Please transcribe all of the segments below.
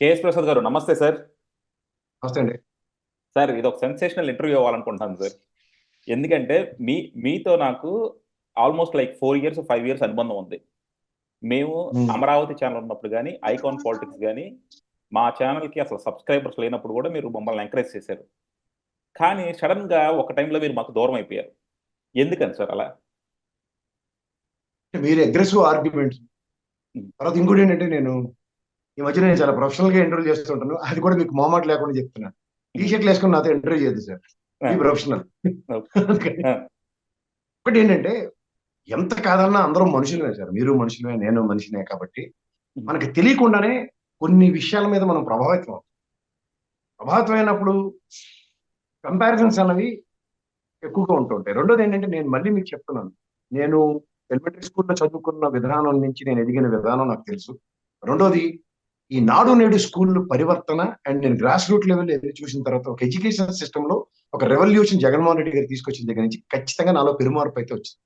KS Prasad గారు నమస్తే sir. నమస్తే అండి. సార్ ఇది ఒక సెన్సేషనల్ ఇంటర్వ్యూ అవ్వాలనుకుంటున్నాను సార్. ఎందుకంటే మీతో నాకు ఆల్మోస్ట్ లైక్ 4 ఇయర్స్ 5 ఇయర్స్ అనుబంధం ఉంది. మేము ఉమ్. అమరావతి ఛానల్ ఉన్నప్పుడు కానీ ఐకాన్ పాలిటిక్స్ కానీ మా ఛానల్కి అసలు సబ్స్క్రైబర్స్ లేనప్పుడు కూడా మీరు మమ్మల్ని ఎంకరేజ్ చేశారు. కానీ సడన్ గా ఒక టైంలో మీరు మాకు దూరం అయిపోయారు. ఎందుకని సార్ అలా? మీరు అగ్రెసివ్ ఆర్గ్యుమెంట్స్. ఉమ్, తర్వాత ఇంకోటి ఏంటంటే ఈ మధ్య నేను చాలా ప్రొఫెషనల్ గా ఇంటర్వ్యూ చేస్తుంటాను. అది కూడా మీకు మొహమాట లేకుండా చెప్తున్నాను. టీ ఉమ్, షర్ట్లు వేసుకుని నాతో ఇంటర్వ్యూ చేయదు సార్. ఆ, ఈ ప్రొఫెషనల్. ఓకే. ఆ, ఒకటి ఏంటంటే ఎంత కాదన్నా అందరం మనుషులమే సార్. మీరు మనుషులమే, నేను మనిషినే. కాబట్టి ఉమ్, మనకి తెలియకుండానే కొన్ని విషయాల మీద మనం ప్రభావితం అయినప్పుడు కంపారిజన్స్ అన్నవి ఎక్కువగా ఉంటుంటాయి. రెండోది ఏంటంటే నేను మళ్ళీ మీకు చెప్తున్నాను, నేను ఎలిమెంటరీ స్కూల్లో చదువుకున్న విధానం నుంచి నేను ఎదిగిన విధానం నాకు తెలుసు. రెండోది ఈ నాడు నేడు స్కూల్ పరివర్తన అండ్ నేను గ్రాస్ రూట్ లెవెల్ ఎదురు చూసిన తర్వాత ఒక ఎడ్యుకేషన్ సిస్టమ్ లో ఒక రెవల్యూషన్ జగన్మోహన్ రెడ్డి గారు తీసుకొచ్చిన దగ్గర నుంచి ఖచ్చితంగా నాలో పెరుమార్పు అయితే వచ్చింది.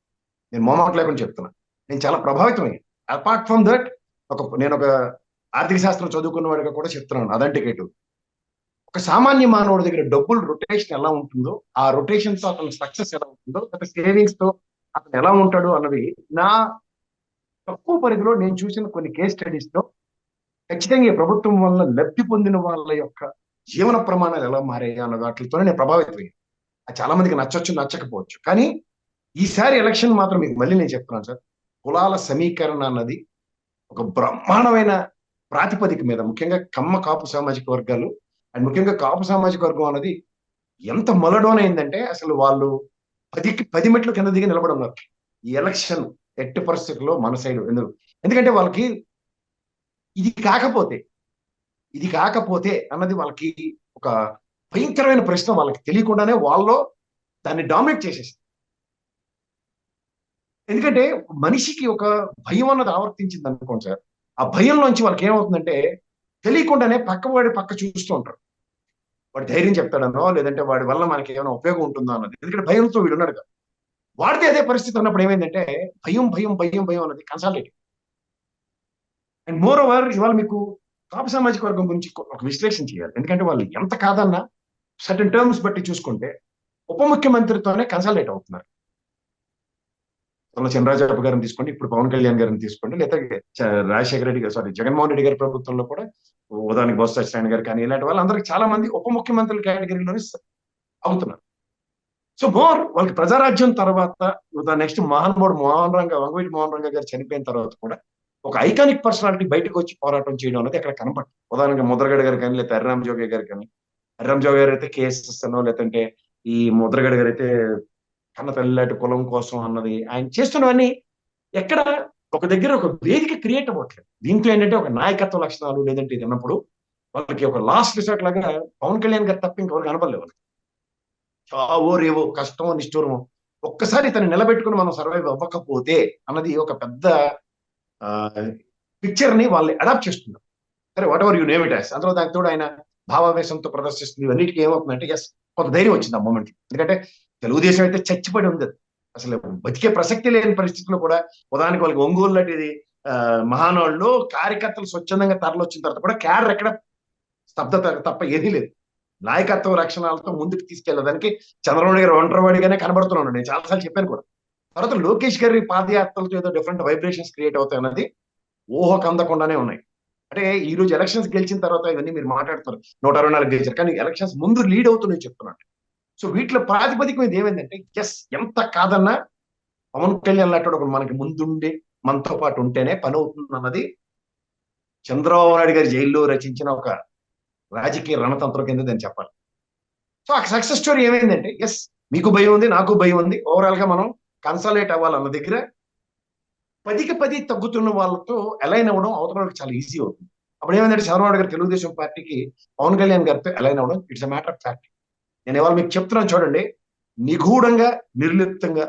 నేను మొహమాట లేకుండా చెప్తున్నా. నేను చాలా ప్రభావితమయ్యాను. అపార్ట్ ఫ్రమ్ దట్ నేను ఒక ఆర్థిక శాస్త్రం చదువుకున్న వాడిగా కూడా చెప్తున్నాను అథెంటికేటివ్. ఒక సామాన్య మానవుడి దగ్గర డబ్బులు రొటేషన్ ఎలా ఉంటుందో, ఆ రొటేషన్ తో అతని సక్సెస్ ఎలా ఉంటుందో, లేకపోతే సేవింగ్స్ తో అతను ఎలా ఉంటాడు అన్నది నా తక్కువ పరిధిలో నేను చూసిన కొన్ని కేస్ స్టడీస్ తో ఖచ్చితంగా ఈ ప్రభుత్వం వల్ల లబ్ధి పొందిన వాళ్ళ యొక్క జీవన ప్రమాణాలు ఎలా మారాయి అన్న వాటితోనే నేను ప్రభావితమయ్యాను. అది చాలా మందికి నచ్చొచ్చు, నచ్చకపోవచ్చు. కానీ ఈసారి ఎలక్షన్ మాత్రం మీకు మళ్ళీ నేను చెప్తున్నాను సార్, కులాల సమీకరణ అన్నది ఒక బ్రహ్మాండమైన ప్రాతిపదిక మీద, ముఖ్యంగా కమ్మ కాపు సామాజిక వర్గాలు అండ్ ముఖ్యంగా కాపు సామాజిక వర్గం అన్నది ఎంత మలడోనైందంటే అసలు వాళ్ళు 10 మెట్లు కింద దిగి నిలబడి ఉన్నారు. ఈ ఎలక్షన్ ఎట్టి పరిస్థితుల్లో మన సైడ్ ఎందుకంటే వాళ్ళకి ఇది కాకపోతే ఇది కాకపోతే అన్నది వాళ్ళకి ఒక భయంకరమైన ప్రశ్న. వాళ్ళకి తెలియకుండానే వాళ్ళు దాన్ని డామినేట్ చేసేసి, ఎందుకంటే మనిషికి ఒక భయం అన్నది ఆవర్తించింది అనుకోండి సార్. ఆ భయంలోంచి వాళ్ళకి ఏమవుతుందంటే తెలియకుండానే పక్క చూస్తూ ఉంటారు. వాడు ధైర్యం చెప్తాడనో, లేదంటే వాడి వల్ల మనకి ఏమైనా ఉపయోగం ఉంటుందో అన్నది. ఎందుకంటే భయంతో వీడు ఉన్నాడు కదా. వాడితే అదే పరిస్థితి ఉన్నప్పుడు ఏమైందంటే భయం భయం భయం భయం అన్నది కన్సాలిడేట్. అండ్ మోర్ ఓవర్ ఇవాళ మీకు కాపు సామాజిక వర్గం గురించి ఒక విశ్లేషణ చేయాలి. ఎందుకంటే వాళ్ళు ఎంత కాదన్నా సర్టన్ టర్మ్స్ బట్టి చూసుకుంటే ఉప ముఖ్యమంత్రితోనే కన్సల్టేట్ అవుతున్నారు. చంద్రబాబు గారిని తీసుకోండి, ఇప్పుడు పవన్ కళ్యాణ్ గారిని తీసుకోండి, లేకపోతే రాజశేఖర రెడ్డి గారు, సారీ జగన్మోహన్ రెడ్డి గారి ప్రభుత్వంలో కూడా ఉదాహరణకి బొత్స సత్యనారాయణ గారు కానీ ఇలాంటి వాళ్ళందరికీ చాలా మంది ఉప ముఖ్యమంత్రుల కేటగిరీలోనే అవుతున్నారు. సో మోర్ వాళ్ళకి ప్రజారాజ్యం తర్వాత నెక్స్ట్ వంగవీటి మోహన్ రంగ గారు చనిపోయిన తర్వాత కూడా ఒక ఐకానిక్ పర్సనాలిటీ బయటకు వచ్చి పోరాటం చేయడం అనేది అక్కడ కనపడుతుంది. ఉదాహరణకి ముద్రగడ గారు కానీ, లేకపోతే హరిరామ్ జోగి గారు కానీ. హరిరామ్ జోగి గారు అయితే కేఎస్ఎస్ అనో, లేదంటే ఈ ముద్రగడ గారు అయితే కన్న తల్లిలాంటి కులం కోసం అన్నది ఆయన చేస్తున్నవన్నీ ఎక్కడ ఒక దగ్గర ఒక వేదిక క్రియేట్ అవ్వట్లేదు. దీంతో ఏంటంటే ఒక నాయకత్వ లక్షణాలు లేదంటే ఇది అన్నప్పుడు వాళ్ళకి ఒక లాస్ట్ రిసార్ట్ లాగా పవన్ కళ్యాణ్ గారు తప్ప ఇంకెవరు కనపడలేదు వాళ్ళకి. చావో రేవో కష్టమో నిష్ఠూరమో ఒక్కసారి తను నిలబెట్టుకుని మనం సర్వైవ్ అవ్వకపోతే అన్నది ఒక పెద్ద పిక్చర్ ని వాళ్ళు అడాప్ట్ చేస్తున్నారు. సరే, whatever you name it as. అందులో దానికి తోడు ఆయన భావావేశంతో ప్రదర్శిస్తుంది. ఇవన్నిటికీ ఏమవుతుందంటే ఎస్ కొంత ధైర్యం వచ్చింది ఆ మూమెంట్. ఎందుకంటే తెలుగుదేశం అయితే చచ్చిపడి ఉంది. అసలు బతికే ప్రసక్తి లేని పరిస్థితుల్లో కూడా ఉదాహరణకి వాళ్ళకి ఒంగోలు లాంటిది మహానాడులో కార్యకర్తలు స్వచ్ఛందంగా తరలొచ్చిన తర్వాత కూడా క్యాడర్ ఎక్కడ స్తబ్దత తప్ప ఏదీ లేదు. నాయకత్వ లక్షణాలతో ముందుకు తీసుకెళ్ళడానికి చంద్రబాబు గారు ఒంటరివాడిగానే కనబడుతున్నాను. నేను చాలాసార్లు చెప్పాను కూడా. తర్వాత లోకేష్ గారి పాదయాత్రలతో ఏదో డిఫరెంట్ వైబ్రేషన్స్ క్రియేట్ అవుతాయి అన్నది ఊహకు అందకుండానే ఉన్నాయి. అంటే ఈ రోజు ఎలక్షన్స్ గెలిచిన తర్వాత ఇవన్నీ మీరు మాట్లాడుతున్నారు, 164 గెలిచారు, కానీ ఎలక్షన్స్ ముందు లీడ్ అవుతున్నాయి చెప్తున్నాను. సో వీటిలో ప్రాతిపదిక మీద ఏమైందంటే ఎస్ ఎంత కాదన్నా పవన్ కళ్యాణ్ లాంటి ఒక మనకి ముందుండి మనతో పాటు ఉంటేనే పని అవుతుంది అన్నది చంద్రబాబు నాయుడు గారి జైల్లో రచించిన ఒక రాజకీయ రణతంత్రం కింద నేను చెప్పాలి. సో ఆ సక్సెస్ స్టోరీ ఏమైందంటే ఎస్ మీకు భయం ఉంది, నాకు భయం ఉంది, ఓవరాల్ గా మనం కన్సల్టేట్ అవ్వాలన్న దగ్గర 10కి 10 తగ్గుతున్న వాళ్ళతో అలైన్ అవ్వడం అవతల వాళ్ళకి చాలా ఈజీ అవుతుంది. అప్పుడు ఏమైందంటే చంద్రబాబు గారు తెలుగుదేశం పార్టీకి పవన్ కళ్యాణ్ గారితో అలైన్ అవ్వడం it's a matter of fact. నేను ఇవాళ మీకు చెప్తున్నాను చూడండి, నిగూఢంగా నిర్లిప్తంగా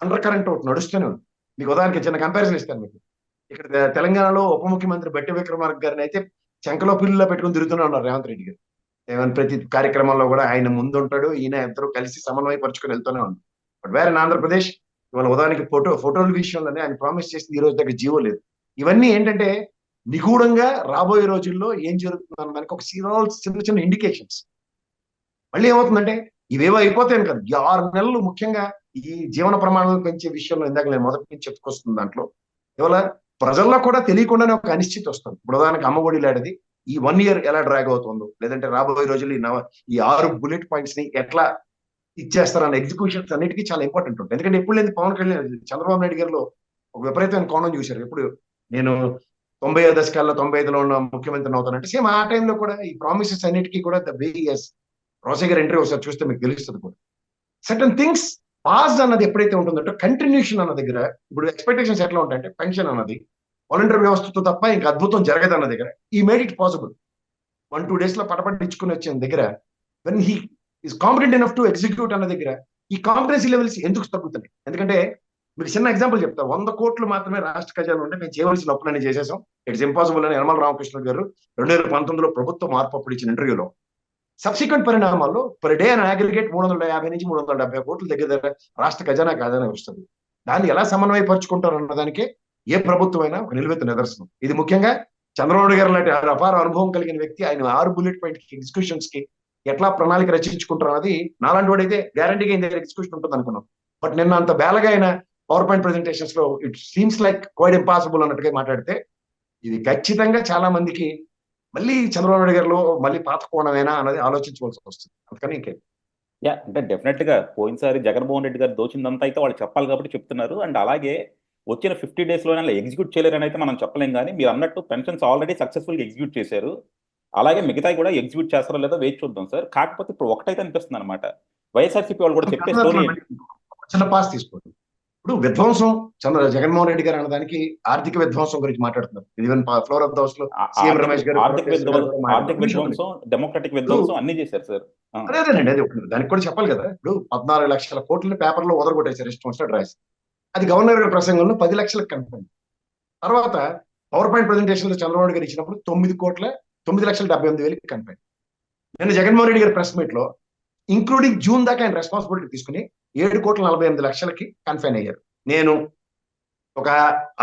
అండర్ కరెంట్ ఒకటి నడుస్తూనే ఉంది. మీకు ఉదాహరణకి చిన్న కంపారిజన్ ఇస్తాను మీకు. ఇక్కడ తెలంగాణలో ఉప ముఖ్యమంత్రి బట్టి విక్రమార్క గారిని అయితే చెంకలో పిల్లిలో పెట్టుకుని తిరుగుతూనే ఉన్నారు రేవంత్ రెడ్డి గారు. ఏమైనా ప్రతి కార్యక్రమంలో కూడా ఆయన ముందుంటాడు, ఈయన ఇద్దరు కలిసి సమన్వయపరుచుకొని వెళ్తూనే ఉంది. బట్ వేరే ఆంధ్రప్రదేశ్ ఇవాళ ఉదాహరణకి ఫోటోల విషయంలోనే ఆయన ప్రామిస్ చేసింది ఈ రోజు దగ్గర జీవో లేదు. ఇవన్నీ ఏంటంటే నిగూఢంగా రాబోయే రోజుల్లో ఏం జరుగుతుంది అన్నదానికి ఒక చిన్న చిన్న ఇండికేషన్స్. మళ్ళీ ఏమవుతుందంటే ఇవేవో అయిపోతాయని కాదు, ఈ 6 నెలలు ముఖ్యంగా ఈ జీవన ప్రమాణాలను పెంచే విషయంలో ఇందాక నేను మొదటి నుంచి చెప్పుకొస్తున్న దాంట్లో ఇవాళ ప్రజల్లో కూడా తెలియకుండానే ఒక అనిశ్చితి వస్తుంది. ఇప్పుడు ఉదాహరణకు అమ్మఒడి లాంటిది ఈ 1 year ఎలా డ్రాగ్ అవుతుందో, లేదంటే రాబోయే రోజులు ఈ 6 బుల్లెట్ పాయింట్స్ ని ఎట్లా ఇచ్చేస్తారన్న ఎగ్జిక్యూషన్స్ అన్నిటికీ చాలా ఇంపార్టెంట్ ఉంటుంది. ఎందుకంటే ఎప్పుడు లేదు పవన్ కళ్యాణ్ చంద్రబాబు నాయుడు గారిలో ఒక విపరీతమైన కోణం చూశారు. ఎప్పుడు నేను 90 దశకాల్లో 95లో ఉన్న ముఖ్యమంత్రిని అవుతానంటే సేమ్ ఆ టైంలో కూడా ఈ ప్రామిసెస్ అన్నిటికీ కూడా ద వే రోసయ్య గారి ఎంట్రీ ఒకసారి చూస్తే మీకు తెలుస్తుంది కూడా. సర్టన్ థింగ్స్ పాజ్ అన్నది ఎప్పుడైతే ఉంటుందంటే కంటిన్యూషన్ అన్న దగ్గర ఇప్పుడు ఎక్స్పెక్టేషన్స్ ఎట్లా ఉంటాయంటే పెన్షన్ అన్నది వాలంటీర్ వ్యవస్థతో తప్ప ఇంకా అద్భుతం జరగదు అన్న దగ్గర ఈ మేడ్ ఇట్ పాసిబుల్ 1-2 days లో పటపట్టించుకుని వచ్చిన దగ్గర when he is competent enough to execute అన్న దగ్గర ఈ కాంపిటెన్సీ లెవెల్స్ ఎందుకు తగ్గుతున్నాయి? ఎందుకంటే మీకు చిన్న ఎగ్జాంపుల్ చెప్తా. 100 కోట్లు మాత్రమే రాష్ట్ర ఖజానా ఉంటే మేము చేయవలసిన అప్పులన్నీ చేసేసాం, ఇట్స్ ఇంపాసిబుల్ అని యనమల రామకృష్ణ గారు 2019లో ప్రభుత్వ మార్పు అప్పుడు ఇచ్చిన ఇంటర్వ్యూలో. సబ్సిక్వెంట్ పరిణామాల్లో పర్ డే అని అగ్రిగేట్ 350 నుంచి 370 కోట్ల దగ్గర రాష్ట్ర ఖజానా వస్తుంది. దాన్ని ఎలా సమన్వయపరుచుకుంటారు అన్నదానికే ఏ ప్రభుత్వమైనా ఒక నిలువెత్తు నిదర్శనం. ఇది ముఖ్యంగా చంద్రబాబు గారు లాంటి అపార అనుభవం కలిగిన వ్యక్తి ఆయన 6 బుల్లెట్ పాయింట్ ఎగ్జిక్యూషన్స్ కి ఎట్లా ప్రణాళిక రచించుకుంటారు అన్నది నాలాంటి వాడైతే గ్యారంటీగా ఇంత ఎగ్జిక్యూషన్ ఉంటుంది అనుకున్నాం. బట్ నిన్న అంత బేలగా అయిన పవర్ పాయింట్ ప్రెజెంటేషన్స్ లో it seems like quite impossible అన్నట్టుగా మాట్లాడితే ఇది ఖచ్చితంగా చాలా మందికి మళ్ళీ చంద్రబాబు నాయుడు గారిలో మళ్ళీ పాత కోణమేనా అన్నది ఆలోచించవలసి వస్తుంది. అందుకని ఇంకేం అంటే డెఫినెట్ గా పోయినసారి జగన్మోహన్ రెడ్డి గారు దోచిందంతా అయితే వాళ్ళు చెప్పాలి కాబట్టి చెప్తున్నారు. అండ్ అలాగే వచ్చిన 50 days లోనే అలా ఎగ్జిక్యూట్ చేయలేరని అయితే మనం చెప్పలేం. కానీ మీరు అన్నట్టు పెన్షన్స్ ఆల్రెడీ సక్సెస్ఫుల్గా ఎగ్జిక్యూట్ చేశారు. అలాగే మిగతాయి కూడా ఎగ్జిక్యూట్ చేస్తారో లేదో వేచి చూద్దాం సార్. కాకపోతే ఇప్పుడు ఒకటైతే అనిపిస్తుంది అనమాట, వైఎస్ఆర్సీపీ వాళ్ళు కూడా చెప్పే స్టోరీ చిన్న పాస్ తీసుకోండి. ఇప్పుడు విధ్వంసం జగన్మోహన్ రెడ్డి గారు అన్నదానికి ఆర్థిక విధ్వంసం గురించి మాట్లాడుతున్నారు. Even floor of the house లో సీఎం రమేష్ గారు ఆర్థిక విధ్వంసం, డెమోక్రటిక్ విధ్వంసం అన్ని చేశారు సార్. అదేనండి, అది దానికి కూడా చెప్పాలి కదా. ఇప్పుడు 14 లక్షల కోట్లని పేపర్లో వదలగొట్టేశారు ఇష్టం వచ్చినట్టు రాసి. అది గవర్నర్ గారి ప్రసంగంలో 10 లక్షలకు కనిపింది. తర్వాత పవర్ పాయింట్ ప్రెజెంటేషన్ లో చంద్రబాబు గారు ఇచ్చినప్పుడు 9,78,000 కనిపింది. నిన్న జగన్మోహన్ రెడ్డి గారి ప్రెస్ మీట్ లో ఇంక్లూడింగ్ జూన్ దాకా ఆయన రెస్పాన్సిబిలిటీ తీసుకుని 7,48,00,000కి కన్ఫైన్ అయ్యారు. నేను ఒక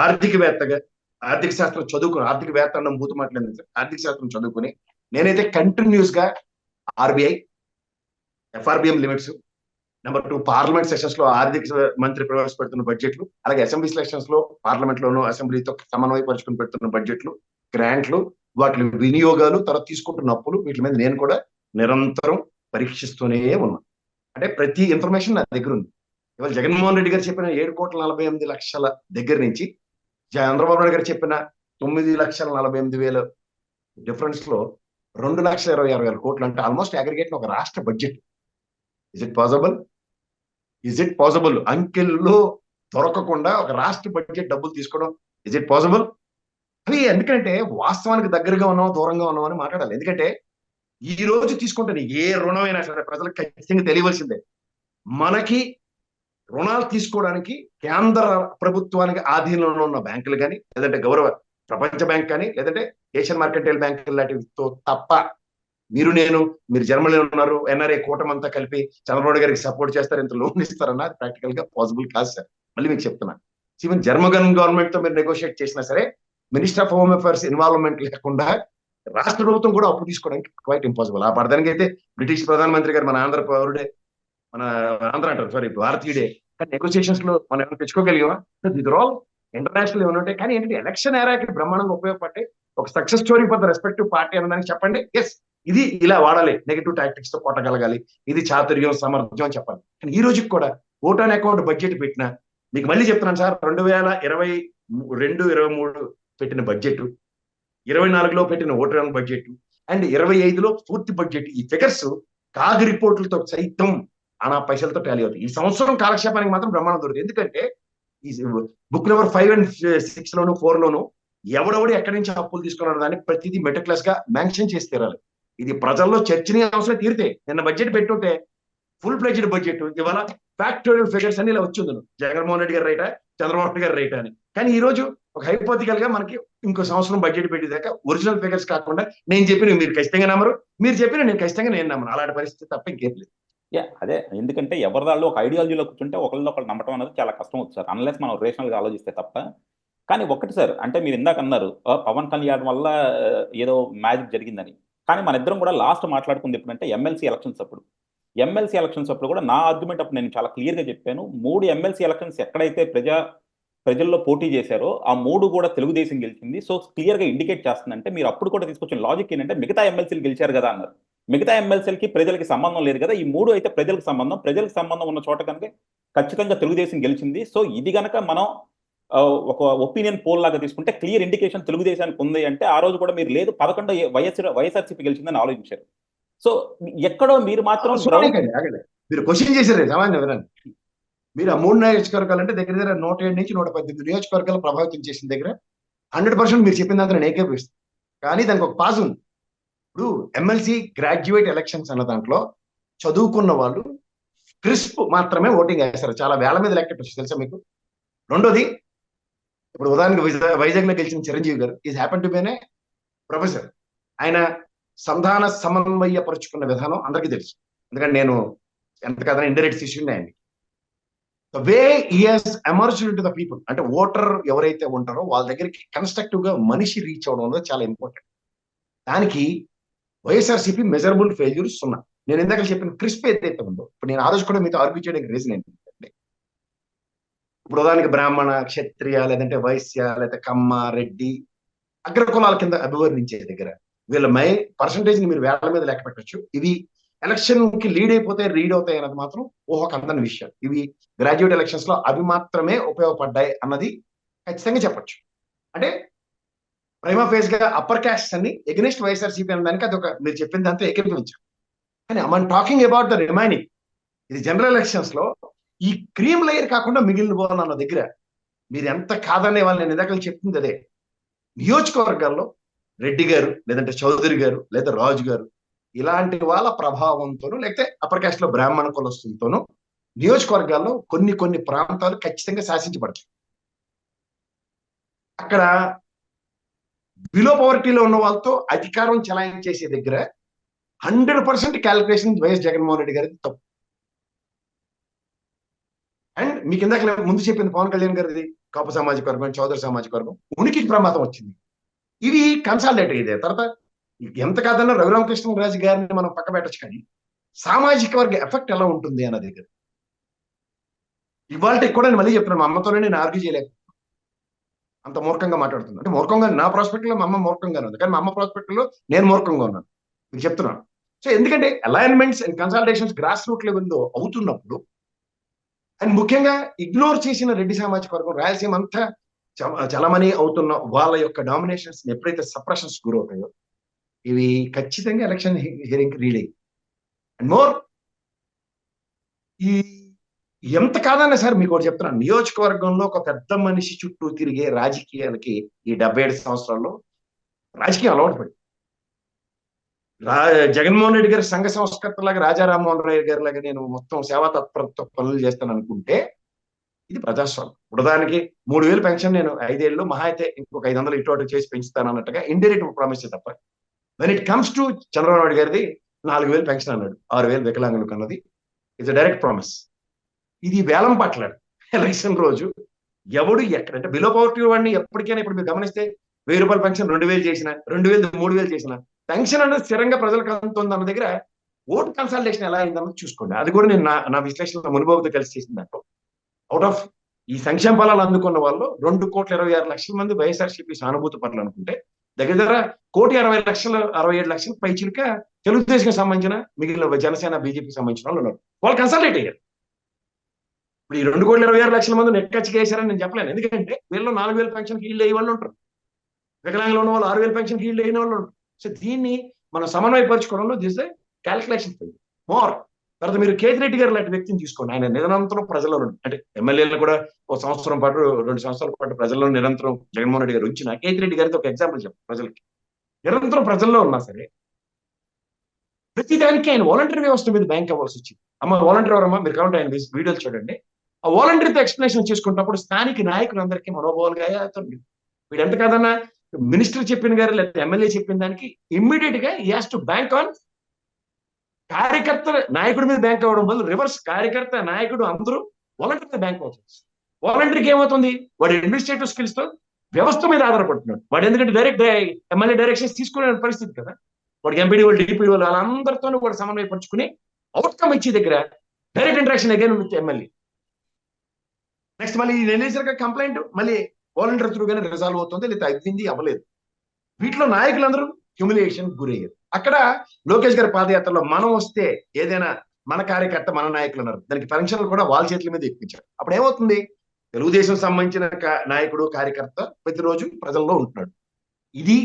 ఆర్థికవేత్తగా ఆర్థిక శాస్త్రం చదువుకుని, ఆర్థికవేత్త అన్న మూత మాట్లాడింది సార్, ఆర్థిక శాస్త్రం చదువుకుని నేనైతే కంటిన్యూస్ గా RBI, FRBM limits, number 2 parliament sessions లో ఆర్థిక మంత్రి ప్రవేశపెడుతున్న బడ్జెట్లు, అలాగే అసెంబ్లీ సెషన్స్ లో పార్లమెంట్ లోను అసెంబ్లీతో సమన్వయపరుచుకుని పెడుతున్న బడ్జెట్లు, గ్రాంట్లు, వాటి వినియోగాలు, తర్వాత తీసుకుంటున్న అప్పులు, వీటి మీద నేను కూడా నిరంతరం పరీక్షిస్తూనే ఉన్నాను. అంటే ప్రతి ఇన్ఫర్మేషన్ నా దగ్గర ఉంది. ఇవాళ జగన్మోహన్ రెడ్డి గారు చెప్పిన 7,48,00,000 దగ్గర నుంచి చంద్రబాబు నాయుడు గారు చెప్పిన 9,48,000 డిఫరెన్స్ లో 2,26,000 కోట్లు అంటే ఆల్మోస్ట్ అగ్రిగేట్ ఒక రాష్ట్ర బడ్జెట్. Is it possible? అంకెల్లో దొరకకుండా ఒక రాష్ట్ర బడ్జెట్ డబ్బులు తీసుకోవడం ఇజ్ ఇట్ పాసిబుల్? అవి ఎందుకంటే వాస్తవానికి దగ్గరగా ఉన్నాం, దూరంగా ఉన్నాం అని మాట్లాడాలి. ఎందుకంటే ఈ రోజు తీసుకుంటే ఏ రుణమైనా సరే ప్రజలకు ఖచ్చితంగా తెలియవలసిందే. మనకి రుణాలు తీసుకోవడానికి కేంద్ర ప్రభుత్వానికి ఆధీనంలో ఉన్న బ్యాంకులు కానీ, లేదంటే గౌరవ ప్రపంచ బ్యాంక్ కానీ, లేదంటే ఏషియన్ మార్కెంటైల్ బ్యాంకులు లాంటివితో తప్ప మీరు జర్మనీలో ఉన్నారు, ఎన్ఆర్ఐ కూటమంతా కలిపి చంద్రబాబు గారికి సపోర్ట్ చేస్తారు, ఇంత లోన్ ఇస్తారన్నా అది ప్రాక్టికల్ గా పాసిబుల్ కాదు సార్. మళ్ళీ మీకు చెప్తున్నా, ఈవెన్ జర్మన్ గవర్నమెంట్ తో మీరు నెగోషియేట్ చేసినా సరే minister of home affairs involvement లేకుండా రాష్ట్ర ప్రభుత్వం కూడా అప్పు తీసుకోవడానికి క్వైట్ ఇంపాసిబుల్. ఆ పడదానికి అయితే బ్రిటిష్ ప్రధానమంత్రి గారు మన ఆంధ్ర పౌరుడే, భారతీయుడే, కానీ నెగోషియేషన్స్ లో మనం ఏమైనా తెచ్చుకోగలిగామా? దీస్ ఆల్ ఇంటర్నేషనల్ ఏమైనా ఉంటాయి. కానీ ఏంటంటే ఎలక్షన్ ఏరాకి బ్రహ్మాండంగా ఉపయోగపడే ఒక success story for the respective party అన్నదానికి చెప్పండి, ఎస్ ఇది ఇలా వాడాలి, నెగటివ్ టాక్టిక్స్ తో కొట్టగలగాలి, ఇది చాతుర్యం, సామర్థ్యం అని చెప్పాలి. కానీ ఈ రోజుకి కూడా ఓట్ ఆన్ అకౌంట్ బడ్జెట్ పెట్టినా మీకు మళ్ళీ చెప్తున్నాను సార్, 2022-23 పెట్టిన బడ్జెట్, 24లో పెట్టిన ఓటర్ ఆన్ బడ్జెట్ అండ్ 25లో పూర్తి బడ్జెట్, ఈ ఫిగర్స్ కాగ్ రిపోర్టులతో సైతం అనా పైసలతో టాలీ అవుతాయి. ఈ సంవత్సరం కాలక్షేపానికి మాత్రం బ్రహ్మాండం దొరుకుతుంది. ఎందుకంటే ఈ బుక్ నెంబర్ 5 and 6 లోను 4 లోను ఎవడెవడు ఎక్కడి నుంచి అప్పులు తీసుకున్నారు దాన్ని ప్రతిదీ మెటిక్యులస్ గా మెన్షన్ చేసి తీరాలి. ఇది ప్రజల్లో చర్చనీయాంశం తీరితే నిన్న బడ్జెట్ పెట్టుంటే ఫుల్ ఫ్లెడ్జ్డ్ బడ్జెట్ ఇవాళ ఫ్యాక్టోరియల్ ఫిగర్స్ అన్ని ఇలా వచ్చింది, జగన్మోహన్ రెడ్డి గారు రైటా, చంద్రబాబు నాయుడు గారు రైటా అని. కానీ ఈ రోజు ఒక హైపోథికల్ గా మనకి ఇంకో సంవత్సరం బడ్జెట్ పెట్టేదాకా ఒరిజినల్ ఫిగర్స్ కాకుండా నేను చెప్పిన మీరు ఖచ్చితంగా నమ్మరు, మీరు చెప్పిన నేను ఖచ్చితంగా నేను నమ్మను, అలాంటి పరిస్థితి తప్ప ఇంకేం లేదు. అదే, ఎందుకంటే ఎవరి దాళ్ళు ఒక ఐడియాలజీలో కూర్చుంటే ఒకళ్ళు నమ్మటం అనేది చాలా కష్టం అవుతుంది సార్, అన్లెస్ మనం రేషనల్ గా ఆలోచిస్తే తప్ప. కానీ ఒక్కటి సార్, అంటే మీరు ఇందాక అన్నారు పవన్ కళ్యాణ్ వల్ల ఏదో మ్యాజిక్ జరిగిందని. కానీ మన ఇద్దరం కూడా లాస్ట్ మాట్లాడుకుంది ఎప్పుడంటే ఎమ్మెల్సీ ఎలక్షన్స్ అప్పుడు. ఎమ్మెల్సీ ఎలక్షన్స్ అప్పుడు కూడా నా ఆర్గ్యుమెంట్ అప్పుడు నేను చాలా క్లియర్గా చెప్పాను. 3 ఎమ్మెల్సీ ఎలక్షన్స్ ఎక్కడైతే ప్రజల్లో పోటీ చేశారో ఆ 3 కూడా తెలుగుదేశం గెలిచింది. సో క్లియర్గా ఇండికేట్ చేస్తుందంటే మీరు అప్పుడు కూడా తీసుకొచ్చిన లాజిక్ ఏంటంటే మిగతా ఎమ్మెల్సీలు గెలిచారు కదా అన్నారు. మిగతా ఎమ్మెల్సీలకి ప్రజలకి సంబంధం లేదు కదా, ఈ 3 అయితే ప్రజలకు సంబంధం ఉన్న చోట కనుక ఖచ్చితంగా తెలుగుదేశం గెలిచింది. సో ఇది గనక మనం ఒక ఒపీనియన్ పోల్ లాగా తీసుకుంటే క్లియర్ ఇండికేషన్ తెలుగుదేశానికి ఉంది అంటే ఆ రోజు కూడా మీరు లేదు 11 వైఎస్ఆర్సీపీ గెలిచిందని ఆలోచించారు. సో ఎక్కడో మీరు మాత్రం మీరు క్వశ్చన్ చేశారు సామాన్య విధానం. మీరు ఆ 3 నియోజకవర్గాలు అంటే దగ్గర దగ్గర 107 నుంచి 118 నియోజకవర్గాలు ప్రభావితం చేసిన దగ్గర 100% మీరు చెప్పిన దాంట్లో నేను ఏకీభవిస్తాను. కానీ దానికి ఒక పాజ్ ఉంది. ఇప్పుడు ఎమ్మెల్సీ గ్రాడ్యుయేట్ ఎలక్షన్స్ అన్న దాంట్లో చదువుకున్న వాళ్ళు క్రిస్ప్ మాత్రమే ఓటింగ్ వేస్తారు. చాలా వేల మీద లెక్క తెలుసా మీకు. రెండోది, ఇప్పుడు ఉదాహరణకు వైజాగ్ లో గెలిచిన చిరంజీవి గారు is happen to be a professor. ఆయన సంధాన సమన్వయపరుచుకున్న విధానం అందరికీ తెలుసు, ఎందుకంటే నేను ఎంత కథ ఇండైరెక్ట్ శిష్యుని ఆయన. The way he has emerged into the people, అంటే ఓటర్ ఎవరైతే ఉంటారో వాళ్ళ దగ్గరికి కన్స్ట్రక్టివ్ గా మనిషి రీచ్ అవడం అనేది చాలా ఇంపార్టెంట్. దానికి వైఎస్ఆర్సీపీ మెజరబుల్ ఫెయిల్యూర్స్ ఉన్నాయి. నేను ఇందాక చెప్పిన క్రిస్ప్ ఏదైతే ఉందో, ఇప్పుడు నేను ఆ రోజు కూడా మీతో ఆర్గ్యూ చేయడానికి రీజన్ ఏంటంటే, ఇప్పుడు ఉదాహరణకి బ్రాహ్మణ, క్షత్రియ, లేదంటే వైశ్య, లేదంటే కమ్మ, రెడ్డి, అగ్రకులాల కింద అభివర్ణించే దగ్గర వీళ్ళ పర్సంటేజ్ ని మీరు వేల మీద లెక్క పెట్టచ్చు. ఇవి ఎలక్షన్ కి లీడ్ రీడ్ అవుతాయి అన్నది మాత్రం ఊహకు అందని విషయం. ఇవి గ్రాడ్యుయేట్ ఎలక్షన్స్ లో అవి మాత్రమే ఉపయోగపడ్డాయి అన్నది ఖచ్చితంగా చెప్పొచ్చు. అంటే ప్రైమా ఫేస్ గా అప్పర్ క్యాస్ట్ అన్ని ఎగనెస్ట్ వైఎస్ఆర్సీపీ అనడానికి అది ఒక మీరు చెప్పిన దాంతో ఏకీభవించాం. కానీ మనం టాకింగ్ అబౌట్ ద రిమైనింగ్, ఇది జనరల్ ఎలక్షన్స్ లో ఈ క్రీమ్ లేయర్ కాకుండా మిగిలిన బోన్ అన్న దగ్గర మీరు ఎంత కాదనే వాళ్ళు నేను ఇందాక చెప్తుంది అదే. నియోజకవర్గాల్లో రెడ్డి గారు, లేదంటే చౌదరి గారు, లేదా రాజు గారు, ఇలాంటి వాళ్ళ ప్రభావంతోనూ, లేకపోతే అప్పర్ క్యాస్ట్ లో బ్రాహ్మణ కులస్తులతోనూ నియోజకవర్గాల్లో కొన్ని ప్రాంతాలు ఖచ్చితంగా శాసించబడతాయి. అక్కడ బిలో పవర్టీలో ఉన్న వాళ్ళతో అధికారం చెలాయించేసే దగ్గర 100% క్యాలిక్యులేషన్ వైఎస్ జగన్మోహన్ రెడ్డి గారికి తప్పు. అండ్ మీకు ఇందాక ముందు చెప్పింది పవన్ కళ్యాణ్ గారిది కాపు సామాజిక వర్గం, చౌదరి సామాజిక వర్గం ఉనికికి ప్రమాదం వచ్చింది. ఇవి కన్సాలిడేట్ అయ్యేది. తర్వాత ఎంత కాదన్నా రఘురామకృష్ణరాజు గారిని మనం పక్క పెట్టచ్చు, కానీ సామాజిక వర్గ ఎఫెక్ట్ ఎలా ఉంటుంది అన్న దగ్గర ఇవాళ కూడా నేను మళ్ళీ చెప్తున్నాను, మా అమ్మతోనే నేను ఆర్గ్యూ చేయలేక అంత మూర్ఖంగా మాట్లాడుతున్నాను. అంటే మూర్ఖంగా నా ప్రాస్పెక్ట్ లో మా అమ్మ మూర్ఖంగానే ఉంది, కానీ మా అమ్మ ప్రాస్పెక్ట్ లో నేను మూర్ఖంగా ఉన్నాను మీకు చెప్తున్నాను. సో ఎందుకంటే alignments and consultations grass root లెవెల్లో అవుతున్నప్పుడు, అండ్ ముఖ్యంగా ఇగ్నోర్ చేసిన రెడ్డి సామాజిక వర్గం, రాయలసీమ అంతా చలమణి అవుతున్న వాళ్ళ యొక్క డామినేషన్స్ ఎప్పుడైతే సప్రెషన్స్ గురవుతాయో ఇవి ఖచ్చితంగా ఎలక్షన్ హియరింగ్ రీడ్ అయ్యి అండ్ మోర్ ఈ ఎంత కాదన్నా సార్ మీకు ఒకటి చెప్తున్నాను, నియోజకవర్గంలో ఒక పెద్ద మనిషి చుట్టూ తిరిగే రాజకీయాలకి ఈ 77 సంవత్సరాల్లో రాజకీయం అలవాటు పడి జగన్మోహన్ రెడ్డి గారి సంఘ సంస్కర్తలాగా రాజా రామ్మోహన్ రాయ్ గారి లాగా నేను మొత్తం సేవా తత్పరతో పనులు చేస్తాను అనుకుంటే ఇది ప్రజాస్వామ్యం. ఉదాహరణకి 3000 పెన్షన్ నేను 5 ఏళ్ళు మహా అయితే ఇంకొక 500 ఇటు చేసి పెంచుతాను అన్నట్టుగా ఇండైరెక్ట్ ప్రామిస్ తప్ప, when it comes to Chandrababu Naidu గారిది 4000 పెన్షన్ అన్నాడు, 6000 వికలాంగులకు అన్నది ఇట్స్ డైరెక్ట్ ప్రామిస్. ఇది వేలం పట్లాడు. ఎలక్షన్ రోజు ఎవడు ఎక్కడంటే బిలో పవర్టీ వాడిని ఎప్పటికైనా ఇప్పుడు మీరు గమనిస్తే 1000 రూపాయల పెన్షన్ 2000 చేసిన, 2000 3000 చేసిన పెన్షన్ అనేది స్థిరంగా ప్రజలకు అందుతుంది అన్న దగ్గర ఓటు కన్సల్టేషన్ ఎలా అయిందన్నది చూసుకోండి. అది కూడా నేను నా విశ్లేషణ మునుబాబుతో కలిసి చేసిన దాంట్లో అవుట్ ఆఫ్ ఈ సంక్షేమ ఫలాలు అందుకున్న వాళ్ళు 2,26,00,000 మంది వైఎస్ఆర్సీపీ సానుభూతి పనులు అనుకుంటే దగ్గర దగ్గర 1,60,67,00,000 పై చిలుక తెలుగుదేశం సంబంధించిన మిగిలిన జనసేన బీజేపీకి సంబంధించిన వాళ్ళు ఉన్నారు. వాళ్ళు కన్సల్టేట్ అయ్యారు. ఇప్పుడు ఈ 2,26,00,000 మంది నెక్కచ్చిగా వేశారని నేను చెప్పలేను, ఎందుకంటే వీళ్ళు 4,000 పెన్షన్ హీల్డ్ అయ్యే వాళ్ళు ఉంటారు, వికలాంగులు ఉన్న వాళ్ళు 6,000 పెన్షన్ హీల్డ్ అయిన వాళ్ళు ఉంటారు. సో దీన్ని మనం సమన్వయపరచుకోవడంలో దిస్ క్యాల్కులేషన్ మోర్. తర్వాత మీరు కేతిరెడ్డి గారు లాంటి వ్యక్తిని తీసుకోండి, ఆయన నిరంతరం ప్రజల్లో అంటే ఎమ్మెల్యేలు కూడా 1 సంవత్సరం పాటు 2 సంవత్సరాల పాటు ప్రజల్లో నిరంతరం జగన్మోహన్ రెడ్డి గారు ఉంచిన కేతిరెడ్డి గారితో ఒక ఎగ్జాంపుల్ చెప్పండి. ప్రజలకి నిరంతరం ప్రజల్లో ఉన్నా సరే ప్రతిదానికి ఆయన వాలంటరీ వ్యవస్థ మీద బ్యాంక్ అవ్వాల్సి వచ్చింది. అమ్మ వాలంటీర్ ఎవరమ్మా మీరు కాబట్టి ఆయన వీడియోలు చూడండి. ఆ వాలంటీర్తో ఎక్స్ప్లెనేషన్ చేసుకుంటున్నప్పుడు స్థానిక నాయకులందరికీ మనోభావాలుగా అవుతుంది. వీడు ఎంత కాదన్నా మినిస్టర్ చెప్పిన గారు లేదా ఎమ్మెల్యే చెప్పిన దానికి ఇమ్మీడియట్ గా ఈ హాస్ టు బ్యాంక్ ఆన్ కార్యకర్త నాయకుడి మీద బ్యాంక్ అవ్వడం వల్ల రివర్స్ కార్యకర్త నాయకుడు అందరూ వాలంటీర్ మీద బ్యాంక్ అవుతుంది. వాలంటీర్కి ఏమవుతుంది, వాడి అడ్మినిస్ట్రేటివ్ స్కిల్స్ తో వ్యవస్థ మీద ఆధారపడుతున్నాడు వాడు. ఎందుకంటే డైరెక్ట్ ఎమ్మెల్యే డైరెక్షన్స్ తీసుకునే పరిస్థితి కదా వాడికి. ఎంపీడీ వాళ్ళు, డిపిడి వాళ్ళు, వాళ్ళందరితోనూ కూడా సమన్వయపరుచుకుని అవుట్కమ్ ఇచ్చే దగ్గర direct interaction again with MLA. Next మళ్ళీ నేను కంప్లైంట్ మళ్ళీ వాలంటీర్ త్రూగానే రిజాల్వ్ అవుతుంది, లేదా అయింది అవ్వలేదు. వీటిలో నాయకులందరూ హ్యూమిలియేషన్ గురయ్యారు. అక్కడ లోకేష్ గారి పాదయాత్రలో మనం వస్తే ఏదైనా మన కార్యకర్త మన నాయకులు ఉన్నారు, దానికి పెన్షన్లు కూడా వాళ్ళ చేతుల మీద ఇప్పించారు. అప్పుడు ఏమవుతుంది, తెలుగుదేశం సంబంధించిన నాయకుడు కార్యకర్త ప్రతిరోజు ప్రజల్లో ఉంటున్నాడు. ఇది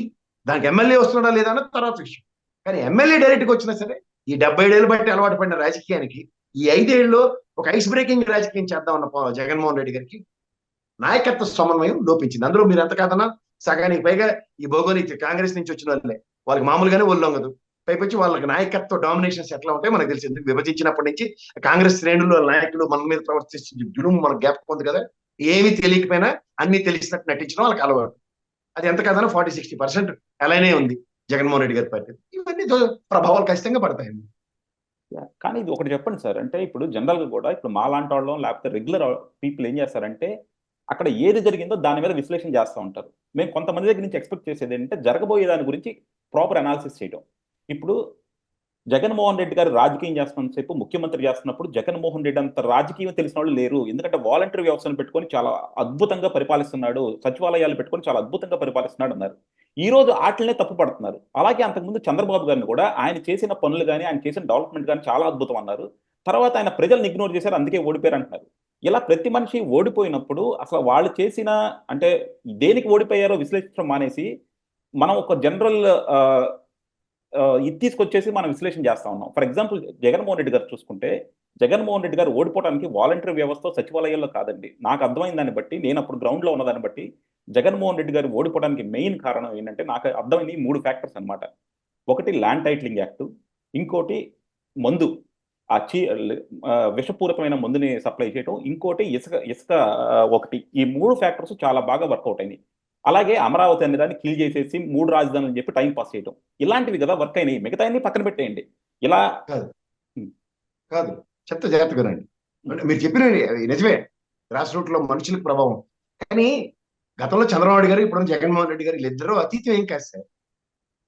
దానికి ఎమ్మెల్యే వస్తున్నాడా లేదా అన్నది తర్వాత విషయం. కానీ ఎమ్మెల్యే డైరెక్ట్గా వచ్చినా సరే ఈ 70 ఏళ్ళు బట్టి అలవాటు పడిన రాజకీయానికి ఈ 5 ఏళ్ళలో ఒక ఐస్ బ్రేకింగ్ రాజకీయం చేద్దామన్న జగన్మోహన్ రెడ్డి గారికి నాయకత్వ సమన్వయం లోపించింది. అందులో మీరు ఎంత కాదన్నా సగానికి పైగా ఈ భౌగోళిక కాంగ్రెస్ నుంచి వచ్చిన వాళ్ళే, వాళ్ళకి మామూలుగానే ఒళ్ళొంగదు. పైపొచ్చి వాళ్ళకి నాయకత్వ డామినేషన్స్ ఎట్లా ఉంటాయి మనకు తెలిసింది. విభజించినప్పటి నుంచి కాంగ్రెస్ శ్రేణులు నాయకులు మన మీద ప్రవర్తిస్తుంది జులుం మనకు జ్ఞాపకం ఉంది కదా. ఏమీ తెలియకపోయినా అన్ని తెలిసినట్టు నటించడం వాళ్ళకి అలవాటు. అది ఎంత కాదన్నా 40-60% అలానే ఉంది జగన్మోహన్ రెడ్డి గారి పార్టీ. ఇవన్నీ ప్రభావాలు ఖచ్చితంగా పడతాయండి. కానీ ఇది ఒకటి చెప్పండి సార్, అంటే ఇప్పుడు జనరల్ గా కూడా ఇప్పుడు మా లాంటి వాళ్ళం లేకపోతే రెగ్యులర్ పీపుల్ ఏం చేస్తారంటే అక్కడ ఏది జరిగిందో దాని మీద విశ్లేషణ చేస్తూ ఉంటారు. మేము కొంతమంది దగ్గర నుంచి ఎక్స్పెక్ట్ చేసేది ఏంటంటే జరగబోయే దాని గురించి ప్రాపర్ అనాలిసిస్ చేయడం. ఇప్పుడు జగన్మోహన్ రెడ్డి గారు రాజకీయం చేస్తున్న సేపు ముఖ్యమంత్రి చేస్తున్నప్పుడు జగన్మోహన్ రెడ్డి అంత రాజకీయం తెలిసిన వాళ్ళు లేరు. ఎందుకంటే వాలంటీర్ వ్యవస్థను పెట్టుకొని చాలా అద్భుతంగా పరిపాలిస్తున్నాడు, సచివాలయాలు పెట్టుకొని చాలా అద్భుతంగా పరిపాలిస్తున్నాడు అన్నారు. ఈ రోజు ఆటలనే తప్పు పడుతున్నారు. అలాగే అంతకుముందు చంద్రబాబు గారిని కూడా ఆయన చేసిన పనులు కానీ ఆయన చేసిన డెవలప్మెంట్ కానీ చాలా అద్భుతం అన్నారు. తర్వాత ఆయన ప్రజలను ఇగ్నోర్ చేశారు, అందుకే ఓడిపోయారు అంటున్నారు. ఇలా ప్రతి మనిషి ఓడిపోయినప్పుడు అసలు వాళ్ళు చేసిన అంటే దేనికి ఓడిపోయారో విశ్లేషించడం మానేసి మనం ఒక జనరల్ ఇది తీసుకొచ్చేసి మనం విశ్లేషణ చేస్తా ఉన్నాం. ఫర్ ఎగ్జాంపుల్ జగన్మోహన్ రెడ్డి గారు చూసుకుంటే జగన్మోహన్ రెడ్డి గారు ఓడిపోవడానికి వాలంటీర్ వ్యవస్థ సచివాలయాల్లో కాదండి. నాకు అర్థమైన దాన్ని బట్టి, నేను అప్పుడు గ్రౌండ్లో ఉన్న దాన్ని బట్టి జగన్మోహన్ రెడ్డి గారు ఓడిపోవడానికి మెయిన్ కారణం ఏంటంటే నాకు అర్థమైంది 3 ఫ్యాక్టర్స్ అనమాట. ఒకటి ల్యాండ్ టైటిలింగ్ యాక్ట్, ఇంకోటి మందు విషపూరితమైన మందుని సప్లై చేయడం, ఇంకోటి ఇసుక ఒకటి. ఈ 3 ఫ్యాక్టర్స్ చాలా బాగా వర్కౌట్ అయినాయి. అలాగే అమరావతి అనే దాన్ని కిల్ చేసేసి 3 రాజధానులు చెప్పి టైం పాస్ చేయడం, ఇలాంటివి కదా వర్క్ అయినాయి. మిగతా అన్ని పక్కన పెట్టేయండి. ఇలా కాదు చెప్తే జాగ్రత్తగా రండి. మీరు చెప్పిన నిజమే, గ్రాస్ రూట్ లో మనుషులకు ప్రభావం. కానీ గతంలో చంద్రబాబు నాయుడు గారు, ఇప్పుడు జగన్మోహన్ రెడ్డి గారు, వీళ్ళిద్దరూ అతీతం ఏం కాదు సార్.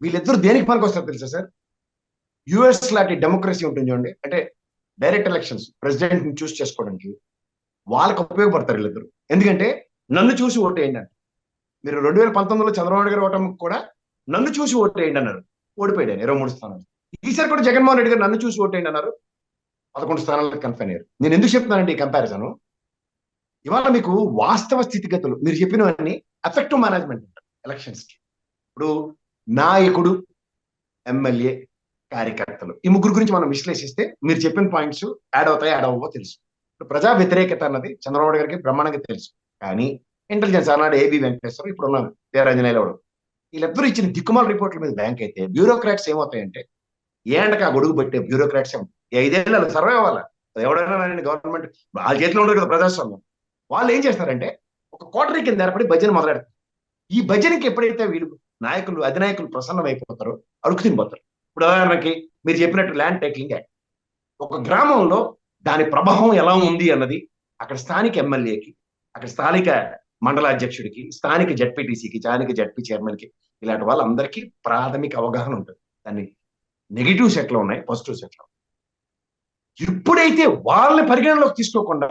వీళ్ళిద్దరూ దేనికి పనికి వస్తారు తెలుసా సార్? యుఎస్ లాంటి డెమోక్రసీ ఉంటుంది చూడండి, అంటే డైరెక్ట్ ఎలక్షన్స్ ప్రెసిడెంట్ ని చూస్ చేసుకోవడానికి వాళ్ళకి ఉపయోగపడతారు వీళ్ళిద్దరు. ఎందుకంటే నన్ను చూసి ఓటేయండి అంటే, మీరు 2019లో చంద్రబాబు గారు ఓటమికి కూడా నన్ను చూసి ఓటేయండి అన్నారు, ఓడిపోయాడు 23 స్థానాలు. ఈసారి కూడా జగన్మోహన్ రెడ్డి గారు నన్ను చూసి ఓటేయండి అన్నారు, 11 స్థానాలకు కన్ఫైన్ అయ్యారు. నేను ఎందుకు చెప్తున్నానండి ఈ కంపారిజన్? ఇవాళ మీకు వాస్తవ స్థితిగతులు మీరు చెప్పినవన్నీ ఎఫెక్టివ్ మేనేజ్మెంట్ ఎలక్షన్స్ కి. ఇప్పుడు నాయకుడు, ఎమ్మెల్యే, కార్యకర్తలు, ఈ ముగ్గురు గురించి మనం విశ్లేషిస్తే మీరు చెప్పిన పాయింట్స్ యాడ్ అవుతాయి, యాడ్ అవ్వవో తెలుసు. ఇప్పుడు ప్రజా వ్యతిరేకత అన్నది చంద్రబాబు గారికి బ్రహ్మాండంగా తెలుసు. కానీ ఇంటెలిజెన్స్ ఆనాడు ఏబి వెంకటేశ్వర, ఇప్పుడు ఉన్నాను వీరాంజనేయులు, వీళ్ళిద్దరూ ఇచ్చిన దిక్కుమాల రిపోర్ట్ల మీద బ్యాంక్ అయితే బ్యూరోక్రాట్స్ ఏమవుతాయంటే ఏంటక ఆ గొడుగు పెట్టే బ్యూరోక్రాట్స్ 5 ఏళ్ళు సర్వే అవ్వాలి. ఎవడైనా గవర్నమెంట్ వాళ్ళ చేతిలో ఉండదు కదా ప్రజాస్వామ్యం. వాళ్ళు ఏం చేస్తారంటే ఒక కోటరీ కింద ఏర్పడి భజన మొదలెడతారు. ఈ భజనకి ఎప్పుడైతే వీళ్ళు నాయకులు, అధినాయకులు ప్రసన్నం అయిపోతారో అడుగు తినిపోతారు. ఇప్పుడు ఉదాహరణకి మీరు చెప్పినట్టు ల్యాండ్ టైటిలింగ్ యాక్ట్, ఒక గ్రామంలో దాని ప్రభావం ఎలా ఉంది అన్నది అక్కడ స్థానిక ఎమ్మెల్యేకి, అక్కడ స్థానిక మండల అధ్యక్షుడికి, స్థానిక జడ్పీటీసీకి, స్థానిక జడ్పీ చైర్మన్కి, ఇలాంటి వాళ్ళందరికీ ప్రాథమిక అవగాహన ఉంటుంది. దాన్ని నెగిటివ్స్ ఎట్లా ఉన్నాయి, పాజిటివ్స్ ఎట్లా. ఎప్పుడైతే వాళ్ళని పరిగణలోకి తీసుకోకుండా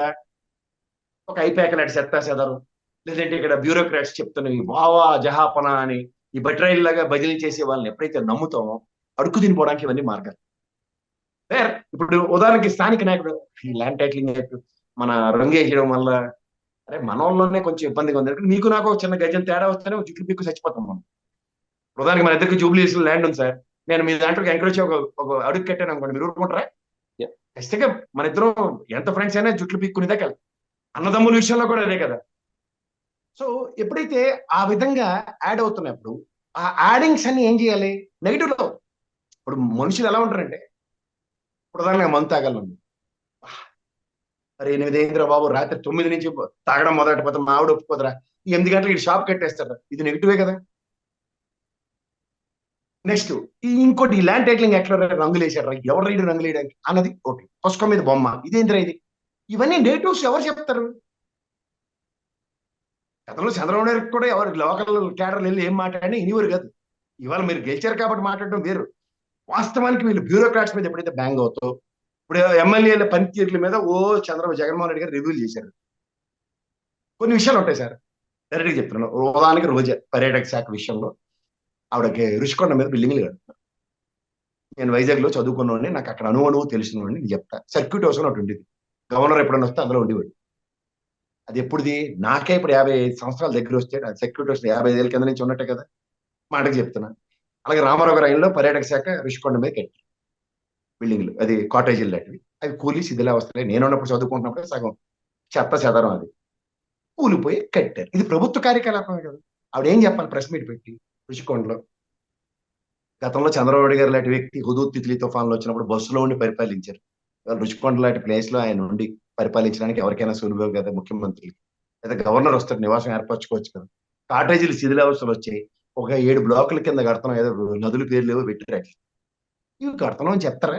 ఒక ఐపాకలాంటి చెత్తా చెదరు, లేదంటే ఇక్కడ బ్యూరోక్రాట్స్ చెప్తున్నవి వావా జహాపన అని ఈ బట్రైల్ లాగా బదిలీ చేసే వాళ్ళని ఎప్పుడైతే నమ్ముతామో అడుగు తినిపోవడానికి ఇవన్నీ మార్గాలు. ఇప్పుడు ఉదాహరణకి స్థానిక నాయకుడు ఈ ల్యాండ్ టైటిలింగ్ మన రంగేయడం వల్ల అరే మన వాళ్ళలోనే కొంచెం ఇబ్బందిగా ఉంది. నీకు నాకు చిన్న గజం తేడా వస్తేనే జుట్లు పీక్కు చచ్చిపోతాం మనం. ఉదాహరణకి మన ఇద్దరికి జూబ్లీస్ ల్యాండ్ ఉంది సార్, నేను మీ దాంట్లోకి ఎంకరేజ్ ఒక అడుగు కట్టాను అనుకోండి, మీరు ఊరుకుంటారా? ఖచ్చితంగా మన ఇద్దరం ఎంత ఫ్రెండ్స్ అయినా జుట్లు పీక్కునేదా కదా. అన్నదమ్ముల విషయంలో కూడా అదే కదా. సో ఎప్పుడైతే ఆ విధంగా యాడ్ అవుతున్నప్పుడు ఆ యాడింగ్స్ అన్ని ఏం చేయాలి? నెగిటివ్ లో. ఇప్పుడు మనుషులు ఎలా ఉంటారంటే, ఇప్పుడు ఉదాహరణగా మందు తాగాలను, మరి 8 అయిందిరా బాబు, రాత్రి 9 నుంచి తాగడం మొదలెట్టపోతే మా ఆవిడ ఒప్పుకోదరా, 8 గంటలకు ఈ షాప్ కట్టేస్తారా, ఇది నెగిటివే కదా. నెక్స్ట్ ఇంకోటి ల్యాండ్ టైటిలింగ్ ఎట్లా రంగులు వేసాడు, ఎవరు రైడు రంగులు వేయడానికి అన్నది ఒకటి, పుస్తకం మీద బొమ్మ, ఇదేంద్రా ఇది. ఇవన్నీ నెగిటివ్స్ ఎవరు చెప్తారు? గతంలో చంద్రబాబు నాయుడు కూడా ఎవరు లోకల్ క్యాడర్లు వెళ్ళి ఏం మాట్లాడినా ఇనివారు కాదు. ఇవాళ మీరు గెలిచారు కాబట్టి మాట్లాడడం వేరు. వాస్తవానికి వీళ్ళు బ్యూరోక్రాట్స్ మీద ఎప్పుడైతే బ్యాంగ్ అవుతావు, ఇప్పుడు ఎమ్మెల్యేల పనితీరుల మీద జగన్మోహన్ రెడ్డి గారు రివ్యూలు చేశారు. కొన్ని విషయాలు ఉంటాయి సార్, డైరెక్ట్గా చెప్తున్నాను. ఉదాహరణకి రోజా పర్యాటక శాఖ విషయంలో ఆవిడకి రుషికొండ మీద బిల్డింగ్లు కడుతున్నారు. నేను వైజాగ్ లో చదువుకున్నవాడిని, నాకు అక్కడ అణువు తెలిసినవాడిని. నేను చెప్తా, సర్క్యూట్ హౌస్ అని ఒకటి ఉండేది. గవర్నర్ ఎప్పుడైనా వస్తే అందులో ఉండేవాడు. అది ఎప్పుడుది, నాకే ఇప్పుడు 55 సంవత్సరాల దగ్గర వస్తే అది సర్క్యూట్ హౌస్ 55 ఏళ్ళ కింద నుంచి ఉన్నట్టే కదా, మాటకి చెప్తున్నా. అలాగే రామారావు గారి ఆయనలో పర్యాటక శాఖ రుషికొండ మీద కట్టారు బిల్డింగ్లు, అది కాటేజీలు లాంటివి. అవి కూలి శిథిలావస్థలే. నేను ఉన్నప్పుడు చదువుకుంటున్నప్పుడు సగం చెత్త చెదరం, అది కూలిపోయి కట్టారు. ఇది ప్రభుత్వ కార్యకలాపమే కదా. ఆవిడ ఏం చెప్పాలి ప్రెస్ మీట్ పెట్టి రుషికొండలో? గతంలో చంద్రబాబు నాయుడు గారు లాంటి వ్యక్తి హుదూద్ తిత్లీ తుఫాన్లో వచ్చినప్పుడు బస్సులో ఉండి పరిపాలించారు. ఇవాళ రుషికొండ లాంటి ప్లేస్ లో ఆయన ఉండి పరిపాలించడానికి ఎవరికైనా సులువు కదా ముఖ్యమంత్రికి. లేదా గవర్నర్ వస్తారు, నివాసం ఏర్పరచుకోవచ్చు కదా. కాటేజీలు శిథిలావస్థలు వచ్చాయి. ఒక 7 బ్లాకుల కింద కడతాం, ఏదో నదుల పేర్లు ఏవో పెట్టారు. ఇవి కడతాం అని చెప్తారా?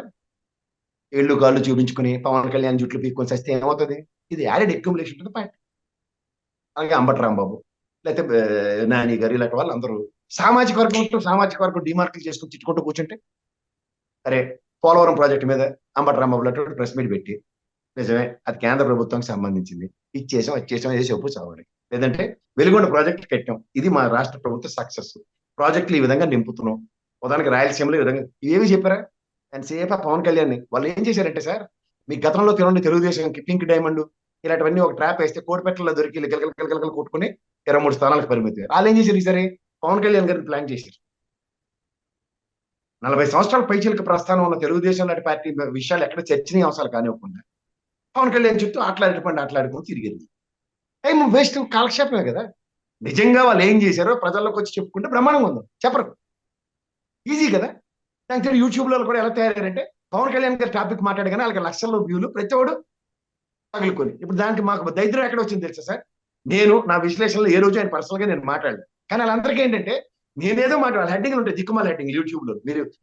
ఏళ్ళు కాళ్ళు చూపించుకుని పవన్ కళ్యాణ్ జుట్లు పీక్కొని వస్తే ఏమవుతుంది? ఇది added accumulation to the party. అలాగే అంబటి రాంబాబు, లేకపోతే నాని గారు, ఇలాంటి వాళ్ళు అందరూ సామాజిక వర్గం డిమార్కులు చేసుకుని తిట్టుకుంటూ కూర్చుంటే, అరే పోలవరం ప్రాజెక్టు మీద అంబటి రాంబాబు లాంటి ప్రెస్ మీట్ పెట్టి, నిజమే అది కేంద్ర ప్రభుత్వానికి సంబంధించింది, వచ్చేసాం ఏ చెప్పు చావాలి. లేదంటే వెలుగొండ ప్రాజెక్టు కట్టాం, ఇది మా రాష్ట్ర ప్రభుత్వ సక్సెస్, ప్రాజెక్టులు ఈ విధంగా నింపుతున్నాం. ఉదాహరణకి రాయలసీమలో ఈ విధంగా ఇవేవి చెప్పారా? అండ్ సేఫ్ పవన్ కళ్యాణ్ వాళ్ళు ఏం చేశారంటే సార్, మీ గతంలో తినండి తెలుగుదేశంకి పింక్ డైమండ్ ఇలాంటివన్నీ ఒక ట్రాప్ వేస్తే కోటిపెట్టలో దొరికి గిలగలు కొట్టుకుని 23 స్థానాలకు పరిమితి. వాళ్ళు ఏం చేశారు ఈసారి? పవన్ కళ్యాణ్ గారిని ప్లాన్ చేశారు. 40 సంవత్సరాల పైచీలకు ప్రస్థానం ఉన్న తెలుగుదేశం లాంటి పార్టీ విషయాలు ఎక్కడ చర్చనీయాంశాలు కానివ్వకుండా పవన్ కళ్యాణ్ చుట్టూ ఆటలాడుకుని తిరిగింది. ఏం వేస్ట్, కాలక్షేపమే కదా. నిజంగా వాళ్ళు ఏం చేశారో ప్రజల్లోకి వచ్చి చెప్పుకుంటే బ్రహ్మాండంగా ఉందాం, చెప్పరు. ఈజీ కదా. దానికి తెలియదు యూట్యూబ్ లో కూడా ఎలా తయారంటే పవన్ కళ్యాణ్ గారి టాపిక్ మాట్లాడగానే వాళ్ళకి లక్షల్లో వ్యూలు, ప్రతి ఒడు తగులుకొని. ఇప్పుడు దానికి మాకు దరిద్రం ఎక్కడ వచ్చింది తెలుసా సార్? నేను నా విశ్లేషణలో ఏ రోజు ఆయన పర్సనల్ గా నేను మాట్లాడలేదు, కానీ వాళ్ళందరికీ ఏంటంటే నేనేదో మాట్లాడాలి. హెడ్డింగ్లు ఉంటాయి, దిక్కుమాల హెడ్డింగ్ యూట్యూబ్ లో.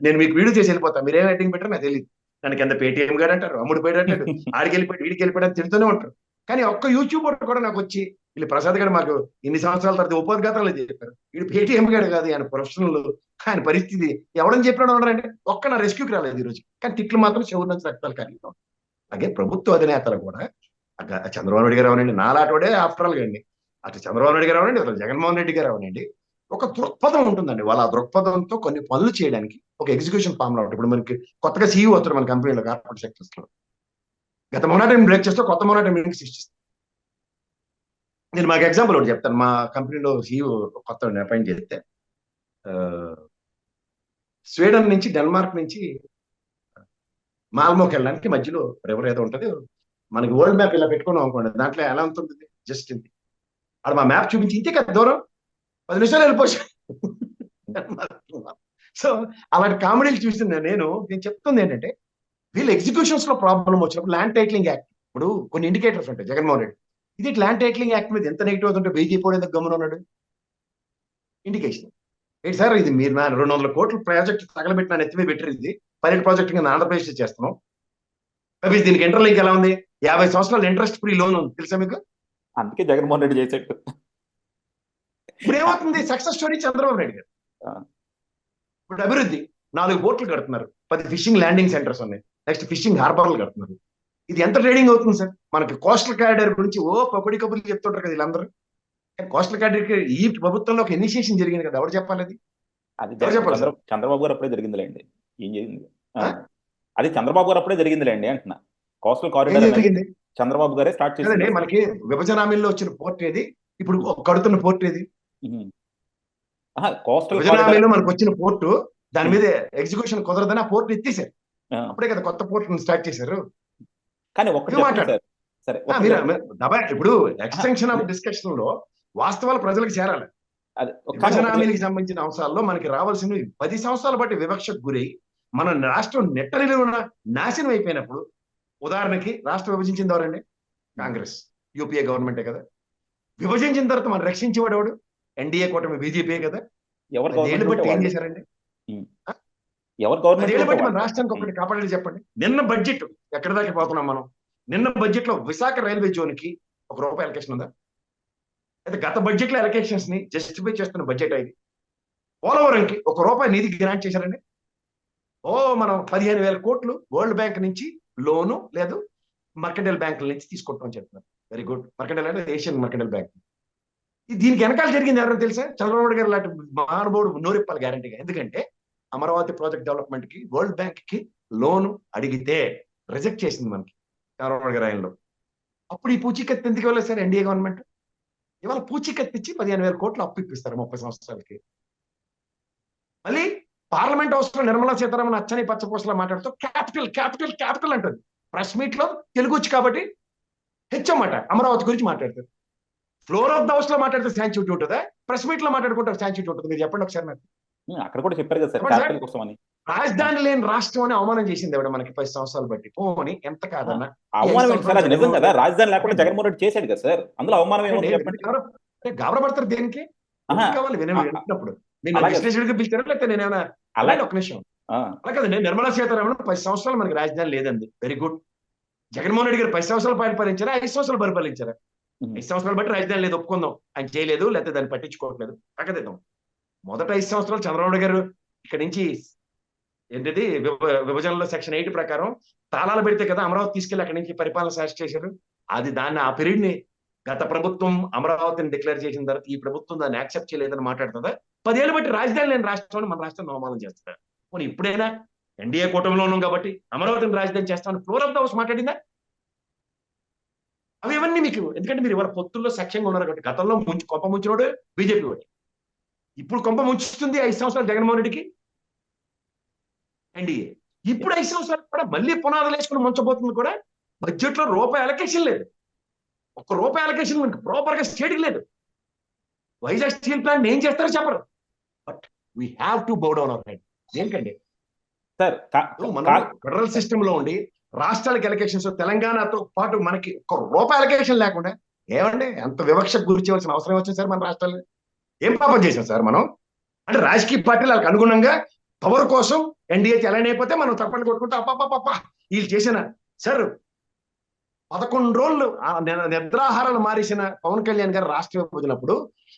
నేను మీకు వీడియో చేసి వెళ్ళిపోతా, మీరు ఏం హెడ్డింగ్ పెట్టారో నాకు తెలియదు. దానికి కింద పేటీఎం గారు అంటారు, అమ్ముడు పోయాడు అంటాడు, ఆడికి వెళ్ళిపోయాడు వీడికి వెళ్ళిపోయాడు అని తిడుతూనే ఉంటారు. కానీ ఒక్క యూట్యూబ్ కూడా నాకు వచ్చి వీళ్ళు ప్రసాద్ గారు మాకు ఇన్ని సంవత్సరాల తర్వాత ఉపోద్ఘాతాలు చెప్పారు, వీడు పేటీఎం గారు కాదు, ఆయన ప్రొఫెషనల్, ఆయన పరిస్థితి ఎవడని చెప్పినాడు ఉన్నారంటే ఒక్క నా రెస్క్యూకి రాలేదు ఈ రోజు. కానీ తిట్లు మాత్రం చెవుల నుంచి రక్తాలు కలిగి ఉంటాం. అలాగే ప్రభుత్వ అధినేతలు కూడా చంద్రబాబు నాయుడు గారు అవనండి, నాలాటోడే ఆఫ్టర్ ఆల్ అండి, అటు చంద్రబాబు నాయుడు గారు అవనండి, అసలు జగన్మోహన్ రెడ్డి గారు అవనండి, ఒక దృక్పథం ఉంటుందండి. వాళ్ళ ఆ దృక్పథంతో కొన్ని పనులు చేయడానికి ఒక ఎగ్జిక్యూషన్ ఫామ్ లో ఉంటుంది. ఇప్పుడు మనకి కొత్తగా సీఈఓ వస్తారు మన కంపెనీలో, కార్పొరేట్ సెక్టర్స్ లో. గత మొనాటం బ్రేక్ చేస్తే కొత్త మొనాటం సృష్టిస్తారు. నేను మాకు ఎగ్జాంపుల్ ఒకటి చెప్తాను. మా కంపెనీలో సీఈఓ కొత్త అపాయింట్ చేస్తే స్వీడన్ నుంచి డెన్మార్క్ నుంచి మాల్మోకి వెళ్ళడానికి మధ్యలో రివర్ ఏదో ఉంటుంది, మనకి వరల్డ్ మ్యాప్ ఇలా పెట్టుకున్నాం అనుకోండి, దాంట్లో ఎలా ఉంటుంది జస్ట్ ఇంత. అక్కడ మా మ్యాప్ చూపించి ఇంతే కదా దూరం, 10 నిమిషాలు వెళ్ళిపోవచ్చు. సో అలాంటి కామెడీలు చూస్తున్నా నేను చెప్తుంది ఏంటంటే, వీళ్ళు ఎగ్జిక్యూషన్స్ లో ప్రాబ్లం వచ్చినప్పుడు ల్యాండ్ టైటిలింగ్ యాక్ట్, ఇప్పుడు కొన్ని ఇండికేటర్స్ ఉంటాయి. జగన్మోహన్ రెడ్డి ఇది ల్యాండ్ టైటిలింగ్ యాక్ట్ మీద ఎంత నెగిటివ్ అవుతుంటే బీజేపీ ఎందుకు గమనం ఉన్నాడు? ఇండికేషన్ ఏంటి సార్? ఇది మీరు నా 200 కోట్ల ప్రాజెక్ట్ తగలబెట్టిన ఎత్తిమే పెట్టారు, ఇది పైలట్ ప్రాజెక్ట్ కింద ఆంధ్రప్రదేశ్ చేస్తున్నాం. దీనికి ఇంటర్లింక్ ఎలా ఉంది? 50 సంవత్సరాలు ఇంట్రెస్ట్ ఫ్రీ లోన్ ఉంది, తెలుసా మీకు? అందుకే జగన్మోహన్ రెడ్డి చేసేట్టు. ఇప్పుడు ఏమవుతుంది? సక్సెస్ స్టోరీ చంద్రబాబు నాయుడు గారు. ఇప్పుడు అభివృద్ధి 4 పోర్ట్లు కడుతున్నారు, 10 ఫిషింగ్ ల్యాండింగ్ సెంటర్స్ ఉన్నాయి, నెక్స్ట్ ఫిషింగ్ హార్బర్లు కడుతున్నారు. ఇది ఎంత ట్రేడింగ్ అవుతుంది సార్? మనకి కోస్టల్ కారిడార్ గురించి పకోడి కబుర్లు చెప్తుంటారు కదా వీళ్ళందరూ. కోస్టల్ కారిడార్ ఈ ప్రభుత్వంలో ఒక ఇనిషియేషన్ జరిగింది కదా, ఎవరు చెప్పాలి? అది చంద్రబాబు గారు అప్పుడే జరిగిందిలేండి. ఏం జరిగింది? అది చంద్రబాబు గారు అప్పుడే జరిగిందిలేండి అంటున్నా. కోస్టల్ కారిడార్ జరిగింది, చంద్రబాబు గారే స్టార్ట్ చేసింది. మనకి విభజన హామీలో వచ్చిన పోర్ట్ ఏది? ఇప్పుడు కడుతున్న పోర్ట్ ఏది? కోస్టల్ విభజన హామీలో మనకు వచ్చిన పోర్టు, దాని మీద ఎగ్జిక్యూషన్ కుదరదని ఆ పోర్ట్ ఎత్తేసారు. అప్పుడే కదా కొత్త పోర్ట్ స్టార్ట్ చేశారు. కానీ ఒక్కటి మాట్లాడారు సరే, ఇప్పుడు ఎక్స్టెన్షన్ ఆఫ్ డిస్కషన్ లో వాస్తవాలు ప్రజలకు చేరాలి. విభజన హామీలకు సంబంధించిన అంశాల్లో మనకి రావాల్సినవి 10 సంవత్సరాల బట్టి వివక్షకు గురై మన రాష్ట్రం నెట్టనిలో ఉన్న నాశనం అయిపోయినప్పుడు, ఉదాహరణకి రాష్ట్రం విభజించింది ఎవరండి? కాంగ్రెస్, యూపీఏ గవర్నమెంటే కదా. విభజించిన తర్వాత మనం రక్షించేవాడు ఎన్డీఏ కూటమి బీజేపీ కదా. ఏళ్ళు బట్టి ఏం చేశారండి? ఏళ్ళు బట్టి మన రాష్ట్రానికి ఒకటి కాపాడాలి చెప్పండి. నిన్న బడ్జెట్ ఎక్కడి దాకా పోతున్నాం మనం? నిన్న బడ్జెట్ లో విశాఖ రైల్వే జోన్ కి ₹1 అలొకేషన్ ఉందా? అయితే గత బడ్జెట్ లో అలొకేషన్స్ ని జస్టిఫై చేస్తున్న బడ్జెట్ ఇది. పోలవరంకి ₹1 నిధి గ్రాంట్ చేశారండి. మనం 15,000 కోట్లు వరల్డ్ బ్యాంక్ నుంచి లోను లేదు మర్కంటైల్ బ్యాంకుల నుంచి తీసుకుంటామని చెప్తున్నారు. Very good. మర్కంటైల్ అంటే ఏషియన్ మర్కంటైల్ బ్యాంక్. దీనికి వెనకాల జరిగింది ఎవరైనా తెలుసా? చంద్రబాబు గారు లాంటి మహానుభావుడు నోరిప్పాలి గ్యారంటీగా. ఎందుకంటే అమరావతి ప్రాజెక్ట్ డెవలప్మెంట్ కి వరల్డ్ బ్యాంక్ కి లోను అడిగితే రిజెక్ట్ చేసింది మనకి చంద్రబాబు గారి ఆయనలో. అప్పుడు ఈ పూచీకత్తు ఎందుకు ఇవ్వలేదు సార్ ఎన్డీఏ గవర్నమెంట్? ఇవాళ పూచీకత్తు ఇచ్చి 15,000 కోట్లు అప్పు ఇప్పిస్తారు 30 సంవత్సరాలకి. మళ్ళీ పార్లమెంట్ హౌస్ లో నిర్మలా సీతారామన్ అచ్చని పచ్చపూసలా మాట్లాడుతూ క్యాపిటల్ క్యాపిటల్ క్యాపిటల్ అంటుంది. ప్రెస్ మీట్ లో తెలుగు వచ్చి కాబట్టి హెచ్చమాట అమరావతి గురించి మాట్లాడతారు. ఫ్లోర్ ఆఫ్ ద హౌస్ లో మాట్లాడితే శాంక్చుటీ ఉంటుందా? ప్రెస్ మీట్ లో మాట్లాడుకుంటారు శాంక్చుటీ ఉంటుంది? మీరు చెప్పండి ఒకసారి నాకు. అక్కడ కూడా చెప్పారు కదా సార్ చెప్పండి సార్. క్యాపిటల్ కోసం అని. రాజధాని లేని రాష్ట్రం అని అవమానం చేసింది ఎవడ మనకి 10 సంవత్సరాలు బట్టి. పోని ఎంత కాదన్నా అవమానం ఏంటి సార్? అది నిజం కదా, రాజధాని లేకుండా జగన్మోహన్ రెడ్డి చేశాడు కదా సార్, అందులో అవమానం ఏముంది చెప్పండి. గాబరపడతారు దేనికి? కావాలి విన్నప్పుడు నేను విశ్లేషకుడిగా పిలిచారా లేకపోతే నేనేమైనా అలాగే ఒక నిమిషం అలా కదండి. నిర్మలా సీతారామన్ 10 సంవత్సరాలు మనకి రాజధాని లేదండి. Very good. జగన్మోహన్ రెడ్డి గారు 10 సంవత్సరాలు పరిపాలించారా 5 సంవత్సరాలు పరిపాలించారా? 5 సంవత్సరాలు బట్టి రాజధాని లేదు ఒప్పుకుందాం. ఆయన చేయలేదు లేకపోతే దాన్ని పట్టించుకోవట్లేదు పక్కదిద్దాం. మొదట 5 సంవత్సరాలు చంద్రబాబు గారు ఇక్కడ నుంచి ఏంటిది విభజనలో సెక్షన్ 8 ప్రకారం తాళాలు పెడితే కదా అమరావతి తీసుకెళ్లి అక్కడి నుంచి పరిపాలన శాస చేశారు. దాన్ని ఆ పీరియడ్ ని గత ప్రభుత్వం అమరావతిని డిక్లేర్ చేసిన తర్వాత ఈ ప్రభుత్వం దాన్ని యాక్సెప్ట్ చేయలేదని మాట్లాడుతుందా? 10 ఏళ్ళు బట్టి రాజధాని లేని రాష్ట్రాన్ని మన రాష్ట్రాన్ని అవమానం చేస్తారు. పోనీ ఇప్పుడైనా ఎన్డీఏ కూటమిలో ఉన్నాం కాబట్టి అమరావతిని రాజధాని చేస్తామని ఫ్లోర్ ఆఫ్ ద హౌస్ మాట్లాడిందా? అవి ఇవన్నీ మీకు ఎందుకంటే మీరు ఇవాళ పొత్తుల్లో సఖ్యంగా ఉన్నారు కాబట్టి. గతంలో కొంప ముంచినోడు బీజేపీ వాడు, ఇప్పుడు కొంప ముంచుతుంది 5 సంవత్సరాలు జగన్మోహన్ రెడ్డికి ఎన్డీఏ. ఇప్పుడు 5 సంవత్సరాలు కూడా మళ్ళీ పునాదులు వేసుకుని ముంచబోతుంది కూడా. బడ్జెట్ లో రూపాయి అలొకేషన్ లేదు. ₹1 అలొకేషన్ మనకి ప్రాపర్ గా స్టేట్కి లేదు. వైజాగ్ స్టీల్ ప్లాంట్ ఏం చేస్తారో చెప్పరు. But we have to bow down hour head. దేనికండి సార్? మనం ఫెడరల్ సిస్టమ్ లో ఉండి రాష్ట్రాలకు అలొకేషన్స్ తెలంగాణతో పాటు మనకి ₹1 అలొకేషన్ లేకుండా ఏమండి ఎంత వివక్షకు గురి చేయవలసిన అవసరం వచ్చింది సార్? మన రాష్ట్రాలు ఏం పాపం చేసాం సార్ మనం? అంటే రాజకీయ పార్టీలు వాళ్ళకి అనుగుణంగా పవర్ కోసం ఎన్డీఏ ఎలానే అయిపోతే మనం తప్పని కొట్టుకుంటూ అప్ప వీళ్ళు చేసిన సార్ 11 రోజులు నిద్రాహారాలు మారేసిన పవన్ కళ్యాణ్ గారు రాష్ట్ర విభజనప్పుడు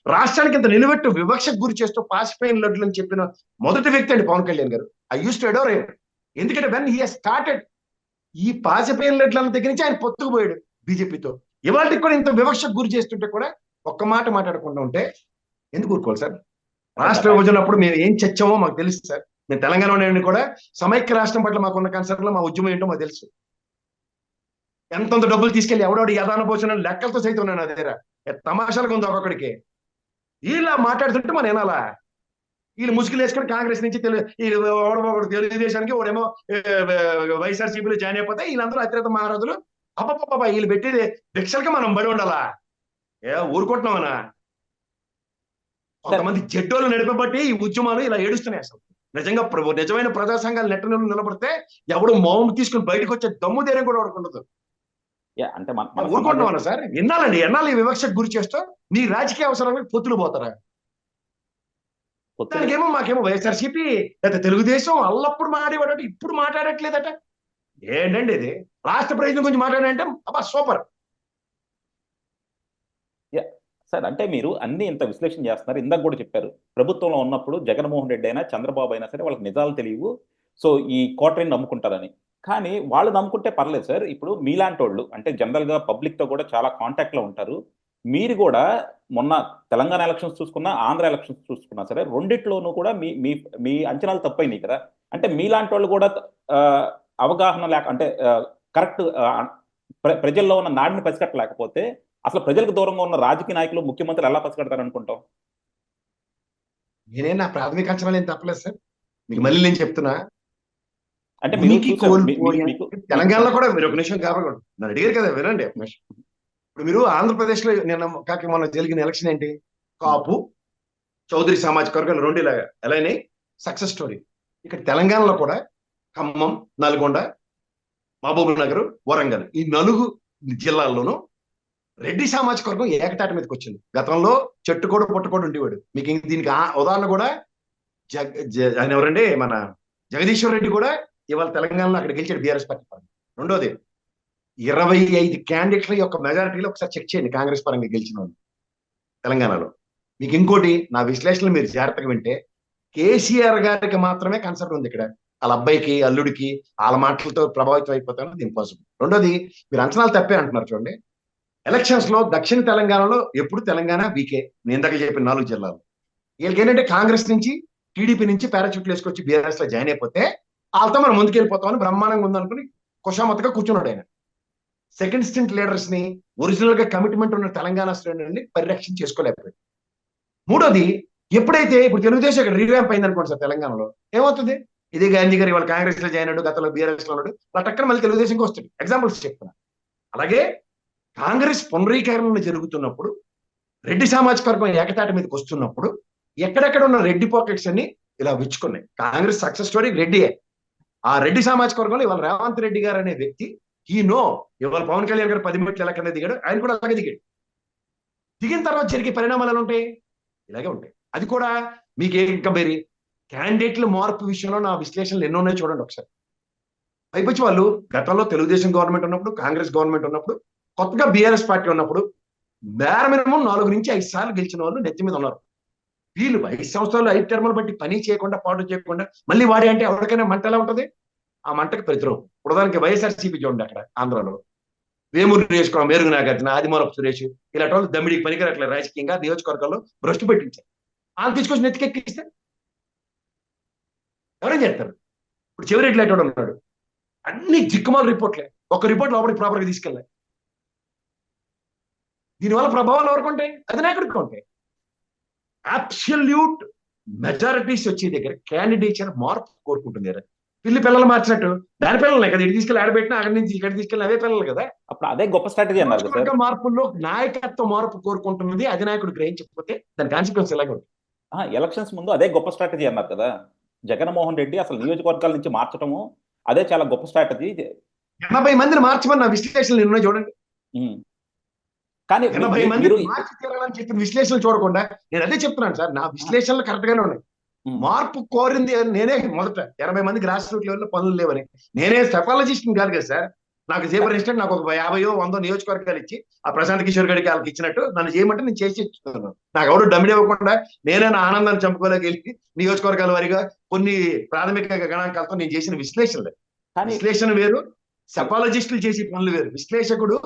రాష్ట్రానికి ఇంత నిలువెట్టు వివక్షకు గురి చేస్తూ పాసిపోయిన లడ్లు అని చెప్పిన మొదటి వ్యక్తి అండి పవన్ కళ్యాణ్ గారు. I use to adore him. ఎందుకంటే వెన్ హీ హస్ స్టార్టెడ్ ఈ పాసిపోయిన లడ్ల దగ్గర నుంచి ఆయన పొత్తుకుపోయాడు బీజేపీతో. ఇవాళకి కూడా ఇంత వివక్షకు గురి చేస్తుంటే కూడా ఒక్క మాట మాట్లాడకుండా ఉంటే ఎందుకు ఊరుకోవాలి సార్? రాష్ట్ర విభజనప్పుడు మేము ఏం చచ్చామో మాకు తెలుసు సార్. మేము తెలంగాణ కూడా సమైక్య రాష్ట్రం పట్ల మాకున్న కన్సర్న్ లో మా ఉద్యమం ఏంటో మాకు తెలుసు. ఎంతంత డబ్బులు తీసుకెళ్లి ఎవడోడు యదాన పోసిన లెక్కలతో సైతం ఉన్నాను నా దగ్గర. తమాషాలుగా ఉంది ఒక్కొక్కడికి. వీళ్ళ మాట్లాడుతుంటే మనం వినాలా? వీళ్ళు ముసుగులు వేసుకొని కాంగ్రెస్ నుంచి తెలుగుదేశానికి ఓడేమో వైఎస్ఆర్సీపీలో జాయిన్ అయిపోతే వీళ్ళందరూ అత్యంత మహారాజులు. అప్పప్ప వీళ్ళు పెట్టేది భిక్షలకి మనం బడి ఉండాలా? ఊరుకుంటున్నామనా? కొంతమంది జడ్డోలు నడిపబట్టి ఈ ఉద్యమాలు ఇలా ఏడుస్తున్నాయి. అసలు నిజంగా నిజమైన ప్రజా సంఘాలు నెట్ట నిలబడితే ఎవడు మౌనం తీసుకుని బయటకు వచ్చే దమ్ము ధైర్యం కూడా ఉండదు. అంటే ఊరుకుంటున్నామన్నా సార్? ఎన్నాలండి ఈ వివక్షకు గురి చేస్తూ మీ రాజకీయ అవసరాలకు పొత్తులు పోతారా? దానికేమో మాకేమో వైఎస్ఆర్సీపీ లేదా తెలుగుదేశం అల్లప్పుడు మాట్లాడేవాడు ఇప్పుడు మాట్లాడట్లేదట. ఏంటండి ఇది? రాష్ట్ర ప్రయోజనం గురించి మాట్లాడంటే అబ్బా సూపర్ సార్. అంటే మీరు అన్ని ఇంత విశ్లేషణ చేస్తున్నారు. ఇందాక కూడా చెప్పారు, ప్రభుత్వంలో ఉన్నప్పుడు జగన్మోహన్ రెడ్డి అయినా చంద్రబాబు అయినా సరే వాళ్ళకి నిజాలు తెలియవు, సో ఈ కోటరీని నమ్ముకుంటారని. కానీ వాళ్ళు నమ్ముకుంటే పర్లేదు సార్. ఇప్పుడు మీలాంటి వాళ్ళు అంటే జనరల్గా పబ్లిక్తో కూడా చాలా కాంటాక్ట్లో ఉంటారు. మీరు కూడా మొన్న తెలంగాణ ఎలక్షన్స్ చూసుకున్నా ఆంధ్ర ఎలక్షన్స్ చూసుకున్నా సరే రెండిట్లోనూ కూడా మీ మీ మీ అంచనాలు తప్పైనాయి కదా. అంటే మీలాంటి వాళ్ళు కూడా అవగాహన లేక అంటే కరెక్ట్ ప్రజల్లో ఉన్న నాడిని పసిగట్టలేకపోతే అసలు ప్రజలకు దూరంగా ఉన్న రాజకీయ నాయకులు ముఖ్యమంత్రులు ఎలా పసిగడతారు అనుకుంటాం? నేనే నా ప్రాథమిక అంచనాలు ఏం తప్పలేదు సార్. మీకు మళ్ళీ నేను చెప్తున్నా, అంటే తెలంగాణలో కూడా మీరు ఒక నిమిషం కాబట్టి నన్ను అడిగారు కదా, వినండి ఒక నిమిషం. ఇప్పుడు మీరు ఆంధ్రప్రదేశ్ లో మొన్న జరిగిన ఎలక్షన్ ఏంటి? కాపు చౌదరి సామాజిక వర్గాలు రెండు ఇలాగా ఎలానే సక్సెస్ స్టోరీ. ఇక్కడ తెలంగాణలో కూడా ఖమ్మం, నల్గొండ, మహబూబ్ నగర్, వరంగల్ ఈ 4 జిల్లాల్లోనూ రెడ్డి సామాజిక వర్గం ఏకతాటి మీదకి వచ్చింది. గతంలో చెట్టుకోడు పుట్టుకోడు ఉండేవాడు. మీకు దీనికి ఉదాహరణ కూడా ఆయన ఎవరండి, మన జగదీశ్వర్ రెడ్డి కూడా ఇవాళ తెలంగాణలో అక్కడ గెలిచాడు బీఆర్ఎస్ పార్టీ. రెండోది 25 క్యాండిడేట్ల యొక్క మెజారిటీలో ఒకసారి చెక్ చేయండి కాంగ్రెస్ పరంగా గెలిచిన వాళ్ళు. తెలంగాణలో. మీకు ఇంకోటి నా విశ్లేషణలు మీరు జాగ్రత్తగా వింటే కేసీఆర్ గారికి మాత్రమే కన్సర్న్ ఉంది ఇక్కడ. వాళ్ళ అబ్బాయికి అల్లుడికి వాళ్ళ మాటలతో ప్రభావితం అయిపోతాను ఇంపాసిబుల్. రెండోది, మీరు అంచనాలు తప్పే అంటున్నారు చూడండి. ఎలక్షన్స్ లో దక్షిణ తెలంగాణలో ఎప్పుడు తెలంగాణ వీకే. నేను ఇందాక చెప్పిన 4 జిల్లాలు. వీళ్ళకి ఏంటంటే కాంగ్రెస్ నుంచి టీడీపీ నుంచి పారాచూట్లు వేసుకొచ్చి బీఆర్ఎస్ లో జాయిన్ అయిపోతే వాళ్ళతో మనం ముందుకెళ్ళిపోతామని బ్రహ్మాండంగా ఉందనుకుని కుషామతగా కూర్చున్నాడు ఆయన. సెకండ్ స్టెంట్ లీడర్స్ ని ఒరిజినల్ గా కమిట్మెంట్ ఉన్న తెలంగాణ శ్రేణుల్ని పరిరక్షణ చేసుకోలేకపోయాడు. మూడోది, ఎప్పుడైతే ఇప్పుడు తెలుగుదేశం ఇక్కడ రీవ్యాంప్ అయింది అనుకోండి సార్ తెలంగాణలో, ఏమవుతుంది? ఇదే గాంధీ గారు ఇవాళ కాంగ్రెస్ లో జాయిన్ అయ్యాడు, గతంలో బీఆర్ఎస్ లో ఉన్నాడు, అలా టక్కన మళ్ళీ తెలుగుదేశంకి వస్తుంది. ఎగ్జాంపుల్స్ చెప్తున్నా. అలాగే కాంగ్రెస్ పునరీకరణ జరుగుతున్నప్పుడు, రెడ్డి సామాజిక వర్గం ఏకతాటి మీదకి వస్తున్నప్పుడు ఎక్కడెక్కడ ఉన్న రెడ్డి పాకెట్స్ అన్ని ఇలా విచ్చుకున్నాయి. కాంగ్రెస్ సక్సెస్ స్టోరీ రెడ్డియే. ఆ రెడ్డి సామాజిక వర్గంలో ఇవాళ రేవంత్ రెడ్డి గారు అనే వ్యక్తి ఇవాళ పవన్ కళ్యాణ్ గారు 10 మెట్లు ఎలా కింద దిగాడు, ఆయన కూడా అలాగే దిగాడు. దిగిన తర్వాత జరిగే పరిణామాలు ఎలా ఉంటాయి? ఇలాగే ఉంటాయి. అది కూడా మీకు ఇంకా మరి క్యాండిడేట్ల మార్పు విషయంలో నా విశ్లేషణలు ఎన్నో ఉన్నాయో చూడండి ఒకసారి. పైపచ్చి వాళ్ళు గతంలో తెలుగుదేశం గవర్నమెంట్ ఉన్నప్పుడు, కాంగ్రెస్ గవర్నమెంట్ ఉన్నప్పుడు, కొత్తగా బీఆర్ఎస్ పార్టీ ఉన్నప్పుడు మినిమం 4 నుంచి 5 సార్లు గెలిచిన వాళ్ళు నెత్తి మీద ఉన్నారు. వీళ్ళు 5 సంవత్సరాలు 5 టర్ములు బట్టి పని చేయకుండా, పాటు చేయకుండా మళ్ళీ వాడి అంటే ఎవరికైనా మంట ఎలా ఉంటుంది? ఆ మంటకి ప్రతిరూపం. ప్రధానికి వైఎస్ఆర్సీపీ చూడండి అక్కడ ఆంధ్రాలో. వేమూరు నియోజకవర్గం మేరుగు నాగార్జున, ఆదిమూలపు సురేష్ ఇలాంటి వాళ్ళు దమ్మిడికి పనికిరట్లేదు రాజకీయంగా, నియోజకవర్గాల్లో భ్రష్టు పెట్టించారు. వాళ్ళు తీసుకొచ్చి నెత్తికెక్కిస్తే ఎవరేం చేస్తారు? ఇప్పుడు చివరెడ్డి లాంటి ఉన్నాడు, అన్ని జిక్కుమాల రిపోర్ట్లే, ఒక రిపోర్ట్ లోపలికి ప్రాపర్గా తీసుకెళ్ళాలి. దీనివల్ల ప్రభావాలు ఎవరికి ఉంటాయి? అధినాయకుడికి ఉంటాయి. అబ్సల్యూట్ మెజారిటీస్ వచ్చే దగ్గర క్యాండిడేచర్ మార్పు కోరుకుంటుంది కదా. పిల్లలు మార్చినట్టు దాని పిల్లలే కదా, ఇటు తీసుకెళ్ళి ఆడబెట్టినా అక్కడి నుంచి ఇక్కడ తీసుకెళ్ళి అవే పిల్లలు కదా. అప్పుడు అదే గొప్ప స్ట్రాటజీ అన్నారు సార్. మార్పుల్లో నాయకత్వ మార్పు కోరుకుంటున్నది అధినాయకుడు గ్రహించకపోతే దాని కాన్సిక్వెన్స్ ఎలాగే ఉంటుంది. ఎలక్షన్స్ ముందు అదే గొప్ప స్ట్రాటజీ అన్నారు కదా జగన్మోహన్ రెడ్డి. అసలు నియోజకవర్గాల నుంచి మార్చడము అదే చాలా గొప్ప స్ట్రాటజీ. 80 మందిని మార్చమని నా విశ్లేషణలు నిన్న చూడండి. కానీ 80 మందిని మార్చి తీరాలని చెప్పిన విశ్లేషణలు చూడకుండా నేను అదే చెప్తున్నాను సార్, నా విశ్లేషణలు కరెక్ట్ గానే ఉన్నాయి. మార్పు కోరింది నేనే మొదట 80 మందికి గ్రాస్ రూట్ లెవెల్లో పనులు లేవని. నేనే సెఫాలజిస్ట్ కాదు కదా సార్. నాకు సేపర్ ఇన్స్టెంట్ నాకు ఒక 50-100 నియోజకవర్గాలు ఇచ్చి ఆ ప్రశాంత్ కిషోర్ గడికి వాళ్ళకి ఇచ్చినట్టు నన్ను చేయమంటే నేను చేసి ఇస్తున్నాను. నాకు ఎవరు డమ్మిడి ఇవ్వకుండా నేనే నా ఆనందాన్ని చంపుకోలేక వెళ్ళి నియోజకవర్గాల వారిగా కొన్ని ప్రాథమిక గణాంకాలతో నేను చేసిన విశ్లేషణలే. విశ్లేషణ వేరు, సెఫాలజిస్టులు చేసే పనులు వేరు. విశ్లేషకుడు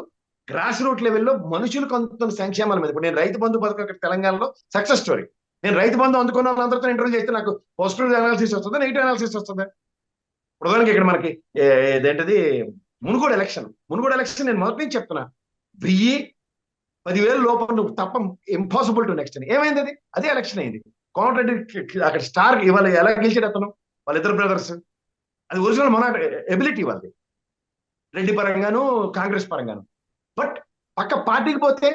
గ్రాస్ రూట్ లెవెల్లో మనుషులకు అందుతున్న సంక్షేమాల మీద. ఇప్పుడు నేను రైతు బంధు పథకం తెలంగాణలో సక్సెస్ స్టోరీ. నేను రైతు బంధు అందుకున్న వాళ్ళందరితో ఇంటర్వ్యూ చేస్తే నాకు పాజిటివ్ అనాలిసిస్ వస్తుందా, నెగిటివ్ అనాలిసిస్ వస్తుందా? ప్రధానికి ఇక్కడ మనకి ఇదేంటది మునుగోడు ఎలక్షన్ నేను మొదటి నుంచి చెప్తున్నా, 1000-10,000 లోపల తప్ప ఇంపాసిబుల్ టు నెక్స్ట్ అని. ఏమైంది? అదే ఎలక్షన్ అయింది. కోమటిరెడ్డి అక్కడ స్టార్ ఇవాళ ఎలా గెలిచాడు అతను, వాళ్ళిద్దరు బ్రదర్స్. అది ఒరిజినల్ మన ఎబిలిటీ వాళ్ళది, రెడ్డి పరంగాను కాంగ్రెస్ పరంగాను. బట్ పక్క పార్టీకి పోతే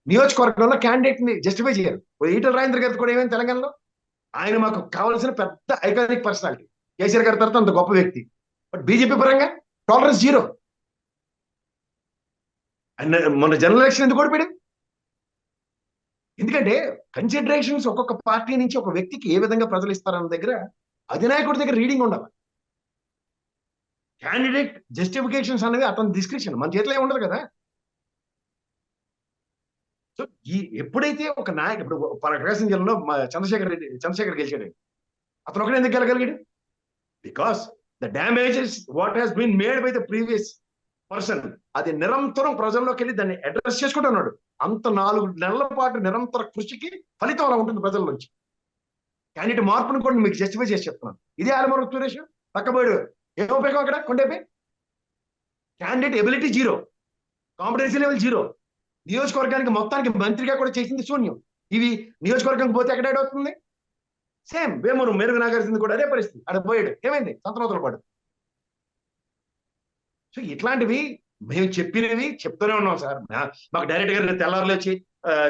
నియోజకవర్గంలో క్యాండిడేట్ ని జస్టిఫై చేయరు. ఈటల రాజేంద్ర గారి కూడా ఏమైంది తెలంగాణలో? ఆయన మాకు కావాల్సిన పెద్ద ఐకానిక్ పర్సనాలిటీ, కేసీఆర్ గారి తర్వాత అంత గొప్ప వ్యక్తి. బట్ బీజేపీ పరంగా టాలరెన్స్ 0. మన జనరల్ ఎలక్షన్ ఎందుకు ఓడిపోయాడు? ఎందుకంటే కన్సిడరేషన్స్ ఒక్కొక్క పార్టీ నుంచి ఒక వ్యక్తికి ఏ విధంగా ప్రజలు ఇస్తారన్న దగ్గర అధినాయకుడి దగ్గర రీడింగ్ ఉండాలి. క్యాండిడేట్ జస్టిఫికేషన్స్ అనేది అతని డిస్క్రిప్షన్, మన చేతిలో ఉండదు కదా. సో ఎప్పుడైతే ఒక నాయకుడు, ఇప్పుడు ప్రకాశం జిల్లాలో చంద్రశేఖర్ గెలిచాడు. అతను ఒకటే ఎందుకు గెలగలిగాడు? Because the damages what has been made by the previous person, అది నిరంతరం ప్రజల్లోకి వెళ్ళి దాన్ని అడ్రస్ చేసుకుంటున్నాడు. అంత 4 నెలల పాటు నిరంతర కృషికి ఫలితం అలా ఉంటుంది ప్రజల నుంచి. క్యాండిడేట్ మార్పును కూడా మీకు జస్టిఫై చేసి చెప్తున్నాను. ఇదే ఆలమూరు సురేష్ పక్కబోయాడు, ఏం ఉపయోగం అక్కడ కొండపై? క్యాండిడేట్ ఎబిలిటీ 0, కాంపిటెన్సీ లెవెల్ 0, నియోజకవర్గానికి మొత్తానికి మంత్రిగా కూడా చేసింది శూన్యం. ఇవి నియోజకవర్గానికి పోతే ఎక్కడ అవుతుంది? సేమ్ వేమూరు మేరుగు నాగార్జున కూడా అదే పరిస్థితి. అక్కడ పోయాడు, ఏమైంది? సంతనోతల పాడు. సో ఇట్లాంటివి మేము చెప్పినవి చెప్తూనే ఉన్నాం సార్. మాకు డైరెక్ట్ గా తెల్లారులు వచ్చి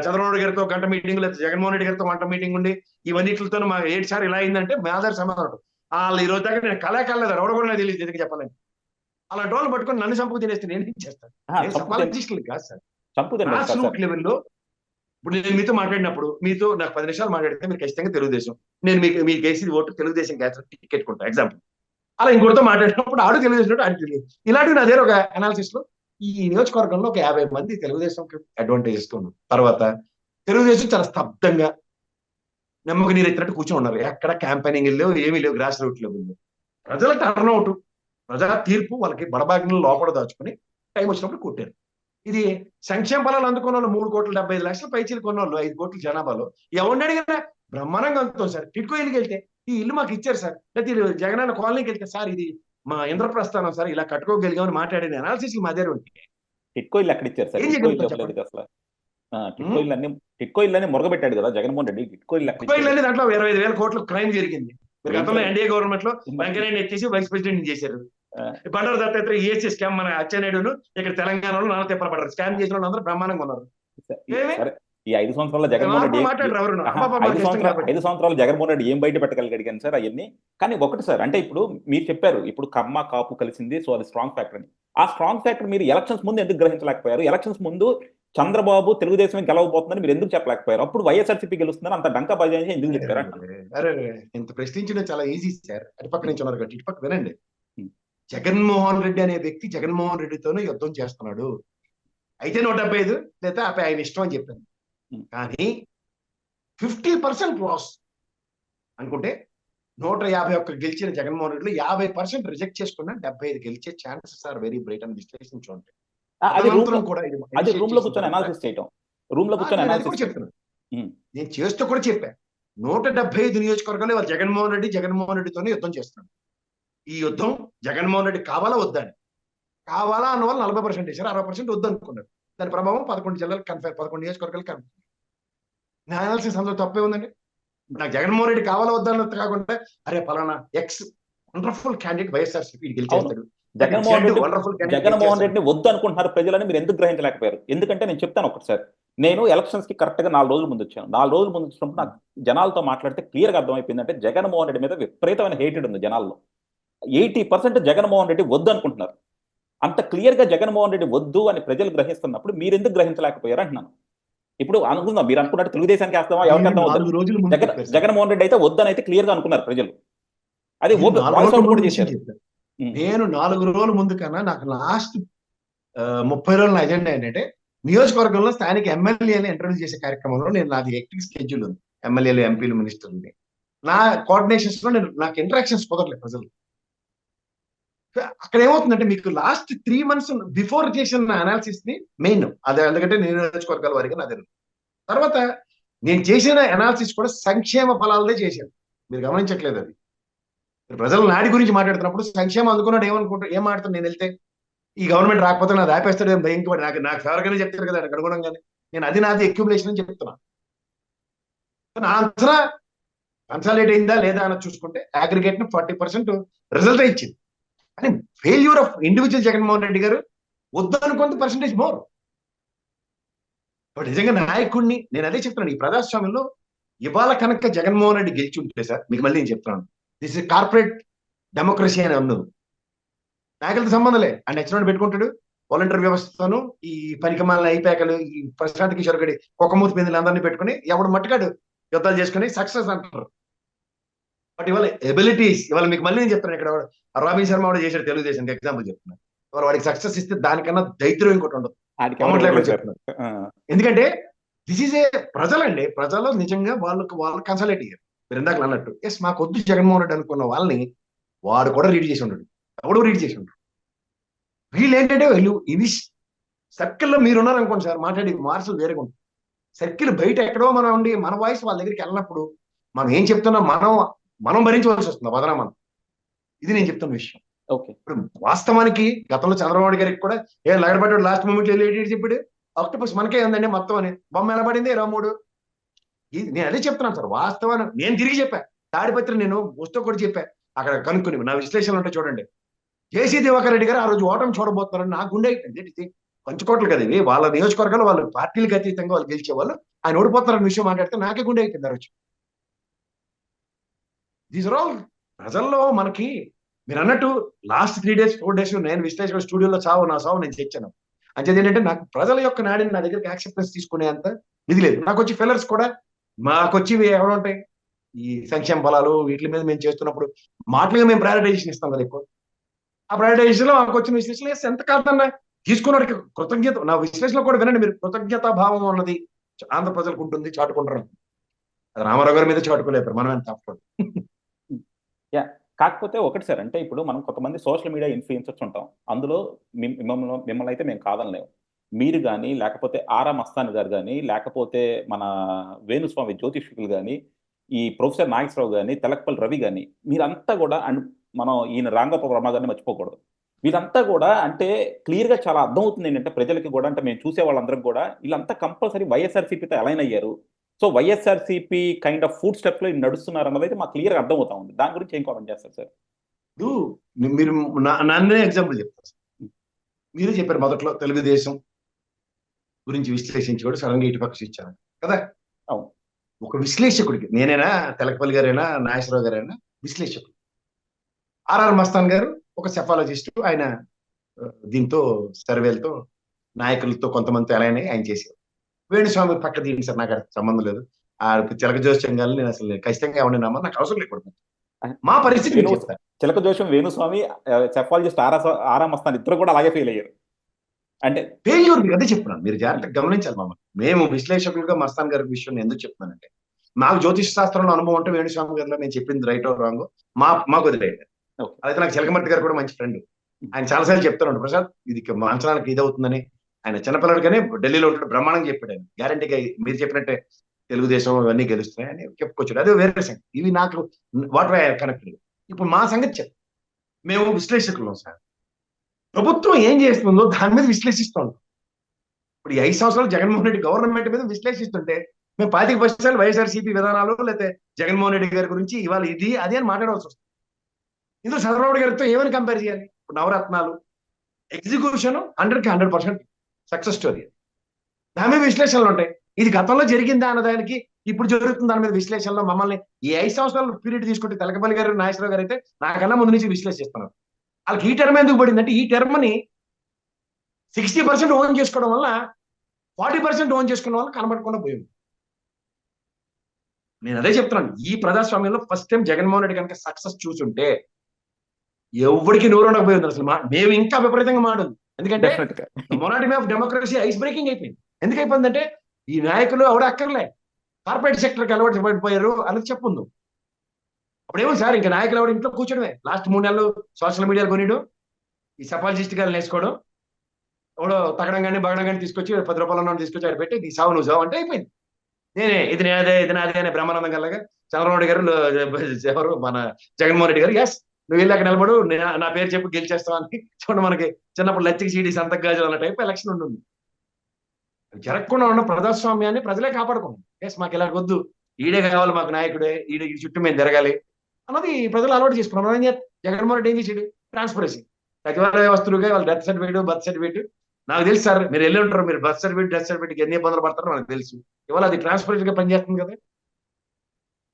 చంద్రబాబు గారితో గంట మీటింగ్, లేదా జగన్మోహన్ రెడ్డి గారితో గంట మీటింగ్ ఉండి ఇవన్నిటితో మాకు 7 సార్లు ఇలా అయిందంటే మా ఆధార సమాధానం వాళ్ళు ఈ రోజు దాకా నేను కళాకాలేదు, ఎవడ కూడా తెలియదు ఎందుకు చెప్పాలని. అలాంటి వాళ్ళు పట్టుకొని నన్ను చంపుకు తినేస్తే నేను ఏం చేస్తాను? కాదు సార్. గ్రాస్ రూట్ లెవెల్లో ఇప్పుడు నేను మీతో మాట్లాడినప్పుడు, మీతో నాకు 10 నిమిషాలు మాట్లాడితే మీరు ఖచ్చితంగా తెలుగుదేశం, నేను మీకు వేసి ఓటు తెలుగుదేశం టికెట్ కొంటా ఎగ్జాంపుల్. అలా ఇంకోటితో మాట్లాడినప్పుడు ఆడు తెలుగుదేశం ఆడు తెలియదు. ఇలాంటివి నా దగ్గర ఒక అనాలిసిస్ లో ఈ నియోజకవర్గంలో ఒక 50 మంది తెలుగుదేశంకి అడ్వాంటేజ్ ఇస్తున్నాం. తర్వాత తెలుగుదేశం చాలా స్తబ్దంగా నెమ్మక నీరు ఎత్తినట్టు కూర్చొని ఉన్నారు. ఎక్కడ క్యాంపెయినింగ్ లేవు, ఏమీ లేవు, గ్రాస్ రూట్ లెవెల్లో. ప్రజల టర్న్అవుట్, ప్రజా తీర్పు వాళ్ళకి బడబాగ్ని లోపల దాచుకుని టైం వచ్చినప్పుడు కొట్టారు. ఇది సంక్షేమ ఫలాలు అందుకున్న వాళ్ళు 3,75,00,000 పైచీలు కొన్న వాళ్ళు 5 కోట్ల జనాభాలో ఎవరిని అడిగినా బ్రహ్మాండంగా అందుతాం సార్. టిట్కో ఇల్లుకి వెళ్తే ఈ ఇల్లు మాకు ఇచ్చారు సార్, లేకపోతే జగనన్న కాలనీకి వెళ్తే సార్ ఇది మా ఇంద్రప్రస్థానం సార్, ఇలా కట్టుకోగలిగామని మాట్లాడిన అనాలిసిస్ మా దగ్గర ఉంటాయి. టిట్కో ఇల్లు ఎక్కడ ఇచ్చారు సార్? ఏం టిట్కో ఇల్లు చేయగలుగుతాం ఇవ్వలేదు చెప్పండి. అసలు. టిట్కో ఇల్లు అని మురగబెట్టాడు కదా జగన్మోహన్ రెడ్డి. టిట్కో ఇల్లు ఎక్కడ టిట్కో ఇల్లు ఇచ్చారు? అనేది దాంట్లో 25,000 కోట్ల క్రైమ్ జరిగింది. మీరు ఏం గతంలో సార్? ఎన్డీఏ గవర్నమెంట్ లో వెంకయ్యనాయుడు ఎత్తేసి వైస్ ప్రెసిడెంట్ చేశారు. ఆ, బండారు దత్తాత్రేయ ఈఎస్సీ స్కామ్ మన అచ్చెన్నాయుడును ఇక్కడ తెలంగాణలో నాన్న తిప్పలపడ్డారు. స్కామ్ చేసిన వాళ్ళు అందరూ బ్రహ్మాండంగా ఉన్నారు. ఏమి సరే, ఈ 5 సంవత్సరాల జగన్మోహన్ రెడ్డి మాట్లాడరు ఎవరు. ఆహా, 5 సంవత్సరాలు జగన్మోహన్ రెడ్డి ఏం బయట పెట్టగలిగాను సార్ అవన్నీ. కానీ ఒకటి సార్, అంటే ఇప్పుడు మీరు చెప్పారు ఇప్పుడు కమ్మ కాపు కలిసింది, సో అది స్ట్రాంగ్ ఫ్యాక్టర్ అని. ఆ స్ట్రాంగ్ ఫ్యాక్టర్ మీరు ఎలక్షన్స్ ముందు ఎందుకు గ్రహించలేకపోయారు? ఎలక్షన్స్ ముందు చంద్రబాబు తెలుగుదేశం గెలవబోతుందని మీరు ఎందుకు చెప్పలేకపోయారు? అప్పుడు వైఎస్ఆర్సీపీ గెలుస్తుందని అంత డంకా బజాయించి ఎందుకు చెప్పారు? అరే ఇంత ప్రశ్నించడం చాలా ఈజీ సార్. అటుపక్క నుంచి ఉన్నారు కాబట్టి ఇటుపక్క వినండి. Hmm. జగన్మోహన్ రెడ్డి అనే వ్యక్తి జగన్మోహన్ రెడ్డితోనే యుద్ధం చేస్తున్నాడు. అయితే 175 లేదా ఆయన ఇష్టం అని చెప్పాను. Hmm. కానీ 50% లాస్ అనుకుంటే 151 గెలిచిన జగన్మోహన్ రెడ్డిలో 50% రిజెక్ట్ చేసుకున్నా 75 గెలిచే ఛాన్సెస్ ఆర్ వెరీ బ్రైట్ అని విశ్లేషించుంటే అది రూమ్ లో కూర్చొని కూడా అనాలిసిస్ చేయటం. రూమ్ లో కూర్చొని అనాలిసిస్ చెప్తున్నాను. నేను చేస్తూ కూడా చెప్పాను. 175 నియోజకవర్గాలు వాళ్ళు జగన్మోహన్ రెడ్డితోనే యుద్ధం చేస్తున్నాడు. ఈ యుద్ధం జగన్మోహన్ రెడ్డి కావాలా వద్దని, కావాలా అన్న వాళ్ళు 40% వేశారు, 60% వద్దు అనుకున్నారు. దాని ప్రభావం 11 జిల్లాలకు 11 నియోజకవర్గాలు కనిపిస్తుంది. నా అనాలిసిస్ అందులో తప్పే ఉందండి. నాకు జగన్మోహన్ రెడ్డి కావాలా వద్దన్నది కాకుండా అరే పలానా ఎక్స్ వండర్ఫుల్ క్యాండిడేట్ వైఎస్ఆర్సీపీ గెలిచేస్తాడు, జగన్మోహన్ రెడ్డిని వద్దు అనుకుంటున్నారు ప్రజలని మీరు ఎందుకు గ్రహించలేకపోయారు? ఎందుకంటే నేను చెప్తాను ఒకసారి. నేను ఎలక్షన్స్ కి కరెక్ట్ గా 4 రోజుల ముందు వచ్చాను. 4 రోజుల ముందు వచ్చినప్పుడు నాకు జనాలతో మాట్లాడితే క్లియర్ గా అర్థమైపోయింది అంటే జగన్మోహన్ రెడ్డి మీద విపరీతమైన హేటెడ్ ఉంది జనాల్లో. 80% జగన్మోహన్ రెడ్డి వద్దు అనుకుంటున్నారు. అంత క్లియర్ గా జగన్మోహన్ రెడ్డి వద్దు అని ప్రజలు గ్రహిస్తున్నప్పుడు మీరు ఎందుకు గ్రహించలేకపోయారు అంటున్నాను. ఇప్పుడు అనుకుందాం, మీరు అనుకున్నట్టు తెలుగుదేశానికి వేస్తామా ఎవరికి వేద్దాం, జగన్మోహన్ రెడ్డి అయితే వద్దని అయితే క్లియర్ గా అనుకున్నారు ప్రజలు. అది కూడా చేశారు. నేను 4 రోజుల ముందు కన్నా నాకు లాస్ట్ 30 రోజుల ఎజెండా ఏంటంటే నియోజకవర్గంలో స్థానిక ఎమ్మెల్యేని ఇంట్రడ్యూస్ చేసే కార్యక్రమంలో నేను నాది హెక్టిక్ స్కెడ్యూల్ ఉంది. ఎమ్మెల్యేలు, ఎంపీలు, మినిస్టర్లు నా కోఆర్డినేషన్స్ లో నాకు ఇంటరాక్షన్స్ కుదరలేదు ప్రజలు. అక్కడ ఏమవుతుందంటే మీకు లాస్ట్ 3 months బిఫోర్ చేసిన అనాలిసిస్ ని మెయిన్ అదే, ఎందుకంటే నియోజకవర్గాల వారిగా నా దగ్గర తర్వాత నేను చేసిన అనాలిసిస్ కూడా సంక్షేమ ఫలాలదే చేశాను. మీరు గమనించట్లేదు. అది ప్రజల నాడి గురించి మాట్లాడుతున్నప్పుడు సంక్షేమం అందుకున్నాడు ఏమనుకుంటారు, ఏం మాట్లాడుతాను నేను వెళ్తే ఈ గవర్నమెంట్ రాకపోతే నాది ఆపేస్తాడు భయంకర నాకు ఫేవర్గానే చెప్తారు కదా నాకు అనుగుణంగానే. నేను అది నాది అక్యుములేషన్ అని చెప్తున్నా. నా అంచనా కన్సాలిడేట్ అయిందా లేదా అని చూసుకుంటే అగ్రిగేట్ ని 40% రిజల్ట్ ఇచ్చింది. కానీ failure of individual Jaganmohan Reddy గారు వద్దు అనుకుంటే పర్సెంటేజ్ మోర్. నిజంగా నాయకుడిని నేను అదే చెప్తున్నాను. ఈ ప్రజాస్వామ్యంలో ఇవాళ కనుక జగన్మోహన్ రెడ్డి గెలిచి ఉంటే సార్, మీకు మళ్ళీ నేను చెప్తున్నాను, దిస్ ఇస్ కార్పొరేట్ డెమోక్రసీ అని అన్నది. నాయకులతో సంబంధంలే, ఆయన నచ్చినట్టు పెట్టుకుంటాడు. వాలంటీర్ వ్యవస్థను ఈ పనికిమాలిన ఐపాకలు, ఈ ప్రశాంత్ కిషోర్ గడి కుక్కమూతి బిందులు అందరినీ పెట్టుకుని ఎవడు మట్టుకాడు యుద్ధాలు చేసుకుని సక్సెస్ అంటారు. బట్ ఇవాళ ఎబిలిటీస్, ఇవాళ మీకు మళ్ళీ నేను చెప్తాను, ఇక్కడ రాబిన్ శర్మ కూడా చేశాడు తెలుగుదేశానికి ఎగ్జాంపుల్ చెప్తున్నాను. ఇవాళ వాడికి సక్సెస్ ఇస్తే దానికన్నా దైత్యం ఇంకోటి ఉండదు. ఎందుకంటే దిస్ ఈజ్ ఏ ప్రజలండి, ప్రజలు నిజంగా వాళ్ళకి కన్సల్టేట్ అయ్యారు. మీరు ఇందాక అన్నట్టు ఎస్ మాకు వద్దు జగన్మోహన్ రెడ్డి అనుకున్న వాళ్ళని వాడు కూడా రీడ్ చేసి ఉంటాడు, ఎవడో రీడ్ చేసి ఉంటాడు. వీళ్ళు ఏంటంటే వీళ్ళు ఇది సర్కిల్లో మీరున్నారు అనుకోండి సార్, మాట్లాడి మార్సులు వేరేగా ఉంటుంది. సర్కిల్ బయట ఎక్కడో మనం ఉండి మన వాయిస్ వాళ్ళ దగ్గరికి వెళ్ళినప్పుడు మనం ఏం చెప్తున్నాం మనం భరించవలసి వస్తుంది బదనామా. ఇది నేను చెప్తున్న విషయం. ఇప్పుడు వాస్తవానికి గతంలో చంద్రబాబు గారికి కూడా ఏ లగడబడ్డాడు లాస్ట్ మూమెంట్ వెళ్ళి చెప్పాడు ఆక్టోపస్ మనకే ఉందండి మొత్తం అని, బొమ్మ ఎలా పడింది 23. నేను అదే చెప్తున్నాను సార్, వాస్తవాన్ని నేను తిరిగి చెప్పా. తాడిపత్రి నేను వస్తూ కూడా చెప్పా, అక్కడ కనుక్కుని నా విశ్లేషణలు ఉంటే చూడండి. జేసీ దివాకర్ రెడ్డి గారు ఆ రోజు ఓటమి చూడబోతున్నారని నాకు గుండె అయిపోయింది. పంచుకోట్లు కదా ఇవి, వాళ్ళ నియోజకవర్గాలు వాళ్ళు పార్టీలకు అతీతంగా వాళ్ళు గెలిచేవాళ్ళు, ఆయన ఓడిపోతున్నారన్న విషయం మాట్లాడితే నాకే గుండె అయిపోయింది ఆ రోజు. దీస్ ఆర్ ఆల్ ప్రజల్లో మనకి మీరు అన్నట్టు లాస్ట్ 3 days 4 days నేను విశ్లేషణ స్టూడియోలో నా సావు నేను తెచ్చాను. అంచేది ఏంటంటే నాకు ప్రజల యొక్క నాడిని నా దగ్గరికి యాక్సెప్టెన్స్ తీసుకునే అంత ఇది లేదు. నాకు వచ్చి ఫెల్లర్స్ కూడా మాకొచ్చి ఎవరు ఉంటాయి ఈ సంక్షేమ ఫలాలు వీటి మీద మేము చేస్తున్నప్పుడు మాటలుగా మేము ప్రయారిటైజేషన్ ఇస్తాం కదా ఎక్కువ. ఆ ప్రయారిటైజేషన్ లో మాకు వచ్చిన విశ్లేషణ ఎంత కాదన్నా తీసుకున్నవాడికి కృతజ్ఞత, నా విశ్లేషణలో కూడా వినండి మీరు, కృతజ్ఞతా భావం అన్నది ఆంధ్ర ప్రజలకు ఉంటుంది, చాటుకుంటారు. అది రామారావు గారి మీద చాటుకోలేపారు, మనం ఎంత తప్పదు. యాహ్! కాకపోతే ఒకటి సార్, అంటే ఇప్పుడు మనం కొంతమంది సోషల్ మీడియా ఇన్‌ఫ్లుయెన్సర్స్ ఉంటాం. అందులో మిమ్మల్నయితే మేము కాదనలేము. మీరు గాని, లేకపోతే ఆరా మస్తాన్ గారు గాని, లేకపోతే మన వేణుస్వామి జ్యోతిష్కులు గాని, ఈ ప్రొఫెసర్ నాగేశ్వరరావు గాని, తెలకపల్లి రవి గాని, మీరంతా గూడా మనం ఈయన రాంగోపాల్ వర్మ గారిని మర్చిపోకూడదు. వీళ్ళంతా గూడా అంటే క్లియర్‌గా చాలా అర్థమవుతుందేంటంటే ప్రజలకి గూడా, అంటే మేము చూసే వాళ్ళందరం గూడా, ఈళ్ళంతా కంపల్సరీ వైఎస్ఆర్‌సీపీతో అలైన్ అయ్యారు. So, YSRCP kind of foot స్టెప్స్‌లో ఈయన నడుస్తున్నారన్నదైతే మాకు క్లియర్‌గా అర్థమవుతా ఉంది. దాని గురించి ఏం కామెంట్ చేస్తారు సార్? ఇప్పుడు మీరు నన్నే ఎగ్జాంపుల్ చెప్తారు సార్. మీరు చెప్పారు మొదట్లో తెలుగుదేశం గురించి విశ్లేషించి కూడా సడన్ గా ఇటుపక్ష ఇచ్చాను కదా. అవును. ఒక విశ్లేషకుడికి, నేనైనా తెలకపల్లి గారైనా నాగేశ్వరరావు గారైనా విశ్లేషకుడు. ఆర్ఆర్ మస్తాన్ గారు ఒక సెఫాలజిస్ట్. ఆయన దీంతో సర్వేలతో నాయకులతో కొంతమంది అలైన్ అయ్యి ఆయన చేశారు. వేణుస్వామి పక్క దీనికి సార్ నాకు అది సంబంధం లేదు. ఆ చిలక జోస్యం గారిని నేను అసలు ఖచ్చితంగా ఎవరిని నమ్మను, నాకు అవసరం లేకుండా. మా పరిస్థితి నేను చెప్తాను. చిలక జోషం, వేణుస్వామి, సెఫాలజిస్ట్ ఆరా మస్తాన్ ఇద్దరు కూడా అలాగే ఫెయిల్ అయ్యారు. అంటే ఫెయిల్యూర్ అదే చెప్తున్నాను, మీరు జాగ్రత్తగా గమనించాలి మమ్మల్ని. మేము విశ్లేషకులుగా మస్తాన్ గారి విషయం ఎందుకు చెప్తున్నానంటే, నాకు జ్యోతిష్ శాస్త్రంలో అనుభవం అంటే వేణుస్వామి గారిలో నేను చెప్పింది రైట్ ఓ రాంగ్ మాకు వదిలేయండి. ఓకే. అయితే నాకు చిలకమర్తి గారు కూడా మంచి ఫ్రెండ్. ఆయన చాలాసార్లు చెప్తాడు, ప్రసాద్ ఇది అంచనాలకు ఇది అవుతుందని. ఆయన చిన్నపిల్లడిగానే ఢిల్లీలో ఉంటాడు, బ్రహ్మాండంగా చెప్పాడు ఆయన. గ్యారంటీగా మీరు చెప్పినట్టే తెలుగుదేశం ఇవన్నీ గెలుస్తున్నాయి అని చెప్పుకొచ్చాడు. అదే వేరే సంగతి. ఇవి నాకు వాట్ వై కనెక్టెడ్. ఇప్పుడు మా సంగతి చెప్పు. మేము విశ్లేషకులం సార్. ప్రభుత్వం ఏం చేస్తుందో దాని మీద విశ్లేషిస్తూ ఉంటాం. ఇప్పుడు ఈ 5 సంవత్సరాలు జగన్మోహన్ రెడ్డి గవర్నమెంట్ మీద విశ్లేషిస్తుంటే మేము 25% వైఎస్ఆర్సీపీ విధానాలు, లేకపోతే జగన్మోహన్ రెడ్డి గారి గురించి ఇవాళ ఇది అది అని మాట్లాడవలసి వస్తుంది. ఇందులో చంద్రబాబు గారితో ఏమని కంపేర్ చేయాలి? ఇప్పుడు నవరత్నాలు ఎగ్జిక్యూషన్ 100కి 100% సక్సెస్ స్టోరీ. దాని మీద విశ్లేషణలు ఉంటాయి. ఇది గతంలో జరిగిందా అన్నదానికి ఇప్పుడు జరుగుతుంది దాని మీద విశ్లేషణలో మమ్మల్ని ఈ 5 సంవత్సరాల పీరియడ్ తీసుకుంటే తెలకపల్లి గారు, నాగేశ్వరరావు గారు అయితే నాకన్నా ముందు నుంచి విశ్లేషిస్తున్నారు. వాళ్ళకి ఈ టర్మ్ ఎందుకు పడిందంటే, ఈ టర్మ్ ని 60% ఓన్ చేసుకోవడం వల్ల 40% ఓన్ చేసుకున్న వాళ్ళు కనబడకుండా పోయింది. నేను అదే చెప్తున్నాను, ఈ ప్రజాస్వామ్యంలో ఫస్ట్ టైం జగన్మోహన్ రెడ్డి కనుక సక్సెస్ చూసుంటే ఎవరికి నోరు ఉండకపోయింది. అసలు మేము ఇంకా విపరీతంగా మాడదు. ఎందుకంటే మొనాటమీ ఆఫ్ డెమోక్రసీ ఐస్ బ్రేకింగ్ అయిపోయింది. ఎందుకు అయిపోయిందంటే ఈ నాయకులు ఎవడ అక్కర్లే, కార్పొరేట్ సెక్టర్కి అలవాటు పడిపోయారు అన్నది చెప్పుందు. అప్పుడేమో సార్ ఇంకా నాయకులు ఎవరు ఇంట్లో కూర్చోడమే. లాస్ట్ 3 నెలలు సోషల్ మీడియాలో కొనిడు, ఈ సఫాలజిస్ట్ గారిని వేసుకోవడం, ఎవడో తగడం కానీ బగడం కానీ తీసుకొచ్చి 10 రూపాయలు తీసుకొచ్చి ఆడ పెట్టి ఈ సావు నువ్వు సావు అంటే అయిపోయింది. ఇది నాదే అనే బ్రహ్మానందం గల్లగా చంద్రబాబు గారు, ఎవరు మన జగన్మోహన్ రెడ్డి గారు, ఎస్ నువ్వు వెళ్ళాక నిలబడు, నా పేరు చెప్పి గెలిచేస్తావు అని. చూడండి, మనకి చిన్నప్పుడు లచ్చికి చీడి సంతగాజు అన్న టైప్ ఎలక్షన్ ఉంటుంది. జరగకుండా ఉన్న ప్రజాస్వామ్యాన్ని ప్రజలే కాపాడుకున్నాం. ఎస్ మాకు ఇలా వద్దు, ఈడే కావాలి మాకు నాయకుడే, ఈ చుట్టూ మేము జరగాలి అన్నది ప్రజలు అలవాటు చేసుకున్నాం. జగన్మోహన్ రెడ్డి ఏం చేసాడు? ట్రాన్స్పరెన్సీ. సచివాలయ వ్యవస్థలుగా వాళ్ళ డెత్ సర్టిఫికేట్, బర్త్ సర్టిఫికేట్ నాకు తెలుసు సార్, మీరు వెళ్ళి ఉంటారు, మీరు బర్త్ సర్టిఫికేట్, డెత్ సర్టిఫికేట్ ఎన్ని ఇబ్బందులు పడతారో నాకు తెలుసు. ఇవాళ అది ట్రాన్స్పరెంట్ గా పనిచేస్తుంది కదా.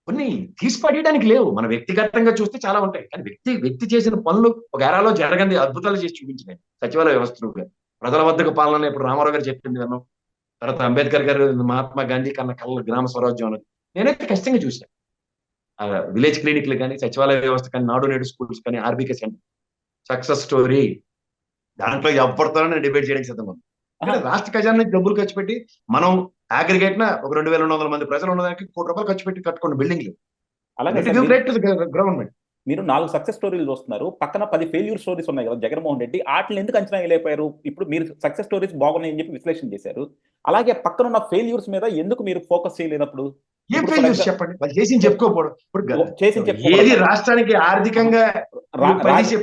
కొన్ని తీసి పడేయడానికి లేవు, మన వ్యక్తిగతంగా చూస్తే చాలా ఉంటాయి. కానీ వ్యక్తి చేసిన పనులు ఒక ఏరాలో జరగంది అద్భుతాలు చేసి చూపించినాయి. సచివాలయ వ్యవస్థలు ప్రజల వద్దకు పాలన ఇప్పుడు రామారావు గారు చెప్పింది విన్నాం. తర్వాత అంబేద్కర్ గారు మహాత్మా గాంధీ కన్నా కళ్ళ గ్రామ స్వరాజ్యం అనేది నేనైతే ఖచ్చితంగా చూశాను. విలేజ్ క్లినిక్లు కానీ, సచివాలయ వ్యవస్థ కానీ, నాడు నేడు స్కూల్స్ కానీ, ఆర్బీకే సెంటర్ సక్సెస్ స్టోరీ. దాంట్లో ఎవరితోనో నేను డిబేట్ చేయడానికి సిద్ధంగా ఉంది. రాష్ట్ర ఖజానా డబ్బులు ఖర్చు పెట్టి మనం అగ్రిగేట్ న ఒక 2200 మంది ప్రజలు ఉన్నదానికి ₹1 ఖర్చు పెట్టి కట్టుకున్న బిల్డింగ్లు. అలాగే గవర్నమెంట్. మీరు 4 సక్సెస్ స్టోరీలు చూస్తున్నారు, పక్కన 10 ఫెయిల్యూర్ స్టోరీస్ ఉన్నాయి కదా జగన్మోహన్ రెడ్డి. వాటిని ఎందుకు అంచనా వేయలేకపోయారు? ఇప్పుడు మీరు సక్సెస్ స్టోరీస్ బాగున్నాయని చెప్పి విశ్లేషణ చేశారు. అలాగే పక్కన ఉన్న ఫెయిల్యూర్స్ మీద ఎందుకు మీరు ఫోకస్ చేయలేనప్పుడు? ఏం ఫెయిల్యూర్స్ చెప్పండి, వాళ్ళు చేసి చెప్పుకోపోవడం. ఇప్పుడు ఏది రాష్ట్రానికి ఆర్థికంగా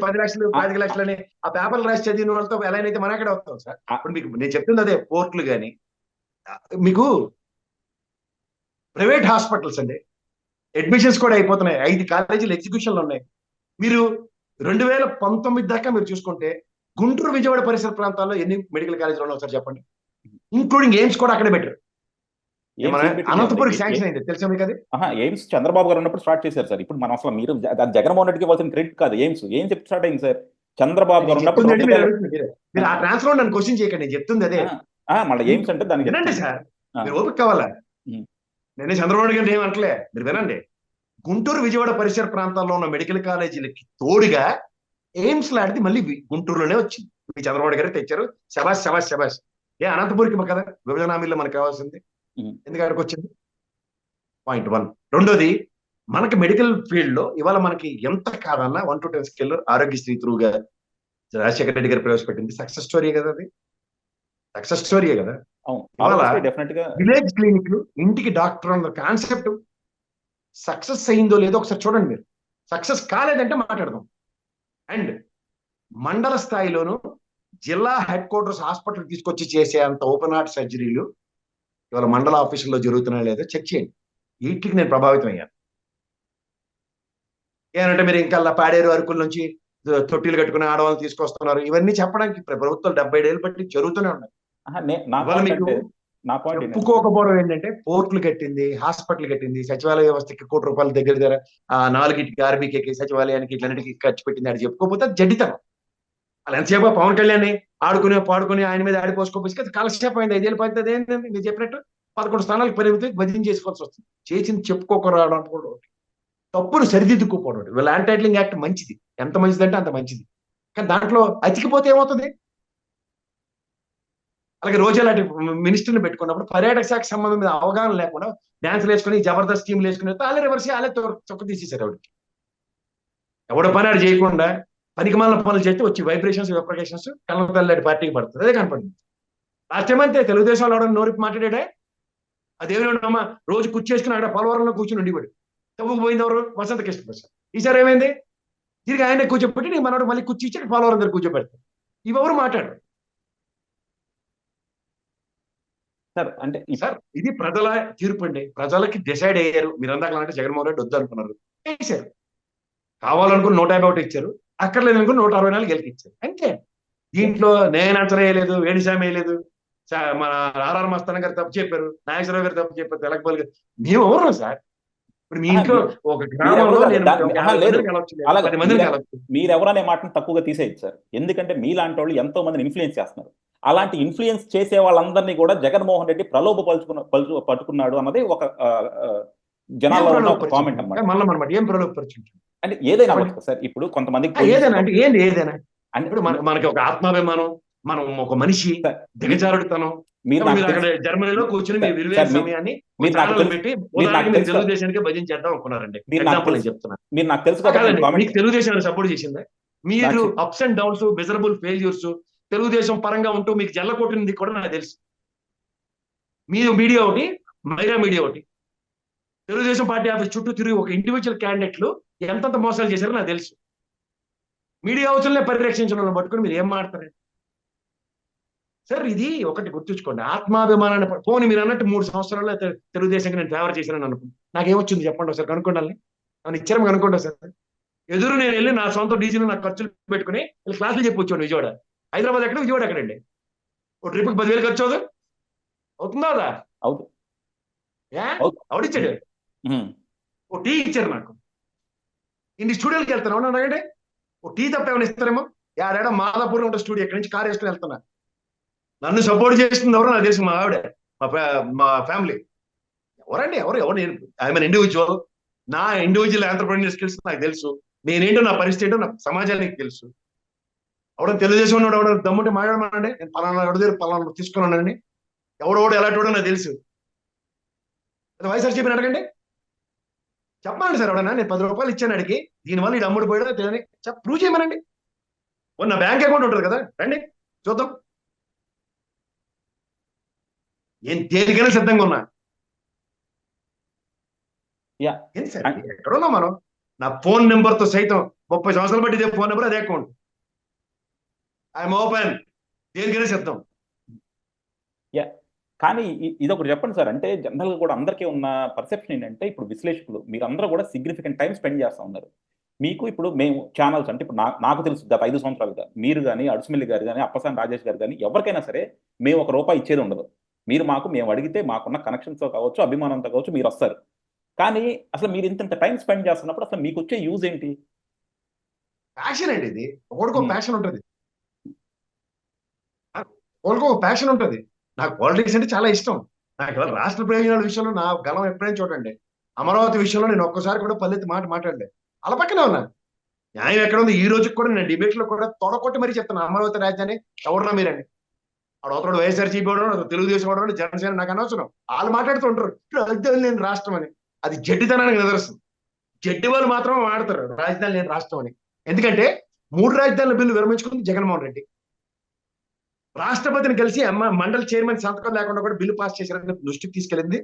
10 లక్షలు 5 లక్షలని ఆ పేపర్లు రాసి చదివిన వాళ్ళతో ఎలా అయితే మన ఎక్కడ వస్తాం సార్. ఇప్పుడు మీకు నేను చెప్తుంది అదే, పోర్ట్లు కానీ మీకు ప్రైవేట్ హాస్పిటల్స్ అండి, అడ్మిషన్స్ కూడా అయిపోతున్నాయి. 5 కాలేజీలు ఎగ్జిక్యూషన్లు ఉన్నాయి. మీరు 2019 దాకా మీరు చూసుకుంటే గుంటూరు, విజయవాడ పరిసర ప్రాంతాల్లో ఎన్ని మెడికల్ కాలేజీలు ఉన్నాయి ఒకసారి చెప్పండి. ఇంక్లూడింగ్ ఎయిమ్స్ కూడా అక్కడే పెట్టారు. అనంతపురం శాంక్షన్ అయింది తెలుసా మీకు? అది ఎయిమ్స్ చంద్రబాబు గారు ఉన్నప్పుడు స్టార్ట్ చేశారు సార్. ఇప్పుడు మనం అసలు మీరు జగన్మోహన్ రెడ్డికి ఇవ్వాల్సిన క్రెడిట్ కాదు. ఎయిమ్స్ ఎప్పుడు స్టార్ట్ అయింది సార్? చంద్రబాబు గారు ఉన్నప్పుడు. మీరు ఆ ట్రాన్స్ఫర్ నన్ను క్వశ్చన్ చేయకండి, నేను చెప్తుంది అదే. మళ్ళీ ఎయిమ్స్ అంటే దానికి వినండి సార్, మీరు ఓపిక కావాలా? నేనే చంద్రబాబు గారు ఏమంటలే, మీరు వినండి. గుంటూరు, విజయవాడ పరిసర ప్రాంతాల్లో ఉన్న మెడికల్ కాలేజీలకి తోడుగా ఎయిమ్స్ లాంటిది మళ్ళీ గుంటూరులోనే వచ్చింది. మీ చంద్రబాబు గారు తెచ్చారు. శబాష్ శబాష్ శబాష్. అనంతపురికి కదా విభజన హామీలో మనకు కావాల్సింది. ఉమ్. ఎందుకు అక్కడికి వచ్చింది? పాయింట్ 1. రెండోది, మనకి మెడికల్ ఫీల్డ్ లో ఇవాళ మనకి ఎంత కాదన్నా 1 to 10 స్కేల్ ఆరోగ్యశ్రీ త్రూగా రాజశేఖర రెడ్డి గారు ప్రవేశపెట్టింది సక్సెస్ స్టోరీ కదా, అది సక్సెస్ స్టోరీయే కదా. అవును, ఇవాళ ఆరోగ్యశ్రీ డెఫినెట్ గా. విలేజ్ క్లినిక్లు, ఇంటికి డాక్టర్ అన్న కాన్సెప్ట్ సక్సెస్ అయిందో లేదో ఒకసారి చూడండి మీరు. సక్సెస్ కాలేదంటే మాట్లాడదాం. అండ్ మండల స్థాయిలోను జిల్లా హెడ్ క్వార్టర్స్ హాస్పిటల్ తీసుకొచ్చి చేసే అంత ఓపెన్ హార్ట్ సర్జరీలు ఇవాళ మండల ఆఫీసుల్లో జరుగుతున్నాయో లేదో చెక్ చేయండి. వీటికి నేను ప్రభావితం అయ్యాను. ఏనంటే మీరు ఇంకా పాడేరు అరకుల నుంచి తొట్టిలు కట్టుకుని ఆడవాళ్ళు తీసుకొస్తున్నారు, ఇవన్నీ చెప్పడానికి ప్రభుత్వాలు 70 ఏళ్ళు బట్టి జరుగుతూనే ఉన్నాయి. నా ఇవాళ పాయింట్ మీకు అంటే, నా పాయింట్ ఏంటంటే చెప్పుకోకపోవడం ఏంటంటే పోర్టులు కట్టింది, హాస్పిటల్ కట్టింది, సచివాలయ వ్యవస్థకి ₹1 కోటి దగ్గర దగ్గర 4కి ఆర్బీకేకి సచివాలయానికి ఇట్లన్నిటికి ఖర్చు పెట్టింది. అది చెప్పుకోకపోతే అది జడ్డితనం. అలా ఎంతసేపు పవన్ కళ్యాణ్ ఆడుకుని పాడుకుని ఆయన మీద ఆడిపోసుకోపోయి కాలక్షేపం అయింది. 5 ఏళ్ళు పడుతుంది ఏంటంటే మీరు చెప్పినట్టు 11 స్థానాలకు పరిమితి భజన చేసుకోవాల్సి వస్తుంది. చేసింది చెప్పుకోకరావడం కూడా తప్పును సరిదిద్దుకోపోవడం. వీళ్ళ ల్యాండ్ టైటిలింగ్ యాక్ట్ మంచిది, ఎంత మంచిది అంటే అంత మంచిది. కానీ దాంట్లో అతికిపోతే ఏమవుతుంది? అలాగే రోజా లాంటి మినిస్టర్ని పెట్టుకున్నప్పుడు పర్యాటక శాఖ సంబంధం మీద అవగాహన లేకుండా డాన్సులు వేసుకుని జబర్దస్త్ స్కీమ్లు వేసుకుని వాళ్ళే రివర్స్ వాళ్ళే చొక్క తీసేశారు. ఆవిడకి ఎవడ పని ఆడు చేయకుండా పనికిమాలిన పనులు చేస్తే వచ్చి వైబ్రేషన్స్ వైబ్రేషన్స్ కళ్ళ తల్లాడి పార్టీకి పడుతుంది. అదే కనపడింది. లాస్ట్ టైం అంతే తెలుగుదేశంలో ఎవడన్నా నోరికి మాట్లాడాడే, అదేమిటమ్మా రోజు కూర్చేసుకుని అక్కడ పోలవరంలో కూర్చుని ఉండిపోయాడు. తవ్వుకు పోయింది ఎవరు? వసంత కృష్ణ ప్రసాద్. ఈసారి ఏమైంది? తిరిగి ఆయన కూర్చోబెట్టి నీ మనోడు మళ్ళీ కుర్చీ ఇచ్చి పోలవరం దగ్గర కూర్చోబెడతారు. ఇవెవరు మాట్లాడరు సార్. అంటే సార్ ఇది ప్రజల తీర్పు అండి. ప్రజలకి డిసైడ్ అయ్యారు. మీరు అందాక అంటే జగన్మోహన్ రెడ్డి వద్దు అనుకున్నారు, వేసారు. కావాలనుకుని 151 ఇచ్చారు, అక్కర్లేదు అనుకుని 164 గెలిపించారు. అంతే. దీంట్లో నేను అంచనేయలేదు, వేణుస్వామి వేయలేదు, మన ఆర్ఆర్ మస్తాన్ గారు తప్పు చెప్పారు, నాగేశ్వరరావు గారు తప్పు చెప్పారు, తెలకపల్లి గారు. మేము ఎవరు సార్? ఇప్పుడు మీ ఇంట్లో ఒక గ్రామంలో నేను లేదు, 10 మందిని కలవచ్చు. మీరెవరనే మాటను తక్కువగా తీసేయచ్చు సార్. ఎందుకంటే మీలాంటి వాళ్ళు ఎంతో మందిని ఇన్ఫ్లుయెన్స్ చేస్తున్నారు. అలాంటి ఇన్ఫ్లుయెన్స్ చేసే వాళ్ళందరినీ కూడా జగన్మోహన్ రెడ్డి పట్టుకున్నాడు అన్నది ఒక జనాల్లో ఉన్న కామెంట్ అన్నమాట. మళ్ళీ ఏం ప్రలోభపరిచింది అంటే ఏదైనా అవ్వచ్చు సార్. ఇప్పుడు కొంతమందికి ఏదైనా అంటే ఏంది ఏదైనా ఇప్పుడు మనకి ఒక ఆత్మాభిమానం, మనం ఒక మనిషి దిగజారుడుతనం. మీరు జర్మనీలో కూర్చొని మీ విలువైన సమయాన్ని పెట్టి తెలుగుదేశానికి భజన చేద్దాం అనుకున్నారండి. ఎగ్జాంపుల్ నేను చెప్తున్నాను. మీరు నాకు తెలుసు, మీకు తెలుగుదేశాన్ని సపోర్ట్ చేసిందే. మీరు ups and downs, miserable failures Telugu Desam పరంగా ఉంటూ మీకు జల్ల కొట్టింది కూడా నాకు తెలుసు. మీరు మీడియా ఒకటి, మైరా మీడియా ఒకటి, తెలుగుదేశం పార్టీ ఆఫీస్ చుట్టూ తిరిగి ఒక ఇండివిజువల్ క్యాండిడేట్లు ఎంతంత మోసాలు చేశారో నాకు తెలుసు. మీడియా హౌస్లనే పరిరక్షించిన వాళ్ళని పట్టుకుని మీరు ఏం మాట్లాడతారు సార్? ఇది ఒకటి గుర్తుంచుకోండి. ఆత్మాభిమానాన్ని పోనీ మీరు అన్నట్టు 3 సంవత్సరాల్లో తెలుగుదేశానికి నేను ఫేవర్ చేశానని అనుకుంటున్నాను. నాకేమొచ్చింది చెప్పండి ఒకసారి, కనుక్కోండి. అవును ఇచ్చారని కనుక్కోండి సార్. ఎదురు నేను వెళ్ళి నా సొంత డీజిల్ నాకు ఖర్చులు పెట్టుకుని వీళ్ళు క్లాసులు చెప్పొచ్చాను. విజయవాడ, హైదరాబాద్ ఎక్కడ, విజయవాడ ఎక్కడండి? ఓ ట్రిప్కి 10,000 ఖర్చు అవుతుందా? అదా అవుడిచ్చాడు. ఓ టీ ఇచ్చారు నాకు. ఇన్ని స్టూడియోకి వెళ్తాను అవునా అడగండి. ఓ టీ తప్ప ఏమైనా ఇస్తారేమో? ఏడాడ మాదాపూర్ ఉంటే స్టూడియో, ఎక్కడి నుంచి కార్ వేసుకుని వెళ్తున్నా. నన్ను సపోర్ట్ చేస్తుంది ఎవరో నాకు తెలుసు, మా ఆవిడ, మా ఫ్యామిలీ. ఎవరండి ఎవరు నేను ఐఎమ్ ఇండివిజువల్. నా ఇండివిజువల్ ఎంటర్‌ప్రెన్యూర్ స్కిల్స్ నాకు తెలుసు. నేనేంటో, నా పరిస్థితి ఏంటో నాకు సమాజానికి తెలుసు. ఎవడో తెలుగుదేశం ఉన్నాడు, ఎవడో దమ్ముంటే మాట్లాడమనండి. నేను పలానా అడుగు పలానా తీసుకున్నానండి. ఎవడోడు ఎలాంటి నాకు తెలుసు. వైఎస్ఆర్ చెప్పిన అడగండి, చెప్పండి సార్. ఎవడన్నా నేను 10 రూపాయలు ఇచ్చాను అడిగి దీనివల్ల ఈ అమ్ముడు పోయాడో తెలియని ప్రూవ్ చేయమనండి. నా బ్యాంక్ అకౌంట్ ఉంటుంది కదా, రండి చూద్దాం. ఏం దేనికైనా సిద్ధంగా ఉన్నా. ఏంటి సార్ ఎక్కడున్నాం మనం? నా ఫోన్ నెంబర్ తో సైతం 30 సంవత్సరాలు బట్టి ఇదే ఫోన్ నెంబర్, అదే అకౌంట్. ఐఎమ్ ఓపెన్, దేనికైనా సిద్ధం. కానీ ఇది ఒకటి చెప్పండి సార్. అంటే జనరల్ గా కూడా అందరికీ ఉన్న పర్సెప్షన్ ఏంటంటే, ఇప్పుడు విశ్లేషకులు మీరందరూ కూడా సిగ్నిఫికెంట్ టైం స్పెండ్ చేస్తూ ఉన్నారు. మీకు ఇప్పుడు మేము ఛానల్స్ అంటే ఇప్పుడు నాకు తెలుసు గత 5 సంవత్సరాలుగా మీరు కానీ, అడుసుమిల్లి గారు కానీ, అప్పసాని రాజేష్ గారు కానీ, ఎవరికైనా సరే మేము ₹1 ఇచ్చేది ఉండదు. మీరు మేము అడిగితే మాకున్న కనెక్షన్స్తో కావచ్చు, అభిమానంతో కావచ్చు, మీరు వస్తారు. కానీ అసలు మీరు ఇంత టైం స్పెండ్ చేస్తున్నప్పుడు అసలు మీకు వచ్చే యూజ్ ఏంటి? ప్యాషన్ అండి ఇది. ఒకడికో ప్యాషన్ ఉంటుంది, ఒకడికో ప్యాషన్ ఉంటుంది. నాకు పాలిటిక్స్ అంటే చాలా ఇష్టం. నాకు రాష్ట్ర ప్రయోజనాల విషయంలో నా గలం ఎప్పుడైనా చూడండి. అమరావతి విషయంలో నేను ఒక్కసారి కూడా పల్లెత్తి మాట మాట్లాడలేదు. అలా పక్కనే ఉన్నా. న్యాయం ఎక్కడ ఉంది? ఈ రోజుకి కూడా నేను డిబేట్ లో కూడా తొడకొట్టి మరీ చెప్తాను, అమరావతి రాజధాని ఎవరున్నా మీరండి. అవతల వైఎస్ఆర్సీపీ వాడు, తెలుగుదేశం వాడు, జనసేన నాకు అనవసరం. వాళ్ళు మాట్లాడుతూ ఉంటారు రాజధాని లేని రాష్ట్రం అని. అది జడ్డితనానికి నిదర్శనం. జడ్డి వాళ్ళు మాత్రం వాడతారు రాజధాని లేని రాష్ట్రం అని. ఎందుకంటే 3 రాజధానుల బిల్లు విరమించుకుంది జగన్మోహన్ రెడ్డి. రాష్ట్రపతిని కలిసి మండలి చైర్మన్ సంతకం లేకుండా కూడా బిల్లు పాస్ చేశారని దృష్టికి తీసుకెళ్ళింది.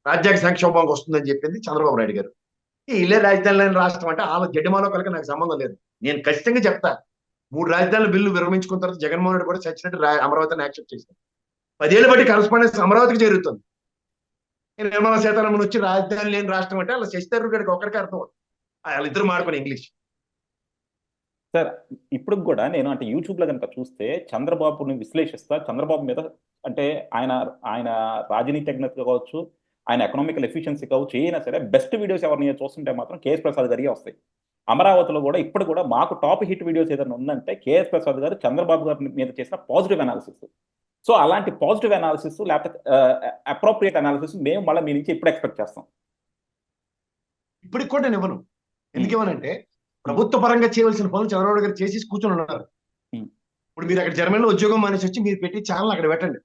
రాజ్యాంగ సంక్షోభంగా వస్తుందని చెప్పింది చంద్రబాబు నాయుడు గారు. ఈ ఇల్లే రాజధాని లేని రాష్ట్రం అంటే వాళ్ళ జడ్డిమాలో కనుక నాకు సంబంధం లేదు. నేను ఖచ్చితంగా చెప్తా, 3 రాజధానుల బిల్లు విరమించుకున్న తర్వాత జగన్మోహన్ రెడ్డి కూడా చచ్చినట్టు అమరావతిని యాక్సెప్ట్ చేశారు. 10 ఏళ్ళు బట్టి కరస్పాండెన్స్ అమరావతికి చేరుతుంది. నిర్మలా సీతారామన్ వచ్చి రాజధాని లేని రాష్ట్రం అంటే అలా శశి థరూర్ గారికి ఒక్కడికి అర్థం అవుతుంది. వాళ్ళిద్దరు మాడుకుని ఇంగ్లీష్. సార్ ఇప్పుడు కూడా నేను అంటే యూట్యూబ్ లో కనుక చూస్తే చంద్రబాబుని విశ్లేషిస్తా, చంద్రబాబు మీద అంటే ఆయన ఆయన రాజనీతిజ్ఞత కావచ్చు, ఆయన ఎకనామికల్ ఎఫిషియన్సీ కావచ్చు, అయినా సరే బెస్ట్ వీడియోస్ ఎవరిని చూస్తుంటే మాత్రం కేఎస్ ప్రసాద్ గారికి వస్తాయి. అమరావతిలో కూడా ఇప్పుడు కూడా మాకు టాప్ హిట్ వీడియోస్ ఏదైనా ఉందంటే కేఎస్ ప్రసాద్ గారు చంద్రబాబు గారి మీద చేసిన పాజిటివ్ అనాలిసిస్. సో అలాంటి పాజిటివ్ అనాలిసిస్ లేకపోతే అప్రోప్రియేట్ అనాలిసిస్ మేము మళ్ళీ మీ నుంచి ఇప్పుడు ఎక్స్పెక్ట్ చేస్తాం. ఇప్పటికి కూడా నేను ఇవ్వను. ఎందుకు ఇవ్వనంటే ప్రభుత్వ పరంగా చేయవలసిన పనులు చంద్రబాబు గారు చేసి కూర్చొని ఉన్నారు. ఇప్పుడు మీరు అక్కడ జర్మనీలో ఉద్యోగం మానేసి వచ్చి మీరు పెట్టి ఛానల్ అక్కడ పెట్టండి.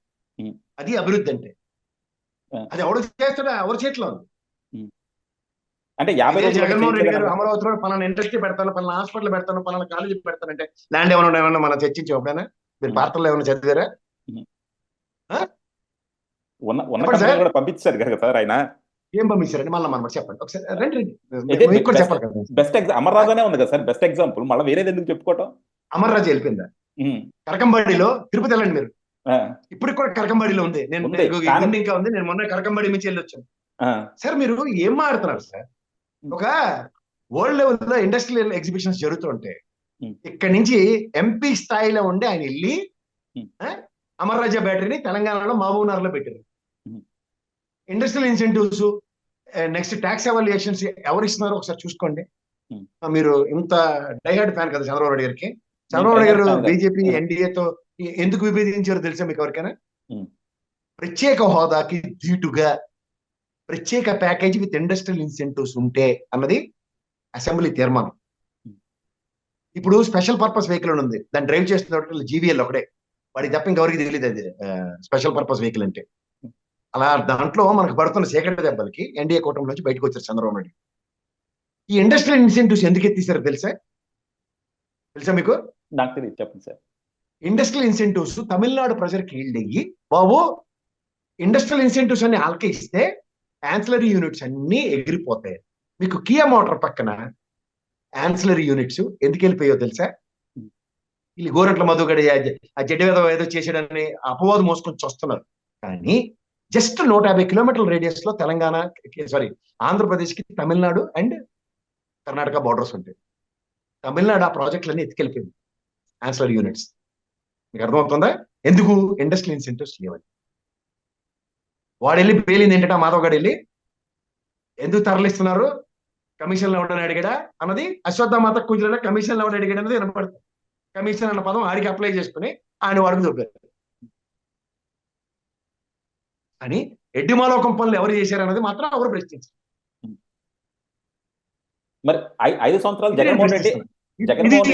అది అభివృద్ధి అంటే. అది ఎవరు చేస్తాడో ఎవరి చేతిలో ఉంది. అంటే 50 జగన్మోహన్ రెడ్డి గారు అమరావతిలో పలానా ఇండస్ట్రీ పెడతాను, పలానా హాస్పిటల్ పెడతాను, పలానా కాలేజీ పెడతానంటే ల్యాండ్ ఏమైనా మనం చర్చించి ఎప్పుడైనా మీరు వార్తల్లో ఏమైనా చదివారా? కూడా పంపించారు కదా సార్ ఆయన. ఏం పంపించారండి మళ్ళీ మనం చెప్పండి ఒకసారి. రండి కూడా చెప్పాలి కదా. బెస్ట్ అమర్రాజానే ఉంది కదా సార్ బెస్ట్ ఎగ్జాంపుల్. మళ్ళీ వేరేది ఎందుకు చెప్పుకోవటం? అమర్రాజు వెళ్ళిపోయిందా? కరకంబాడిలో తిరుపతి వెళ్ళండి మీరు. ఇప్పుడు కూడా కరకంబాడిలో ఉంది. నేను ఇంకా ఉంది. నేను మొన్న కరకంబాడి నుంచి వెళ్ళి వచ్చాను. సార్ మీరు ఏం మాడుతున్నారు సార్? ఒక వరల్డ్ లెవెల్ లో ఇండస్ట్రియల్ ఎగ్జిబిషన్స్ జరుగుతుంటే ఇక్కడ నుంచి ఎంపీ స్థాయిలో ఉండి ఆయన వెళ్ళి అమర్రాజా బ్యాటరీని తెలంగాణలో మహబూబ్నగర్ లో పెట్టారు. Industrial incentives, next tax evaluations ఎవరు ఇస్తున్నారో ఒకసారి చూసుకోండి. మీరు ఇంత డైహార్డ్ ఫ్యాన్ కదా చంద్రబాబు నాయుడు గారికి. చంద్రబాబు నాయుడు గారు బీజేపీ ఎన్డీఏతో ఎందుకు విభేదించారో తెలుసా మీకు ఎవరికైనా? ప్రత్యేక హోదాకి ధీటుగా ప్రత్యేక ప్యాకేజీ విత్ ఇండస్ట్రియల్ ఇన్సెంటివ్స్ ఉంటే అన్నది అసెంబ్లీ తీర్మానం. ఇప్పుడు స్పెషల్ పర్పస్ వెహికల్ ఉంది, దాన్ని డ్రైవ్ చేస్తున్న జీవీఎల్ ఒకడే, వాడికి తప్ప ఇంకెవరికి తెలియదు అది స్పెషల్ పర్పస్ వెహికల్ అంటే. అలా దాంట్లో మనకు పడుతున్న సేకరణ దెబ్బలకి ఎన్డీఏ కూటమి నుంచి బయటకు వచ్చారు చంద్రబాబు నాయుడు. ఈ ఇండస్ట్రియల్ ఇన్సెంటివ్స్ ఎందుకు ఎత్తిసారో తెలుసా మీకు? నాకు తెలియదు, చెప్పండి సార్. ఇండస్ట్రియల్ ఇన్సెంటివ్స్ తమిళనాడు ప్రజలకు ఈల్డ్ అయ్యి, బాబు ఇండస్ట్రియల్ ఇన్సెంటివ్స్ అన్ని ఆల్కే ఇస్తే యాన్సిలరీ యూనిట్స్ అన్ని ఎగిరిపోతాయి. మీకు కియా మోటార్ పక్కన యాన్సిలరీ యూనిట్స్ ఎందుకు వెళ్ళిపోయో తెలుసా? వీళ్ళు గోరంట్ల మధుగడి ఆ జడ్డి మీద ఏదో చేసాడని అపవాదు మోసుకొని వస్తున్నారు. కానీ జస్ట్ 150 కిలోమీటర్ల రేడియస్ లో తెలంగాణ ఆంధ్రప్రదేశ్ కి తమిళనాడు అండ్ కర్ణాటక బార్డర్స్ ఉంటాయి. తమిళనాడు ఆ ప్రాజెక్టులన్నీ ఎత్తుకెళ్ళిపోయింది యాన్సిలరీ యూనిట్స్. మీకు అర్థమవుతుందా? ఎందుకు? ఇండస్ట్రియల్ ఇన్సెంటివ్స్ లేవని. వాడు వెళ్ళి పేలింది ఏంటంటే మాధవ్ గడి వెళ్ళి ఎందుకు తరలిస్తున్నారు, కమిషన్లు ఎవడని అడిగాడా అన్నది అశ్వత్థమాత కూర్చున్న కమిషన్లు ఎవడు అడిగాడు అన్నది వినపడుతుంది. కమిషన్ అన్న పదం ఆడికి అప్లై చేసుకుని ఆయన వాడికి చూపారు. అని ఎడ్డిమాలోకం పనులు ఎవరు చేశారన్నది మాత్రం ఎవరు ప్రశ్నించారు. మరి 5 సంవత్సరాలు జగన్మోహన్ రెడ్డి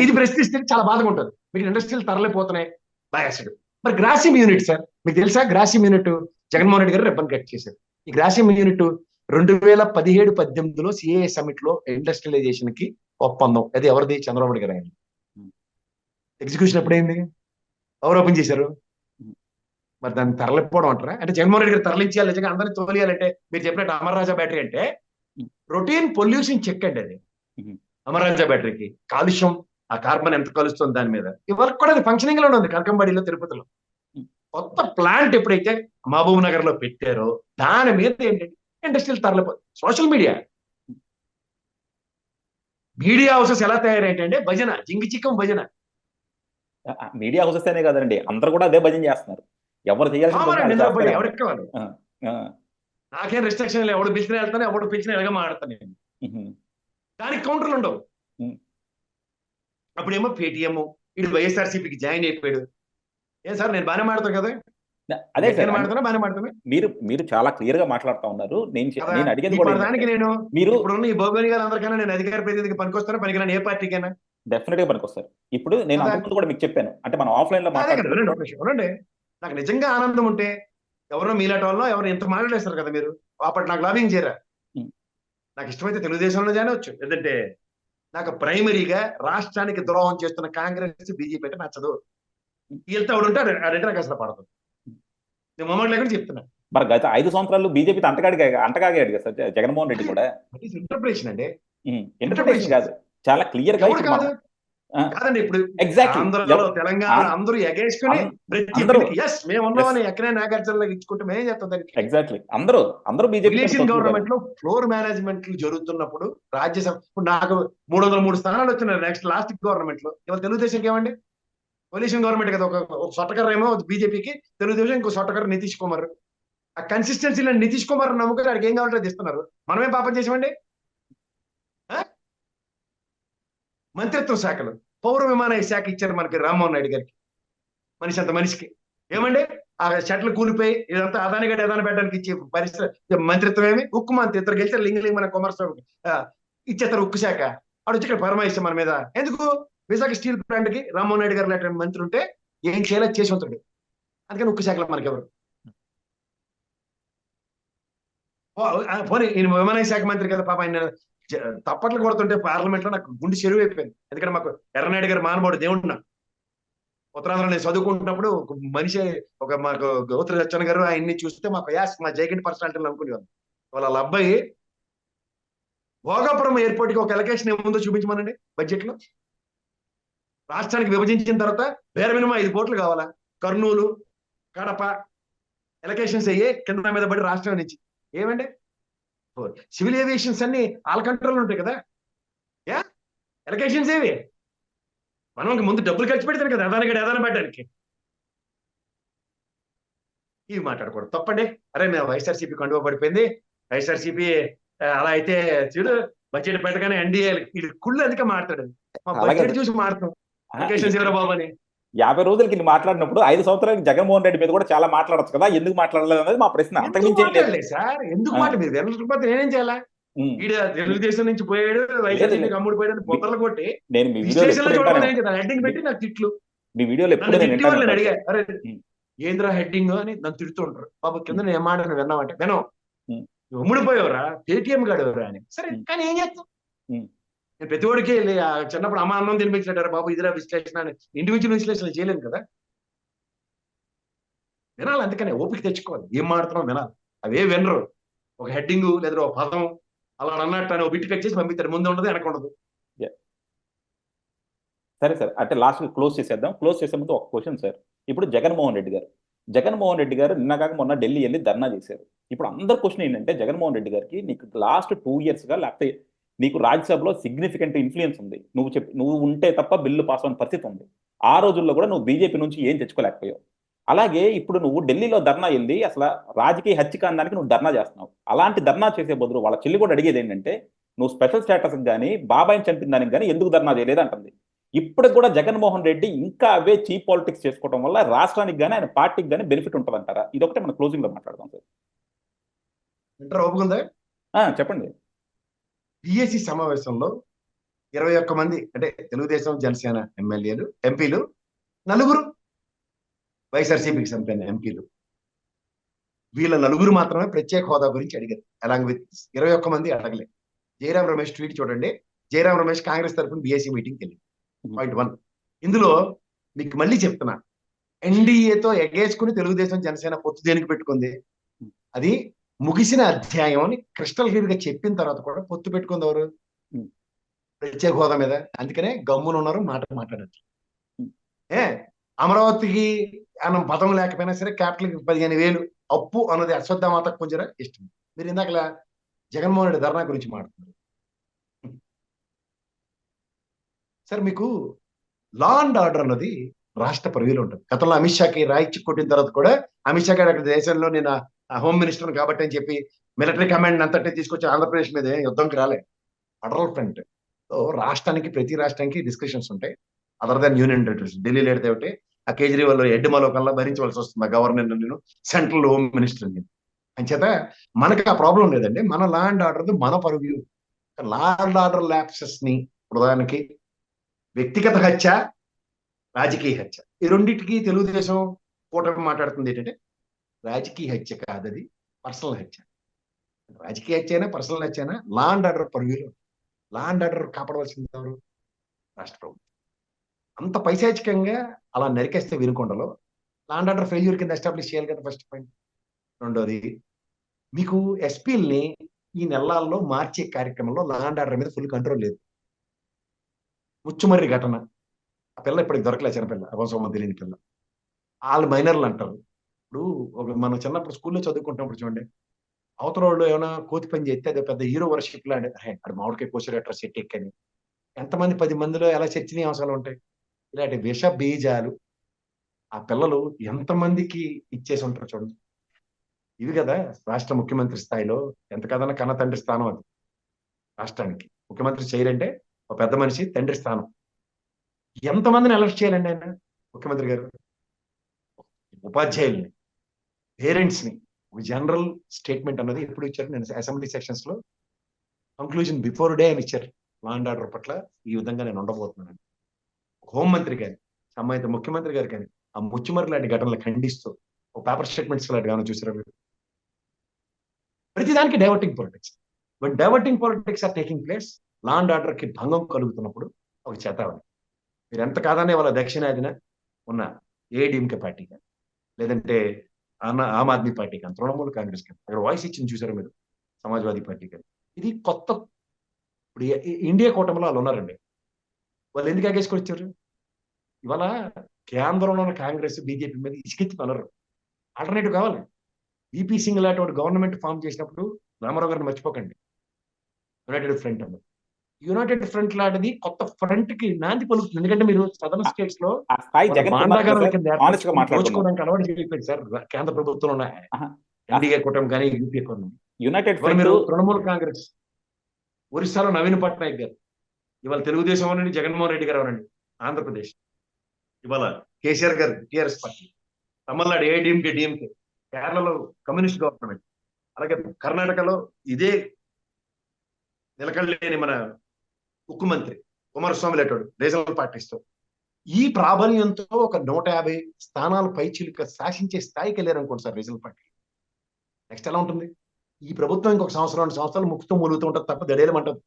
ఇది ప్రశ్నిస్తే చాలా బాధగా ఉంటుంది. మీకు ఇండస్ట్రీలు తరలిపోతున్నాయి బయాసుడు. మరి గ్రాసిమ్ యూనిట్ సార్ మీకు తెలుసా? గ్రాసిమ్ యూనిట్ జగన్మోహన్ రెడ్డి గారు రిబ్బన్ కట్ చేశారు. ఈ గ్రాసిమ్ యూనిట్ 2017-18లో సిఏఏ సమిట్ లో ఇండస్ట్రియలైజేషన్ కి ఒప్పందం. అది ఎవరిది? చంద్రబాబు నాయుడు గారు. ఎగ్జిక్యూషన్ ఎప్పుడైంది? ఎవరు ఓపెన్ చేశారు? మరి దాన్ని తరలిపోవడం అంటారా? అంటే జగన్మోహన్ రెడ్డి గారు తరలించాలి, నిజంగా అందరినీ తోలియాలంటే మీరు చెప్పినట్టు అమర్రాజా బ్యాటరీ అంటే రొటీన్ పొల్యూషన్ చెక్ అండి అది. అమర్రాజా బ్యాటరీకి కాలుష్యం, ఆ కార్బన్ ఎంత కలుస్తుంది దాని మీద ఇవాళ కూడా అది ఫంక్షనింగ్ లో ఉంది. కరకంబాడిలో, తిరుపతిలో కొత్త ప్లాంట్ ఎప్పుడైతే మహబూబ్ నగర్ లో పెట్టారో దాని మీద ఏంటంటే ఇండస్ట్రియల్ తరలిపోతుంది. సోషల్ మీడియా హౌసెస్ ఎలా తయారైంటే భజన, జింగి చిక్కం భజన. మీడియా హౌసెస్ అనే కదండి, అందరూ కూడా అదే భజన చేస్తున్నారు. ఎవరు చేయాల్సింది ఎవరికి కావాలి. నాకేం రిస్ట్రిక్షన్ లేదు. ఎవడు పిలిచిన వెళ్తాను, ఎవడు పిలిచిన ఎలాగ మాడతాను. దానికి కౌంటర్లు ఉండవు. అప్పుడేమో పేటిఎం ఇటు వైఎస్ఆర్సీపీకి జాయిన్ అయిపోయాడు. ఏం సార్ నేను బాగానే మాడతాను కదా? అదే సార్ బాగానే మాడతాను. మీరు చాలా క్లియర్ గా మాట్లాడుతూ ఉన్నారు. నేను అడిగేది దానికి నేను ఇప్పుడున్న ఈ భౌగోళిక అందరికన్నా నేను అధికార ప్రతినిధికి పనికొస్తాను, పనికిరాను ఏ పార్టీకైనా డెఫినెట్ గా పనికొస్తారు. ఇప్పుడు నేను అంతకుముందు కూడా మీకు చెప్పాను, అంటే మనం ఆఫ్లైన్ లో మాట్లాడుతున్నాం. నాకు నిజంగా ఆనందం ఉంటే ఎవరో మీలాంటి వాళ్ళు ఎవరు ఇంత మాట్లాడేస్తారు కదా మీరు, అప్పటి నాకు లాబింగ్ చేయరా. ఉమ్. నాకు ఇష్టమైతే తెలుగుదేశంలో జాయినవచ్చు, ఎందుకంటే నాకు ప్రైమరీగా రాష్ట్రానికి ద్రోహం చేస్తున్న కాంగ్రెస్ బీజేపీ అంటే నచ్చదు. వీళ్ళతో ఆవిడ ఉంటే అదంటే నాకు అసలు పడదు. నేను మొమ్మటి లేకుండా చెప్తున్నా. మరి గత 5 సంవత్సరాలు బీజేపీతో అంటగాగాడు కదా సార్ జగన్మోహన్ రెడ్డి కూడా. ఇంటర్ప్రిటేషన్ అండి, ఇంటర్ప్రిటేషన్ కాదు, చాలా క్లియర్ గా ఎవరు ఇప్పుడు కాదు మనం కాదండి. ఇప్పుడు ఎగ్జాక్ట్లీ ఆంధ్రలో తెలంగాణలో అందరూ ఎగేసుకుని ప్రతి అందరూ ఎస్ మేము ఉన్నామని ఎక్కడైనా నాగార్జునలో ఇచ్చుకుంటే మేమేం చేస్తాం దానికి. ఎగ్జాక్ట్లీ అందరూ బీజేపీ పొలిటీషియన్ గవర్నమెంట్ లో ఫ్లోర్ మేనేజ్మెంట్ జరుగుతున్నప్పుడు రాజ్యసభ ఇప్పుడు నాకు 303 స్థానాలు వచ్చినాయి నెక్స్ట్ లాస్ట్ గవర్నమెంట్ లో. ఇవాళ తెలుగుదేశంకి ఏమండి, పొలిటీషియన్ గవర్నమెంట్ కదా. ఒక సొట్టకర్ర ఏమో బీజేపీకి, తెలుగుదేశం ఇంకో సొట్టకర్ర నితీష్ కుమార్. ఆ కన్సిస్టెన్సీలో నితీష్ కుమార్ నమ్ముకుని వాడికి ఏం కావాలంటే అది ఇస్తున్నారు. మనమే పాపం చేసామండి. మంత్రిత్వ శాఖలు పౌర విమాన శాఖ ఇచ్చారు మనకి రామ్మోహన్ నాయుడు గారికి, మనిషి అంత మనిషికి. ఏమండి ఆ చెట్లు కూలిపోయి ఇదంతా అదాని గడ్డి అదాని పెట్టడానికి ఇచ్చే పరిస్థితి మంత్రిత్వం ఏమి, ఉక్కు మంత్రిత్వం గెలిచారు లింగలింగ మన కుమారస్వామి ఇచ్చేస్తారు ఉక్కు శాఖ. ఆడు వచ్చి ఇక్కడ పరమాయిస్తాం మన మీద ఎందుకు. విశాఖ స్టీల్ ప్లాంట్ కి రామ్మోహన్ నాయుడు గారు లాంటి మంత్రి ఉంటే ఏం చేయాలో చేసి ఉంటాడు. అందుకని ఉక్కు శాఖలో మనకి ఎవరు పోనీ ఈయన విమాన శాఖ మంత్రి కదా పాప. ఆయన తప్పట్లు కొడుతుంటే పార్లమెంట్ లో నాకు గుండె చెరువు అయిపోయింది. ఎందుకంటే మాకు ఎర్రనాయుడు గారు మానవుడు దేవుడు. నాకు ఉత్తరాంధ్రలో నేను చదువుకుంటున్నప్పుడు ఒక మనిషి మాకు గౌతు రచన గారు ఆయన్ని చూస్తే మాకు యాస్ మా జైగెంట్ పర్సనాలిటీలు అనుకునేవాళ్ళు. వాళ్ళ అబ్బాయి భోగాపురం ఎయిర్పోర్ట్ కి ఒక ఎలకేషన్ ఏముందో చూపించమనండి బడ్జెట్ లో. రాష్ట్రానికి విభజించిన తర్వాత వేరే మినిమం 5 కోట్లు కావాలా. కర్నూలు కడప ఎలకేషన్స్ అయ్యే కింద మీద పడి రాష్ట్రం నుంచి ఏమండి సివిల్ ఏవియేషన్స్ అన్ని ఆల్ కంట్రోల్ ఉంటాయి కదా. యా ఎలకేషన్స్ ఏవి మనం ముందు డబ్బులు ఖర్చు పెడతాను కదా అదానికి ఏదైనా పెట్టడానికి. ఇవి మాట్లాడకూడదు తప్పండి. అరే మేము వైఎస్ఆర్సీపీ కండువా పడిపోయింది, వైఎస్ఆర్సీపీ అలా అయితే చూడు బడ్జెట్ పెట్టగానే ఎన్డీఏ ఇది కుళ్ళు అందుకే మాట్లాడు. మా బడ్జెట్ చూసి మాట్లాడు ఎలకేషన్స్ ఎవరా బాబు అని. 50 రోజులకి మాట్లాడినప్పుడు 5 సంవత్సరాలకి జగన్మోహన్ రెడ్డి మీద కూడా చాలా మాట్లాడచ్చు కదా, ఎందుకు మాట్లాడలేదు అనేది మా ప్రశ్న. మాట్లాడలేదు సార్, ఎందుకు మాట మీరు వెనకపోతే నేనేం చేయాలా. ఈడ తెలుగుదేశం నుంచి పోయాడు, వైఎస్ఆర్సీపీకి అమ్ముడు పోయాడు బొత్తలు కొట్టి నేను మీ హెడ్డింగ్ పెట్టి నాకు తిట్లు. మీ వీడియోలో నన్ను అడిగా అరే ఏంద్రా హెడ్డింగ్ అని నన్ను తిడుతుంటారు. బాబు కింద నేను ఏం మాట విన్నామంటే వినం, ఉమ్ముడిపోయేవరా పేటిఎం గాడెవరా అని. సరే కానీ ఏం చేస్తాం. నేను ప్రతి ఒడికి చిన్నప్పుడు అమ్మ అన్నం తినిపించాడు బాబు ఇదిరా విశ్లేషణ అని ఇండివిజువల్ విశ్లేషణ చేయలేను కదా. వినాలి, అందుకనే ఓపిక తెచ్చుకోవాలి. ఏం మాడుతున్నాం వినాలి. అవే వినరు. ఒక హెడ్డింగ్ లేదా ఒక పదం అలా అన్నట్టు అని బిట్ కట్ చేసి పంపిస్తారు. ముందు ఉండదు వెనక ఉండదు. సరే సార్, అంటే లాస్ట్ క్లోజ్ చేసేద్దాం. క్లోజ్ చేసే ముందు ఒక క్వశ్చన్ సార్. ఇప్పుడు జగన్మోహన్ రెడ్డి గారు నిన్న కాక మొన్న ఢిల్లీ వెళ్ళి ధర్నా చేశారు. ఇప్పుడు అందరు క్వశ్చన్ ఏంటంటే జగన్మోహన్ రెడ్డి గారికి నీకు లాస్ట్ 2 years గా లేకపోతే నీకు రాజ్యసభలో సిగ్నిఫికెంట్ ఇన్ఫ్లుయెన్స్ ఉంది, నువ్వు ఉంటే తప్ప బిల్లు పాస్ అయిన పరిస్థితి ఉంది. ఆ రోజుల్లో కూడా నువ్వు బీజేపీ నుంచి ఏం తెచ్చుకోలేకపోయావు. అలాగే ఇప్పుడు నువ్వు ఢిల్లీలో ధర్నా వెళ్ళి అసలు రాజకీయ హత్య కాందానికి నువ్వు ధర్నా చేస్తున్నావు. అలాంటి ధర్నా చేసే బదులు వాళ్ళ చెల్లి కూడా అడిగేది ఏంటంటే నువ్వు స్పెషల్ స్టేటస్ కానీ బాబాయిని చంపిన దానికి కానీ ఎందుకు ధర్నా చేయలేదు అంటుంది. ఇప్పుడు కూడా జగన్మోహన్ రెడ్డి ఇంకా అవే చీప్ పాలిటిక్స్ చేసుకోవడం వల్ల రాష్ట్రానికి కానీ ఆయన పార్టీకి కానీ బెనిఫిట్ ఉంటుంది అంటారా? ఇదొకటే మనం క్లోజింగ్ లో మాట్లాడదాం సార్. చెప్పండి. పిఎస్సి సమావేశంలో 21 మంది అంటే తెలుగుదేశం జనసేన ఎమ్మెల్యేలు ఎంపీలు, 4 వైఎస్ఆర్సీపీకి సంబంధించిన ఎంపీలు. వీళ్ళ 4 మాత్రమే ప్రత్యేక హోదా గురించి అడిగారు. అలాంగ్ విత్ 21 మంది అడగలేదు. జయరాం రమేష్ ట్వీట్ చూడండి. జయరాం రమేష్ కాంగ్రెస్ తరఫున బీఎస్సీ మీటింగ్కి వెళ్ళి పాయింట్ 1. ఇందులో మీకు మళ్ళీ చెప్తున్నా, ఎన్డీఏతో ఎగేసుకుని తెలుగుదేశం జనసేన పొత్తు దేనికి పెట్టుకుంది, అది ముగిసిన అధ్యాయం అని క్రిస్టల్ క్లియర్ గా చెప్పిన తర్వాత కూడా పొత్తు పెట్టుకుంది ఎవరు? ప్రత్యేక హోదా మీద. అందుకనే గమ్మున ఉన్నారు, మాట్లాడచ్చు. అమరావతికి అన్న పదం లేకపోయినా సరే క్యాపిటల్కి 15,000 అప్పు అన్నది అశ్వత్థమాత కొంచెం ఇష్టం. మీరు ఇందాక జగన్మోహన్ రెడ్డి ధర్నా గురించి మాట్లాడుతున్నారు సార్. మీకు లా అండ్ ఆర్డర్ అన్నది రాష్ట్ర పరిధిలో ఉంటుంది. గతంలో అమిత్ షాకి రాయిచ్చి కొట్టిన తర్వాత కూడా అమిత్ షా గారు అక్కడ దేశంలో నేను హోమ్ మినిస్టర్ కాబట్టి అని చెప్పి మిలిటరీ కమాండ్ అంతటే తీసుకొచ్చి ఆంధ్రప్రదేశ్ మీద యుద్ధంకి రాలే. ఫెడరల్ ఫ్రంట్ రాష్ట్రానికి ప్రతి రాష్ట్రానికి డిస్కషన్స్ ఉంటాయి. Other than union territories. ఢిల్లీలో ఎడితే ఒకటి, ఆ కేజ్రీవాల్ ఎడ్డిమాలో కల్లా భరించవలసి వస్తుంది. గవర్నర్ నేను సెంట్రల్ హోమ్ మినిస్టర్ నేను అని చేత మనకి ఆ ప్రాబ్లం లేదండి. మన లా అండ్ ఆర్డర్ మన purview. Law and order lapses ని ప్రధానికి వ్యక్తిగత హత్య, రాజకీయ హత్య, ఈ రెండింటికి తెలుగుదేశం కూటమి మాట్లాడుతుంది ఏంటంటే రాజకీయ హత్య కాదది, పర్సనల్ హత్య. రాజకీయ హత్య అయినా పర్సనల్ హత్య అయినా లా అండ్ ఆర్డర్ పరువులో, లా అండ్ ఆర్డర్ కాపాడవలసింది ఎవరు? రాష్ట్ర ప్రభుత్వం. అంత పైశాచికంగా అలా నరికేస్తే వినుకొండలో లా అండ్ ఆర్డర్ ఫెయిల్యూర్ కింద ఎస్టాబ్లిష్ చేయాలి కదా ఫస్ట్ పాయింట్. రెండోది, మీకు ఎస్పీల్ని ఈ నెలల్లో మార్చే కార్యక్రమంలో లా అండ్ ఆర్డర్ మీద ఫుల్ కంట్రోల్ లేదు. ముచ్చుమర్రి ఘటన, ఆ పిల్ల ఇప్పటికి దొరకలే, చిన్నపిల్ల, అవసరం తెలియని పిల్ల. వాళ్ళు మైనర్లు అంటారు. ఇప్పుడు మనం చిన్నప్పుడు స్కూల్లో చదువుకుంటున్నప్పుడు చూడండి, అవతల వాళ్ళు ఏమైనా కోతి పని చేస్తే అది పెద్ద హీరో వర్షిప్ లాంటి, అది మామిడికాయ కోసారట్రా సెట్ ఎక్కని ఎంతమంది 10 మందిలో ఎలా చర్చనీయాంశాలు ఉంటాయి. ఇలాంటి విష బీజాలు ఆ పిల్లలు ఎంతమందికి ఇచ్చేసి ఉంటారు చూడండి. ఇవి కదా రాష్ట్ర ముఖ్యమంత్రి స్థాయిలో ఎంత కదన్నా కన్న తండ్రి స్థానం అది. రాష్ట్రానికి ముఖ్యమంత్రి చేయరంటే ఒక పెద్ద మనిషి తండ్రి స్థానం. ఎంతమందిని అలర్ట్ చేయాలండి ఆయన ముఖ్యమంత్రి గారు? ఉపాధ్యాయుల్ని, పేరెంట్స్ ని. ఒక జనరల్ స్టేట్మెంట్ అన్నది ఎప్పుడు ఇచ్చారు? నేను అసెంబ్లీ సెషన్స్ లో కంక్లూజన్ బిఫోర్ డే అని ఇచ్చారు. లా అండ్ ఆర్డర్ పట్ల ఈ విధంగా నేను ఉండబోతున్నాను. హోంమంత్రి గాని, సంబంధిత ముఖ్యమంత్రి గారు కానీ ఆ ముచ్చుమర్రి లాంటి ఘటనలు ఖండిస్తూ ఒక పేపర్ స్టేట్మెంట్స్ లాంటి ఏమైనా చూసారా మీరు? ప్రతిదానికి diverting politics. But diverting politics are taking place, law and order కి భంగం కలుగుతున్నప్పుడు ఒక చేతావని. మీరు ఎంత కాదనే వాళ్ళ దక్షిణాదిన ఉన్న ఏడీఎంకే పార్టీ కానీ, లేదంటే ఆమ్ ఆద్మీ పార్టీ కానీ, తృణమూల్ కాంగ్రెస్ కానీ అక్కడ వాయిస్ ఇచ్చింది చూసారా మీరు? సమాజ్వాదీ పార్టీ కానీ. ఇది కొత్త. ఇప్పుడు ఇండియా కూటమిలో వాళ్ళు ఉన్నారండి. వాళ్ళు ఎందుకు ఆగేసుకొని వచ్చారు? ఇవాళ కేంద్రంలో ఉన్న కాంగ్రెస్ బీజేపీ మీద ఇసుకెత్తి పనరు. ఆల్టర్నేటివ్ కావాలి. విపి సింగ్ లాంటి వాడు గవర్నమెంట్ ఫామ్ చేసినప్పుడు రామారావు గారిని మర్చిపోకండి. యునైటెడ్ ఫ్రంట్ అన్నది. యునైటెడ్ ఫ్రంట్ లాంటిది కొత్త ఫ్రంట్ కి నాంది పలుకుతుంది. ఎందుకంటే మీరు సదరన్ స్టేట్స్ లో ఆ స్థాయి జగన్ కుమార్ ఆనెస్ట్ గా మాట్లాడుతున్నాం. దోచుకోవడానికి అలవాటు చేయలేదు సార్ కేంద్ర ప్రభుత్వంలో ఉన్న ఎన్డీఏ కూటమి కానీ యూపీఏ కూటమి. యునైటెడ్ ఇవాళ మీరు తృణమూల్ కాంగ్రెస్, ఒరిస్సాలో నవీన్ పట్నాయక్ గారు, ఇవాళ తెలుగుదేశం అనండి, జగన్మోహన్ రెడ్డి గారు అనండి, ఆంధ్రప్రదేశ్ ఇవాళ కేసీఆర్ గారు TRS party, Tamil Nadu ADMK DMK, కేరళలో కమ్యూనిస్ట్ గవర్నమెంట్, అలాగే కర్ణాటకలో ఇదే నిలకడలేని మన ముఖ్యమంత్రి కుమారస్వామి లేటాడు రీజనల్ పార్టీస్తో. ఈ ప్రాబల్యంతో ఒక 150 స్థానాలు పైచిలుక శాసించే స్థాయికి వెళ్ళారు అనుకోండి సార్ రీజనల్ పార్టీ. నెక్స్ట్ ఎలా ఉంటుంది? ఈ ప్రభుత్వం ఇంకొక సంవత్సరం 2 సంవత్సరాలు ముక్కుతూ మూలుగుతూ ఉంటుంది తప్ప దడేలమంటది.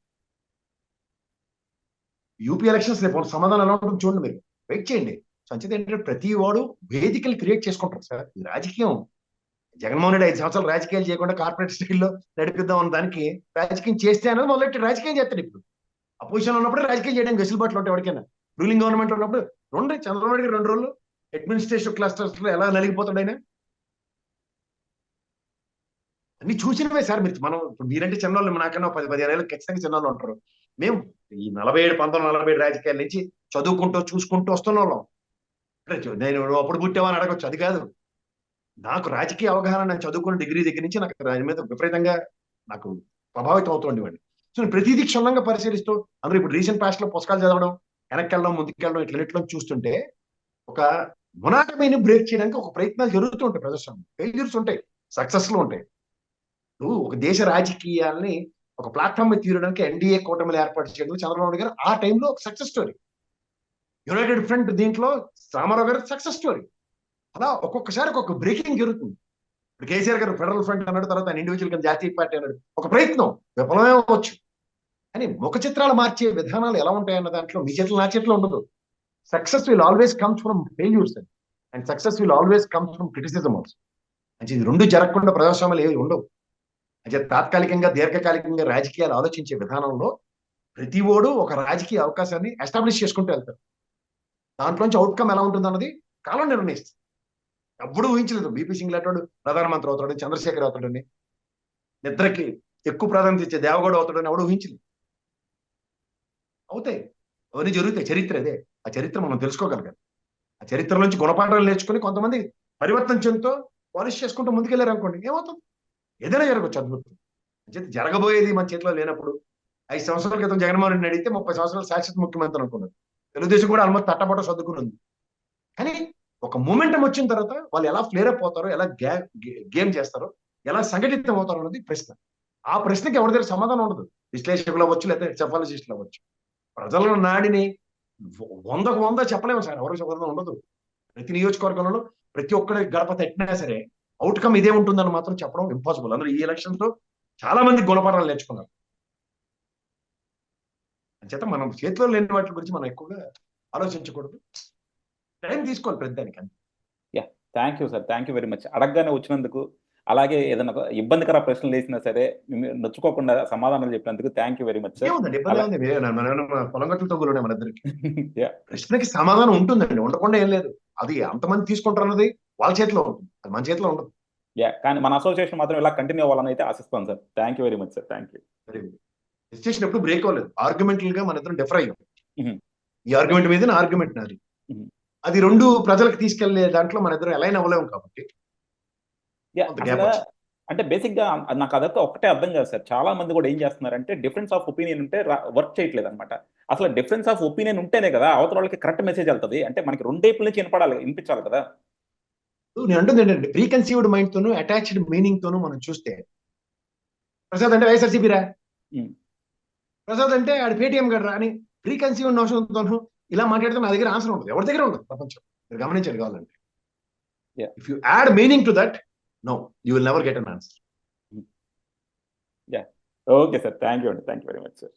యూపీ ఎలక్షన్స్ రేపు సమాధానం ఎలా ఉంటుంది చూడండి. మీరు వెయిట్ చేయండి. సంచిత ఏంటంటే ప్రతి వాడు వేదికలు క్రియేట్ చేసుకుంటారు సార్. ఈ రాజకీయం, జగన్మోహన్ రెడ్డి 5 సంవత్సరాలు రాజకీయాలు చేయకుండా కార్పొరేట్ స్టైల్లో నడిపిద్దాం అన్న దానికి రాజకీయం చేస్తే అనేది మొదలెట్టి రాజకీయం చేస్తాడు. ఇప్పుడు అపోజిషన్ ఉన్నప్పుడు రాజకీయం చేయడానికి వెసులుబాట్లు ఉంటాయి ఎవరికైనా. రూలింగ్ గవర్నమెంట్ ఉన్నప్పుడు చంద్రబాబు నాయుడు 2 రోజులు అడ్మినిస్ట్రేటివ్ క్లస్టర్స్ లో ఎలా నలిగిపోతాడు ఆయన? అన్ని చూసినవే సార్. మనం మీరంటే చిన్నవాళ్ళు, నాకన్నా 10-15 ఏళ్ళు ఖచ్చితంగా చిన్నవాళ్ళు ఉంటారు. మేము ఈ 1947 రాజకీయాల నుంచి చదువుకుంటూ చూసుకుంటూ వస్తున్న వాళ్ళం. నేను అప్పుడు పుట్టావని అడగొచ్చు, అది కాదు. నాకు రాజకీయ అవగాహన, నేను చదువుకున్న డిగ్రీ దగ్గర నుంచి నాకు దాని మీద విపరీతంగా నాకు ప్రభావితం అవుతుండేవాడిని. సో నేను ప్రతిదీ క్షుణ్ణంగా పరిశీలిస్తూ, అందరూ ఇప్పుడు రీసెంట్ పాస్ట్ లో పుస్తకాలు చదవడం, వెనక్కి వెళ్ళడం, ముందుకెళ్ళడం, ఇట్లా చూస్తుంటే ఒక మునాటమైన బ్రేక్ చేయడానికి ఒక ప్రయత్నాలు జరుగుతూ ఉంటాయి. ప్రదర్శన ఫెయిల్యూర్స్ ఉంటాయి, సక్సెస్లు ఉంటాయి. ఒక దేశ రాజకీయాల్ని ఒక ప్లాట్ఫామ్ మీద తీయడానికి ఎన్డీఏ కూటమిలు ఏర్పాటు చేయడం చంద్రబాబు నాయుడు గారు ఆ టైంలో ఒక సక్సెస్ స్టోరీ. యునైటెడ్ ఫ్రంట్ దీంట్లో రామారావు గారు సక్సెస్ స్టోరీ. అలా ఒక్కొక్కసారి ఒక్కొక్క బ్రేకింగ్ జరుగుతుంది. ఇప్పుడు కేసీఆర్ గారు ఫెడరల్ ఫ్రంట్ అన్నాడు, తర్వాత ఆయన ఇండివిజువల్ గా జాతీయ పార్టీ అన్నాడు. ఒక ప్రయత్నం విఫలమే అవ్వచ్చు, కానీ ముఖ చిత్రాలు మార్చే విధానాలు ఎలా ఉంటాయన్న దాంట్లో మీ చేతులు నా చేతిలో ఉండదు. Success will always comes from failures and success will always comes from criticism also. అంటే ఇది రెండు జరగకుండా ప్రజాస్వామ్యాలు ఏవి ఉండవు. అంటే తాత్కాలికంగా దీర్ఘకాలికంగా రాజకీయాలు ఆలోచించే విధానంలో ప్రతి ఓడు ఒక రాజకీయ అవకాశాన్ని ఎస్టాబ్లిష్ చేసుకుంటూ వెళ్తారు. దాంట్లోంచి అవుట్కమ్ ఎలా ఉంటుంది అన్నది కాలం నిర్ణయిస్తుంది. ఎప్పుడు ఊహించలేదు బీపీ సింగ్ లాంటి ప్రధానమంత్రి అవుతాడని, చంద్రశేఖర్ అవుతాడని, నిద్రకి ఎక్కువ ప్రాధాన్యత ఇచ్చే దేవగౌడ అవుతాడని ఎవడు ఊహించలేదు. అవుతాయి, అవన్నీ జరుగుతాయి. చరిత్ర అదే. ఆ చరిత్ర మనం తెలుసుకోగలగాలి. ఆ చరిత్ర నుంచి గుణపాఠాలు నేర్చుకుని కొంతమంది పరివర్తన చెందుతూ పాలిష్ చేసుకుంటూ ముందుకెళ్ళారు అనుకోండి, ఏమవుతుంది? ఏదైనా జరగవచ్చు, అద్భుతం. జరగబోయేది మన చేతిలో లేనప్పుడు 5 సంవత్సరాల క్రితం జగన్మోహన్ రెడ్డిని అడిగితే 30 సంవత్సరాలు శాశ్వత ముఖ్యమంత్రి అనుకున్నారు. తెలుగుదేశం కూడా ఆల్మోస్ట్ తట్టబట్ట సర్దుకుని ఉంది. కానీ ఒక మూమెంటం వచ్చిన తర్వాత వాళ్ళు ఎలా ఫ్లేర్ అప్ అవుతారో, ఎలా గేమ్ చేస్తారో, ఎలా సంఘటితం అవుతారో అన్నది ప్రశ్న. ఆ ప్రశ్నకి ఎవరి దగ్గర సమాధానం ఉండదు. విశ్లేషకులు అవ్వచ్చు, లేకపోతే సెఫాలజిస్టులు అవ్వచ్చు. ప్రజల నాడిని 100కు 100 చెప్పలేము సార్, ఎవరికి సమాధానం ఉండదు. ప్రతి నియోజకవర్గంలో ప్రతి ఒక్కరి గడప తట్టినా సరే అవుట్కమ్ ఇదే ఉంటుందని మాత్రం చెప్పడం ఇంపాసిబుల్. అందులో ఈ ఎలక్షన్స్ లో చాలా మంది గుణపాఠాలు నేర్చుకున్నారు. అంచేత మనం చేతిలో లేని వాటి గురించి మనం ఎక్కువగా ఆలోచించకూడదు. టైం తీసుకోవాలి ప్రతిదానికి. Yeah, thank you sir, thank you very much. అడగగానే వచ్చినందుకు, అలాగే ఏదైనా ఒక ఇబ్బందికర ప్రశ్నలు వేసినా సరే నొచ్చుకోకుండా సమాధానాలు చెప్పినందుకు thank you very much sir. ఏముందండి, ఇబ్బంది ఏముంది? పొలం గట్టులతో గురువునే మన ఇద్దరికి. యా, ప్రశ్నకి సమాధానం ఉంటుందండి, ఉండకుండా ఏం లేదు. అది ఎంతమంది తీసుకుంటారు అన్నది వాళ్ళ చేతిలో ఉంటుంది, అది మన చేతిలో ఉండదు. యా, కానీ మన అసోసియేషన్ మాత్రం ఇలా కంటిన్యూ అవ్వాలని అయితే ఆశిస్తాను sir. Thank you very much sir, thank you. Discussion ఎప్పుడు బ్రేక్ అవ్వలేదు, ఆర్గ్యుమెంటల్ గా మన ఇద్దరం డిఫర్ అయ్యాం. Mhm. ఈ ఆర్గ్యుమెంట్ మీద నా ఆర్గ్యుమెంట్ నాది. Mhm. అది రెండు ప్రజలకు తీసుకెళ్లే దాంట్లో మన ఇద్దరం అలైన్ అవ్వలేము కాబట్టి యా, కొంత అసలు గ్యాప్ వచ్చింది. అంటే బేసిక్ గా నాకు అదొక ఒకటే అర్థం కాదు సార్. చాలా మంది కూడా ఏం చేస్తున్నారంటే డిఫరెన్స్ ఆఫ్ ఒపీనియన్ ఉంటే వర్క్ చేయట్లేదు అనమాట. అసలు డిఫరెన్స్ ఆఫ్ ఒపీనియన్ ఉంటేనే కదా అవతల వాళ్ళకి కరెక్ట్ మెసేజ్ వెళ్తుంది. అంటే మనకి రెండేపుల నుంచి వినిపించాలి కదా. నేను అంటుంది ఏంటంటే ప్రీకన్సీవ్డ్ మైండ్ తోను అటాచ్డ్ మీనింగ్ తోను మనం చూస్తే, ప్రసాద్ అంటే వైఎస్ఆర్సీపీ రా, Mm. ప్రసాద్ అంటే ఆడు పేటీఎం గడ్రా అని ప్రీకన్సీవ్డ్ నోషన్తోను ఇలా మాట్లాడితే నా దగ్గర ఆన్సర్ ఉండదు, ఎవరి దగ్గర ఉండదు ప్రపంచం. మీరు గమనించండి కావాలంటే. Yeah. If you add meaning to that, no, you will never get an answer. Yeah, okay sir, thank you అండి, thank you very much sir.